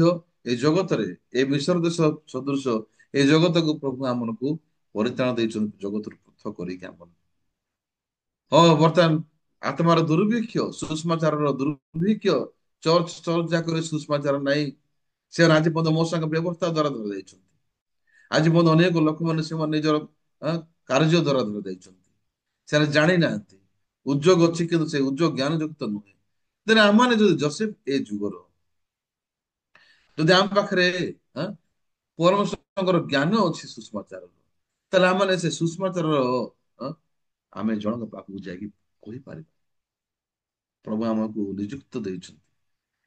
ଏଇ ଜଗତରେ, ଏ ମିଶ୍ର ଦେଶ ସଦୃଶ ଏଇ ଜଗତକୁ ପ୍ରଭୁ ଆମମାନଙ୍କୁ ପରିତ୍ରାଣ ଦେଇଛନ୍ତି, ଜଗତରୁ ପୃଥକ କରିକି ଆମ। ହଁ, ବର୍ତ୍ତମାନ ଆତ୍ମାର ଦୁର୍ଭିକ୍ଷ, ସୁଷମାଚାରର ଦୁର୍ଭିକ୍ଷ, ଚର୍ଚ୍ଚ ଯାକରେ ସୁଷମାଚାର ନାହିଁ। ସେମାନେ ଆଜି ପର୍ଯ୍ୟନ୍ତ ମୋ ସାଙ୍ଗେ ବ୍ୟବସ୍ଥା ଦ୍ଵାରା ଧରାଯାଇଛନ୍ତି। ଆଜି ପର୍ଯ୍ୟନ୍ତ ଅନେକ ଲୋକମାନେ ସେମାନେ ନିଜର କାର୍ଯ୍ୟ ଦ୍ଵାରା ଧରାଯାଇଛନ୍ତି। ସେମାନେ ଜାଣି ନାହାନ୍ତି ଉଦ୍ଯୋଗ ଅଛି, କିନ୍ତୁ ସେ ଉଦ୍ଯୋଗ ଜ୍ଞାନ ଯୁକ୍ତ ନୁହେଁ। ତେଣୁ ଆମମାନେ ଯଦି ଜୋସେଫ ଏ ଯୁଗର, ଯଦି ଆମ ପାଖରେ ପରମେଶ୍ୱରଙ୍କର ଜ୍ଞାନ ଅଛି ସୁଷମାଚାରର, ତାହେଲେ ଆମମାନେ ସେ ସୁଷମାଚାରର ଆମେ ଜଣଙ୍କ ପାଖକୁ ଯାଇକି କହିପାରିବା। ପ୍ରଭୁ ଆମକୁ ନିଯୁକ୍ତ ଦେଇଛନ୍ତି।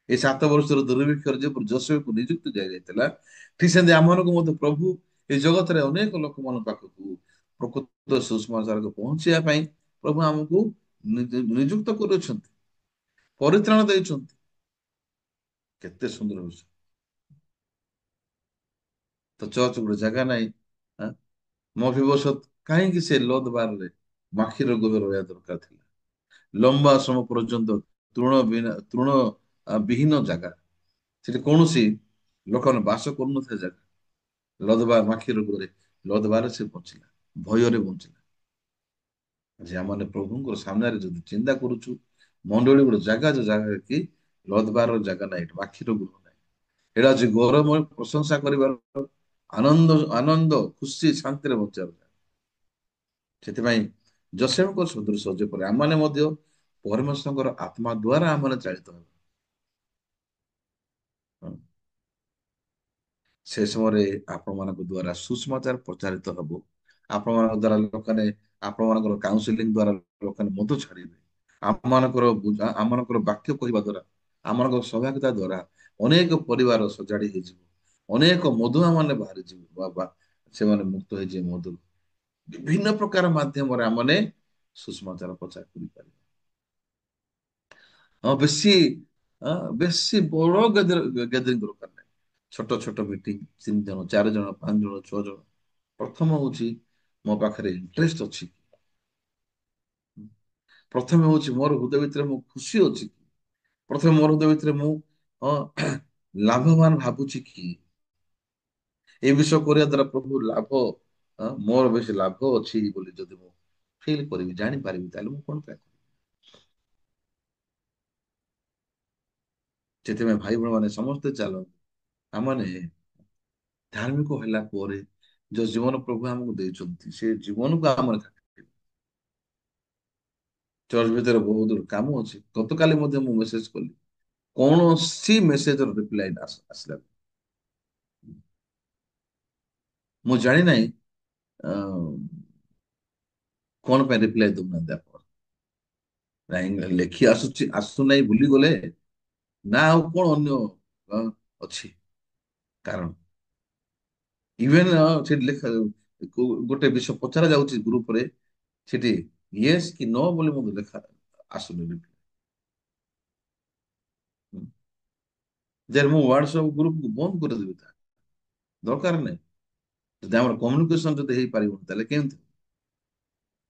ଏଇ 7 ବର୍ଷର ଦୁର୍ଭିକ୍ଷରେ ଯେପରି ଜୋସେଫକୁ ନିଯୁକ୍ତି ଦିଆଯାଇଥିଲା, ଠିକ ସେମିତି ଆମମାନଙ୍କୁ ମଧ୍ୟ ପ୍ରଭୁ ଏ ଜଗତରେ ଅନେକ ଲୋକମାନଙ୍କ ପାଖକୁ ପ୍ରକୃତ ସୁଷମାଚାରକୁ ପହଞ୍ଚିବା ପାଇଁ ପ୍ରଭୁ ଆମକୁ ନିଯୁକ୍ତ କରୁଛନ୍ତି, ପରିତ୍ରାଣ ଦେଇଛନ୍ତି। କେତେ ସୁନ୍ଦର ବିଷୟ। ତ ଚର୍ଚ୍ଚ ଗୋଟେ ଜାଗା ନାହିଁ। ମଫିବସତ କାହିଁକି ସେ ଲୋଦବାରରେ ମାଖି ରୋଗରେ ରହିବା ଦରକାର ଥିଲା? ଲମ୍ବା ସମୟ ପର୍ଯ୍ୟନ୍ତ ତୃଣ ବିହୀନ ଜାଗା, ସେଠି କୌଣସି ଲୋକମାନେ ବାସ କରୁନଥିବା ଜାଗା, ଲଦବା ମାଖି ରୋଗରେ ଲଦବାରେ ସେ ବଞ୍ଚିଲା, ଭୟରେ ବଞ୍ଚିଲା। ଯେ ଆମମାନେ ପ୍ରଭୁଙ୍କର ସାମ୍ନାରେ ଯଦି ଚିନ୍ତା କରୁଛୁ, ମଣ୍ଡଳୀ ଗୋଟେ ଜାଗା, ଯୋଉ ଜାଗା କି ଲଦବାର ଜାଗା ନାହିଁ, ମାଖି ରୋଗ ନାହିଁ। ଏଇଟା ହଉଛି ଗୌରବ ପ୍ରଶଂସା କରିବାର, ଆନନ୍ଦ ଆନନ୍ଦ ଖୁସି ଶାନ୍ତିରେ ବଞ୍ଚିବାର। ସେଥିପାଇଁ ଜୋସେଫଙ୍କ ସଦୃଶ ଯେପରି ଆମମାନେ ମଧ୍ୟ ପରମେଶ୍ୱରଙ୍କର ଆତ୍ମା ଦ୍ଵାରା ଆମମାନେ ଚାଳିତ ହେବା। ହଁ। ସେ ସମୟରେ ଆପଣମାନଙ୍କ ଦ୍ଵାରା ସୁସମାଚାର ପ୍ରଚାରିତ ହବ। ଆପଣମାନଙ୍କ ଦ୍ଵାରା ଲୋକମାନେ, ଆପଣମାନଙ୍କର କାଉନସିଲିଂ ଦ୍ଵାରା ଲୋକମାନେ ମଦ ଛାଡିବେ। ଆମମାନଙ୍କର ବାକ୍ୟ କହିବା ଦ୍ଵାରା, ଆମମାନଙ୍କ ସହାୟତା ଦ୍ଵାରା ଅନେକ ପରିବାର ସଜାଡି ହେଇଯିବ। ଅନେକ ମଧୁଆ ମାନେ ବାହାରିଯିବେ, ବାବା ସେମାନେ ମୁକ୍ତ ହେଇଯିବେ ମଧୁ। ବିଭିନ୍ନ ପ୍ରକାର ମାଧ୍ୟମରେ ଆମମାନେ ସୁସମାଚାର ପ୍ରଚାର କରିପାରିବା। ହଁ, ବେଶୀ ବଡ ଗ୍ୟାଦରିଂ ଦରକାର ନାହିଁ। ଛୋଟ ଛୋଟ ମିଟିଂ, 3 ଜଣ, 4 ଜଣ, 5 ଜଣ, 6 ଜଣ। ପ୍ରଥମ ହଉଛି ମୋ ପାଖରେ ଇଣ୍ଟରେଷ୍ଟ ଅଛି। ପ୍ରଥମେ ହଉଛି ମୋର ହୃଦୟ ଭିତରେ ମୁଁ ଖୁସି ଅଛି କି? ପ୍ରଥମେ ମୋର ହୃଦୟ ଭିତରେ ମୁଁ ଅ, ଲାଭବାନ ଭାବୁଛି କି? ଏ ବିଷୟ କରିବା ଦ୍ୱାରା ପ୍ରଭୁ ଲାଭ ମୋର ବେଶୀ ଲାଭ ଅଛି ବୋଲି ଯଦି ମୁଁ ଫିଲ୍ କରିବି ଜାଣିପାରିବି ତାହେଲେ ମୁଁ କଣ ପାଇଁ କରିବି? ସେଥିପାଇଁ ଭାଇ ଭଉଣୀ ମାନେ ସମସ୍ତେ ଚାଲ ଆମମାନେ ଧାର୍ମିକ ହେଲା ପରେ ଯୋଉ ଜୀବନ ପ୍ରଭୁ ଆମକୁ ଦେଇଛନ୍ତି ସେ ଜୀବନକୁ ଆମର ଚର୍ଚ୍ଚ ଭିତରେ ବହୁତ କାମ ଅଛି। ଗତକାଲି ମଧ୍ୟ ମୁଁ ମେସେଜ କଲି, କୌଣସି ମେସେଜର ରିପ୍ଲାଏ ଆସିଲା। ମୁଁ ଜାଣି ନାହିଁ କଣ ପାଇଁ ରିପ୍ଲାଏ ଦଉନାହାନ୍ତି ଆପଣ। ନାଇଁ ଲେଖି ଆସୁଛି ଆସୁନାହିଁ ଭୁଲିଗଲେ ନା ଆଉ କଣ ଅନ୍ୟ ଅ, ଅଛି କାରଣ। ଇଭେନ ସେଠି ଲେଖା ଗୋଟେ ବିଷୟ ପଚରା ଯାଉଛି ଗ୍ରୁପରେ, ସେଠି ୟେସ୍ କି नो ବୋଲି ମଧ୍ୟ ଲେଖା ଆସୁନି reply। ଯେ ମୁଁ ହ୍ୱାଟ୍ସଆପ ଗ୍ରୁପକୁ ବନ୍ଦ କରିଦେବି ତା ଦରକାର ନାହିଁ। ଯଦି ଆମର କମ୍ୟୁନିକେସନ ଯଦି ହେଇପାରିବନି ତାହେଲେ କେମିତି?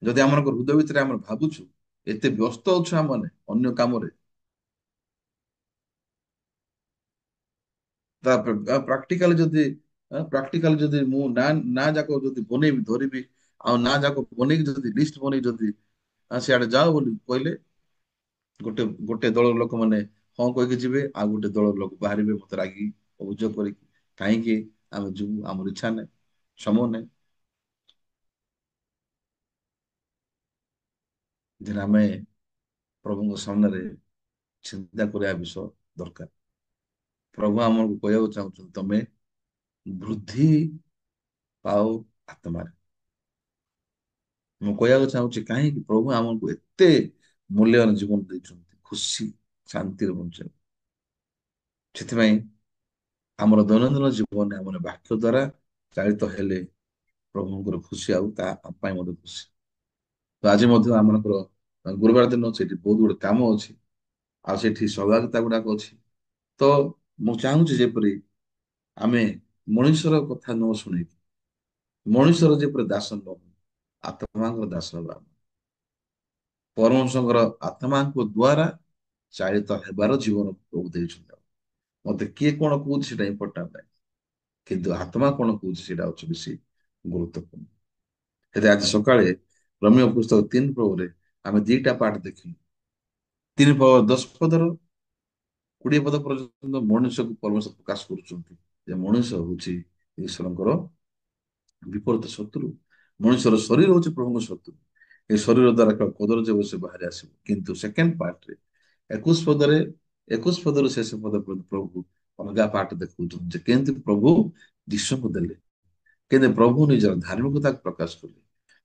ଯଦି ଆମର ହୃଦୟ ଭିତରେ ଆମେ ଭାବୁଛୁ ଏତେ ବ୍ୟସ୍ତ ଅଛୁ ଆମେ ଅନ୍ୟ କାମରେ, ତାପରେ ପ୍ରାକ୍ଟିକାଲି ଯଦି ମୁଁ ନା ଯାକ ଯଦି ବନେଇବି ଧରିବି, ଆଉ ନା ଯାକ ବନେଇକି ଯଦି ଲିଷ୍ଟ ବନେଇ ଯଦି ସିଆଡେ ଯାଅ ବୋଲି କହିଲେ, ଗୋଟେ ଗୋଟେ ଦଳର ଲୋକମାନେ ହଁ କହିକି ଯିବେ, ଆଉ ଗୋଟେ ଦଳର ଲୋକ ବାହାରିବେ ମତେ ରାଗି ଅଭିଯୋଗ କରିକି, କାହିଁକି ଆମେ ଯିବୁ, ଆମର ଇଚ୍ଛା ନାହିଁ, ସମୟ ନାହିଁ। ଯେ ଆମେ ପ୍ରଭୁଙ୍କ ସାମ୍ନାରେ ଚିନ୍ତା କରିବା ବିଷୟ ଦରକାର। ପ୍ରଭୁ ଆମକୁ କହିବାକୁ ଚାହୁଁଛନ୍ତି ତମେ ବୃଦ୍ଧି ପାଉ ଆତ୍ମାରେ। ମୁଁ କହିବାକୁ ଚାହୁଁଛି କାହିଁକି ପ୍ରଭୁ ଆମକୁ ଏତେ ମୂଲ୍ୟବାନ ଜୀବନ ଦେଇଛନ୍ତି ଖୁସି ଶାନ୍ତିରେ ବଞ୍ଚିବାକୁ। ସେଥିପାଇଁ ଆମର ଦୈନନ୍ଦିନ ଜୀବନରେ ଆମର ବାକ୍ୟ ଦ୍ଵାରା ଚାଳିତ ହେଲେ ପ୍ରଭୁଙ୍କର ଖୁସି ଆଉ ତା ଆମ ପାଇଁ ମଧ୍ୟ ଖୁସି। ତ ଆଜି ମଧ୍ୟ ଆମମାନଙ୍କର ଗୁରୁବାର ଦିନ ସେଠି ବହୁତ ଗୁଡେ କାମ ଅଛି, ଆଉ ସେଠି ସହଭାଗିତା ଗୁଡାକ ଅଛି। ତ ମୁଁ ଚାହୁଁଛି ଯେପରି ଆମେ ମଣିଷର କଥା ନ ଶୁଣିକି ମଣିଷର ଯେପରି ଦାସ ନ ହଉ, ଆତ୍ମାଙ୍କର ଦାସ ହେବା। ପରମହଂସଙ୍କର ଆତ୍ମାଙ୍କ ଦ୍ଵାରା ଚାଳିତ ହେବାର ଜୀବନ ପ୍ରଭୁ ଦେଇଛନ୍ତି। ମତେ କିଏ କଣ କହୁଛି ସେଟା ଇମ୍ପୋର୍ଟାଣ୍ଟ ନାହିଁ, କିନ୍ତୁ ଆତ୍ମା କଣ କହୁଛି ସେଇଟା ହଉଛି ବେଶୀ ଗୁରୁତ୍ୱପୂର୍ଣ୍ଣ। ହେଲେ ଆଜି ସକାଳେ ରୋମିଓ ପୁସ୍ତକ 3 ପର୍ବରେ ଆମେ ଦିଟା ପାଠ ଦେଖିଲୁ। 3 ପଦ 10 ପଦର 20 ପଦ ପର୍ଯ୍ୟନ୍ତ ମଣିଷକୁ ପରମେଶ୍ୱର ପ୍ରକାଶ କରୁଛନ୍ତି ଯେ ମଣିଷ ହଉଛି ଈଶ୍ୱରଙ୍କର ବିପରୀତ ଶତ୍ରୁ। ମଣିଷର ଶରୀର ହଉଛି ପ୍ରଭୁଙ୍କ ଶତ୍ରୁ। ଏ ଶରୀର ଦ୍ଵାରା କଦର୍ଯ୍ୟ ସେ ବାହାରି ଆସିବ। କିନ୍ତୁ ସେକେଣ୍ଡ ପାର୍ଟରେ 21 ପଦରେ 21 ପଦରୁ ଶେଷ ପଦ ପର୍ଯ୍ୟନ୍ତ ପ୍ରଭୁ ଅଲଗା ପାଠ ଦେଖଉଛନ୍ତି ଯେ କେମିତି ପ୍ରଭୁ ଯୀଶୁଙ୍କୁ ଦେଲେ, କେମିତି ପ୍ରଭୁ ନିଜର ଧାର୍ମିକତାକୁ ପ୍ରକାଶ କଲେ।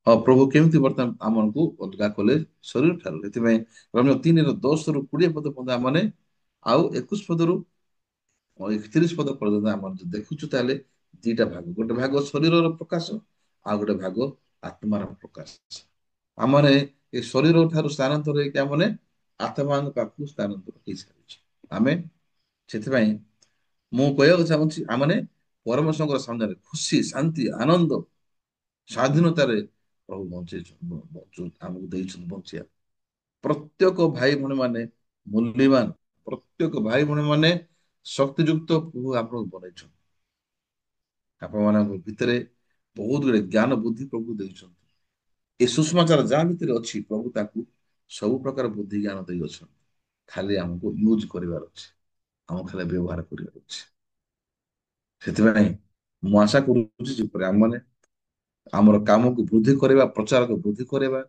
ହଁ ପ୍ରଭୁ କେମିତି ବର୍ତ୍ତମାନ ଆମକୁ ଅଲଗା କଲେ ଶରୀର ଠାରୁ। ସେଥିପାଇଁ ରୋମିଓ 3 ର 10 ରୁ 20 ପଦ ପର୍ଯ୍ୟନ୍ତ ଆମମାନେ, ଆଉ 21 ପଦରୁ 31 ପଦ ପର୍ଯ୍ୟନ୍ତ ଆମର ଯଦି ଦେଖୁଛୁ ତାହେଲେ ଦିଟା ଭାଗ, ଗୋଟେ ଭାଗ ଶରୀରର ପ୍ରକାଶ, ଆଉ ଗୋଟେ ଭାଗ ଆତ୍ମାର ପ୍ରକାଶ। ଆମମାନେ ଏ ଶରୀର ଠାରୁ ସ୍ଥାନାନ୍ତର ହେଇକି ଆମମାନେ ଆତ୍ମାଙ୍କ ପାଖକୁ ସ୍ଥାନାନ୍ତର ହେଇସାରିଛୁ ଆମେ। ସେଥିପାଇଁ ମୁଁ କହିବାକୁ ଚାହୁଁଛି ଆମମାନେ ପରମେଶ୍ୱରଙ୍କର ସାମ୍ନାରେ ଖୁସି ଶାନ୍ତି ଆନନ୍ଦ ସ୍ୱାଧୀନତାରେ ପ୍ରଭୁ ଆମକୁ ଦେଇଛନ୍ତି ବଞ୍ଚିବା। ପ୍ରତ୍ୟେକ ଭାଇ ଭଉଣୀ ମାନେ ମୂଲ୍ୟବାନ, ପ୍ରତ୍ୟେକ ଭାଇ ଭଉଣୀ ମାନେ ଶକ୍ତିଯୁକ୍ତ ପ୍ରଭୁ ଆପଣଙ୍କୁ ବନେଇଛନ୍ତି। ଆପଣମାନଙ୍କ ଭିତରେ ବହୁତ ଗୁଡେ ଜ୍ଞାନ ବୁଦ୍ଧି ପ୍ରଭୁ ଦେଇଛନ୍ତି। ଏ ସୁଷମାଚାର ଯାହା ଭିତରେ ଅଛି ପ୍ରଭୁ ତାକୁ ସବୁ ପ୍ରକାର ବୁଦ୍ଧି ଜ୍ଞାନ ଦେଇଅଛନ୍ତି। ଖାଲି ଆମକୁ ୟୁଜ କରିବାର ଅଛି, ଆମକୁ ଖାଲି ବ୍ୟବହାର କରିବାର ଅଛି। ସେଥିପାଇଁ ମୁଁ ଆଶା କରୁଛି ଯେପରି ଆମମାନେ ଆମର କାମକୁ ବୃଦ୍ଧି କରିବା, ପ୍ରଚାରକୁ ବୃଦ୍ଧି କରିବା,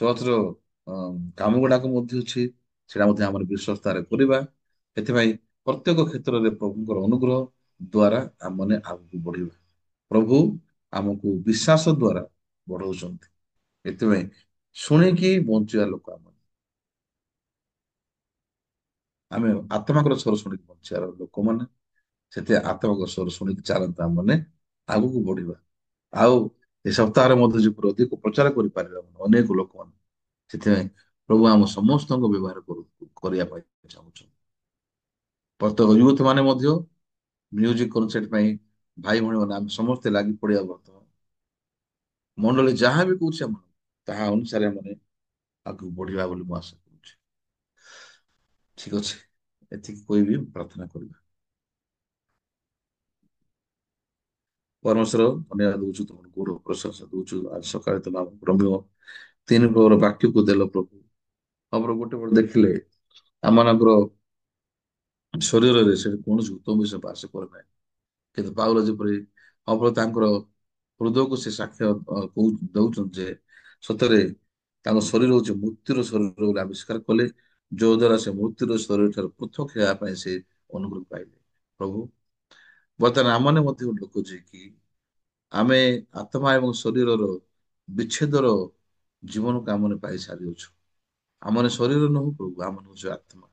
ଚର୍ଚ୍ଚର କାମ ଗୁଡାକ ମଧ୍ୟ ଅଛି ସେଟା ମଧ୍ୟ ଆମର ବିଶ୍ୱସ୍ତାରେ କରିବା। ସେଥିପାଇଁ ପ୍ରତ୍ୟେକ କ୍ଷେତ୍ରରେ ପ୍ରଭୁଙ୍କର ଅନୁଗ୍ରହ ଦ୍ଵାରା ଆମମାନେ ଆଗକୁ ବଢିବା। ପ୍ରଭୁ ଆମକୁ ବିଶ୍ୱାସ ଦ୍ଵାରା ବଢଉଛନ୍ତି। ସେଥିପାଇଁ ଶୁଣିକି ବଞ୍ଚିବା ଲୋକ ଆମେ ଆତ୍ମାଙ୍କର ସ୍ୱର ଶୁଣିକି ବଞ୍ଚିବାର ଲୋକମାନେ। ସେଥିପାଇଁ ଆତ୍ମାଙ୍କ ସ୍ୱର ଶୁଣିକି ଚାଲନ୍ତୁ ଆମମାନେ ଆଗକୁ ବଢିବା। ଆଉ ଏ ସପ୍ତାହରେ ମଧ୍ୟ ଯେପରି ଅଧିକ ପ୍ରଚାର କରିପାରିବେ ଅନେକ ଲୋକମାନେ, ସେଥିପାଇଁ ପ୍ରଭୁ ଆମ ସମସ୍ତଙ୍କୁ ବ୍ୟବହାର କରିବା ପାଇଁ ଚାହୁଁଛନ୍ତି। ପ୍ରତ୍ୟେକ ୟୁଥ ମାନେ ମଧ୍ୟ ମ୍ୟୁଜିକ କନସର୍ଟ ପାଇଁ ଭାଇ ଭଉଣୀ ମାନେ ଆମେ ସମସ୍ତେ ଲାଗି ପଡିବା। ବର୍ତ୍ତମାନ ମଣ୍ଡଳୀ ଯାହା ବି କହୁଛି ଆମେ ତାହା ଅନୁସାରେ ଆମେ ଆଗକୁ ବଢିବା ବୋଲି ମୁଁ ଆଶା କରୁଛି। ଠିକ ଅଛି, ଏତିକି କହିବି, ପ୍ରାର୍ଥନା କରିବା। ପରମେଶ୍ୱର ଧନ୍ୟବାଦ ଦଉଛୁ, ତମର ଗୌରବ ପ୍ରଶଂସା ଦଉଛୁ। ଆଜି ସକାଳେ ତମେ ଆମ ପ୍ରମେୟ ତିନି ପ୍ରକାର ବାକ୍ୟକୁ ଦେଲ ପ୍ରଭୁ। ଆମର ଗୋଟେ ପଟେ ଦେଖିଲେ ଆମମାନଙ୍କର ଶରୀରରେ ସେଠି କୌଣସି ଉତ୍ତମ ବିଷୟ ବାସ କରେ ନାହିଁ, କିନ୍ତୁ ପାଉଲ ଯେପରି ହବ ତାଙ୍କର ହୃଦୟକୁ ସେ ସାକ୍ଷ୍ୟ ଦଉଛନ୍ତି ଯେ ସତରେ ତାଙ୍କ ଶରୀର ହଉଛି ମୃତ୍ୟୁର ଶରୀର ବୋଲି ଆବିଷ୍କାର କଲେ, ଯୋଉ ଦ୍ଵାରା ସେ ମୃତ୍ୟୁର ଶରୀର ଠାରୁ ପୃଥକ ହେବା ପାଇଁ ସେ ଅନୁଗ୍ରହ ପାଇଲେ। ପ୍ରଭୁ, ବର୍ତ୍ତମାନ ଆମମାନେ ମଧ୍ୟ ଲୋକ ଯେ କି ଆମେ ଆତ୍ମା ଏବଂ ଶରୀରର ବିଚ୍ଛେଦର ଜୀବନକୁ ଆମମାନେ ପାଇ ସାରିଅଛୁ। ଆମମାନେ ଶରୀର ନୁହଁ ପ୍ରଭୁ, ଆମମାନେ ହଉଛୁ ଆତ୍ମା।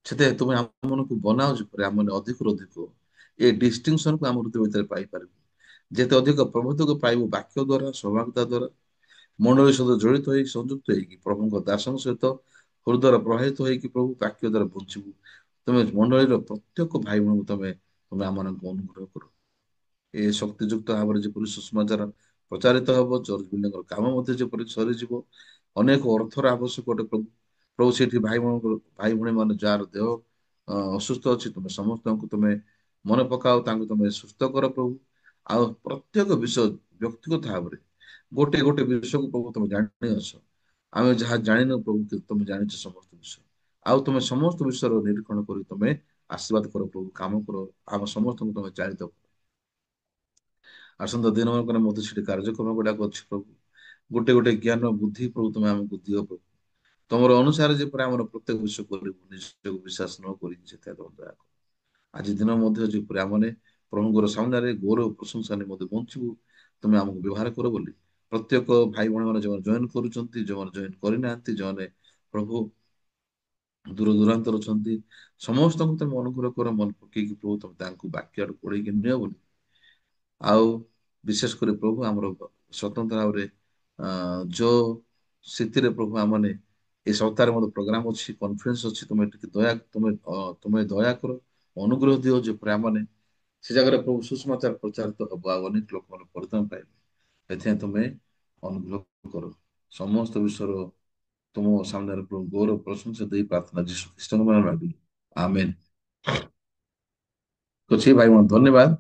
ସେଥିପାଇଁ ତୁମେ ଆମମାନଙ୍କୁ ବନାଉଛ ପରେ ଆମମାନେ ଅଧିକରୁ ଅଧିକ ଏ ଡିଷ୍ଟିଂସନକୁ ଆମ ହୃଦୟ ଭିତରେ ପାଇପାରିବୁ। ଯେତେ ଅଧିକ ପ୍ରଭୁତ୍ୱକୁ ପାଇବୁ ବାକ୍ୟ ଦ୍ଵାରା, ସୌଭାଗ୍ୟତା ଦ୍ଵାରା, ମଣ୍ଡଳୀ ସହିତ ଜଡ଼ିତ ହେଇକି ସଂଯୁକ୍ତ ହେଇକି ପ୍ରଭୁଙ୍କ ଦାସଙ୍କ ସହିତ ହୃଦୟ ପ୍ରବାହିତ ହେଇକି ପ୍ରଭୁ ବାକ୍ୟ ଦ୍ଵାରା ବଞ୍ଚିବୁ। ତମେ ମଣ୍ଡଳୀର ପ୍ରତ୍ୟେକ ଭାଇ ଭଉଣୀକୁ ତମେ ତମେ ଆମମାନଙ୍କୁ ଅନୁଗ୍ରହ କର। ଏ ଶକ୍ତିଯୁକ୍ତ ଭାବରେ ଯେପରି ସୁଷମାଚାର ପ୍ରଚାରିତ ହବ, ଚର୍ଚ୍ଚ ବିଲ୍ଡିଂର କାମ ମଧ୍ୟ ଯେପରି ସରିଯିବ। ଅନେକ ଅର୍ଥର ଆବଶ୍ୟକ ଅଟେ ପ୍ରଭୁ। ପ୍ରଭୁ ସେଠି ଭାଇ ଭଉଣୀ ମାନେ ଯାହାର ଦେହ ଅସୁସ୍ଥ ଅଛି, ତୁମେ ସମସ୍ତଙ୍କୁ ତୁମେ ମନେ ପକାଅ, ତାଙ୍କୁ ତମେ ସୁସ୍ଥ କର ପ୍ରଭୁ। ଆଉ ପ୍ରତ୍ୟେକ ବିଷୟ ବ୍ୟକ୍ତିଗତ ଭାବରେ ଗୋଟେ ଗୋଟେ ବିଷୟକୁ ପ୍ରଭୁ ତମେ ଜାଣିଅଛ। ଆମେ ଯାହା ଜାଣିନୁ ପ୍ରଭୁ, କିନ୍ତୁ ତମେ ଜାଣିଛ ସମସ୍ତ ବିଷୟ। ଆଉ ତମେ ସମସ୍ତ ବିଷୟର ନିରୀକ୍ଷଣ କରି ତମେ ଆଶୀର୍ବାଦ କର ପ୍ରଭୁ, କାମ କର, ଆମ ସମସ୍ତଙ୍କୁ ତମେ ଚାଳିତ କର। ଆସନ୍ତା ଦିନ ମାନଙ୍କରେ ମଧ୍ୟ ସେଠି କାର୍ଯ୍ୟକ୍ରମ ଗୁଡାକ ଅଛି ପ୍ରଭୁ। ଗୋଟେ ଗୋଟେ ଜ୍ଞାନ ବୁଦ୍ଧି ପ୍ରଭୁ ତମେ ଆମକୁ ଦିଅ ପ୍ରଭୁ। ତମର ଅନୁସାରେ ଯେପରି ଆମର ପ୍ରତ୍ୟେକ ବିଷୟ କରିବୁ, ନିଜକୁ ବିଶ୍ୱାସ ନ କରି ସେଥିରେ ତମେ ଦୟା କର। ଆଜି ଦିନ ମଧ୍ୟ ଯେପରି ଆମମାନେ ପ୍ରଭୁଙ୍କର ସାମ୍ନାରେ ଗୌରବ ପ୍ରଶଂସା ମଧ୍ୟ ବଞ୍ଚିବୁ, ତୁମେ ଆମକୁ ବ୍ୟବହାର କର ବୋଲି ପ୍ରତ୍ୟେକ ଭାଇ ଭଉଣୀ ମାନେ ଯେଉଁମାନେ ଜଏନ କରୁଛନ୍ତି, ଯେଉଁମାନେ ଜଏନ କରିନାହାନ୍ତି, ଯେଉଁମାନେ ପ୍ରଭୁ ଦୂର ଦୂରାନ୍ତର ଅଛନ୍ତି, ସମସ୍ତଙ୍କୁ ତମେ ଅନୁଗ୍ରହ କର। ମନେ ପକେଇକି ପ୍ରଭୁ ତମେ ତାଙ୍କୁ ବାକ୍ୟ ଆଡକୁ ପଢେଇକି ନିଅ ବୋଲି। ଆଉ ବିଶେଷ କରି ପ୍ରଭୁ ଆମର ସ୍ୱତନ୍ତ୍ର ଭାବରେ ଯୋଉ ସେଥିରେ ପ୍ରଭୁ ଆମମାନେ ଏ ସପ୍ତାହରେ ମଧ୍ୟ ପ୍ରୋଗ୍ରାମ ଅଛି, କନଫରେନ୍ସ ଅଛି, ତୁମେ ଟିକେ ତୁମେ ଦୟା କର, ଅନୁଗ୍ରହ ଦିଅ ଯେପରି ଆମମାନେ ସେ ଜାଗାରେ ପ୍ରଭୁ ସୁଷମାଚାର ପ୍ରଚାରିତ ହବ, ଆଉ ଅନେକ ଲୋକମାନେ ପରିତ୍ରାଣ ପାଇବେ। ଏଥିପାଇଁ ତୁମେ ଅନୁଗ୍ରହ କର। ସମସ୍ତ ବିଷୟର ତୁମ ସାମ୍ନାରେ ପ୍ରଭୁ ଗୌରବ ପ୍ରଶଂସା ଦେଇ ପ୍ରାର୍ଥନା ଯୀଶୁ ଖ୍ରୀଷ୍ଟଙ୍କ ନାମରେ ମାଗିଲି, ଆମେନ। ଅଛି ଭାଇ, ଧନ୍ୟବାଦ।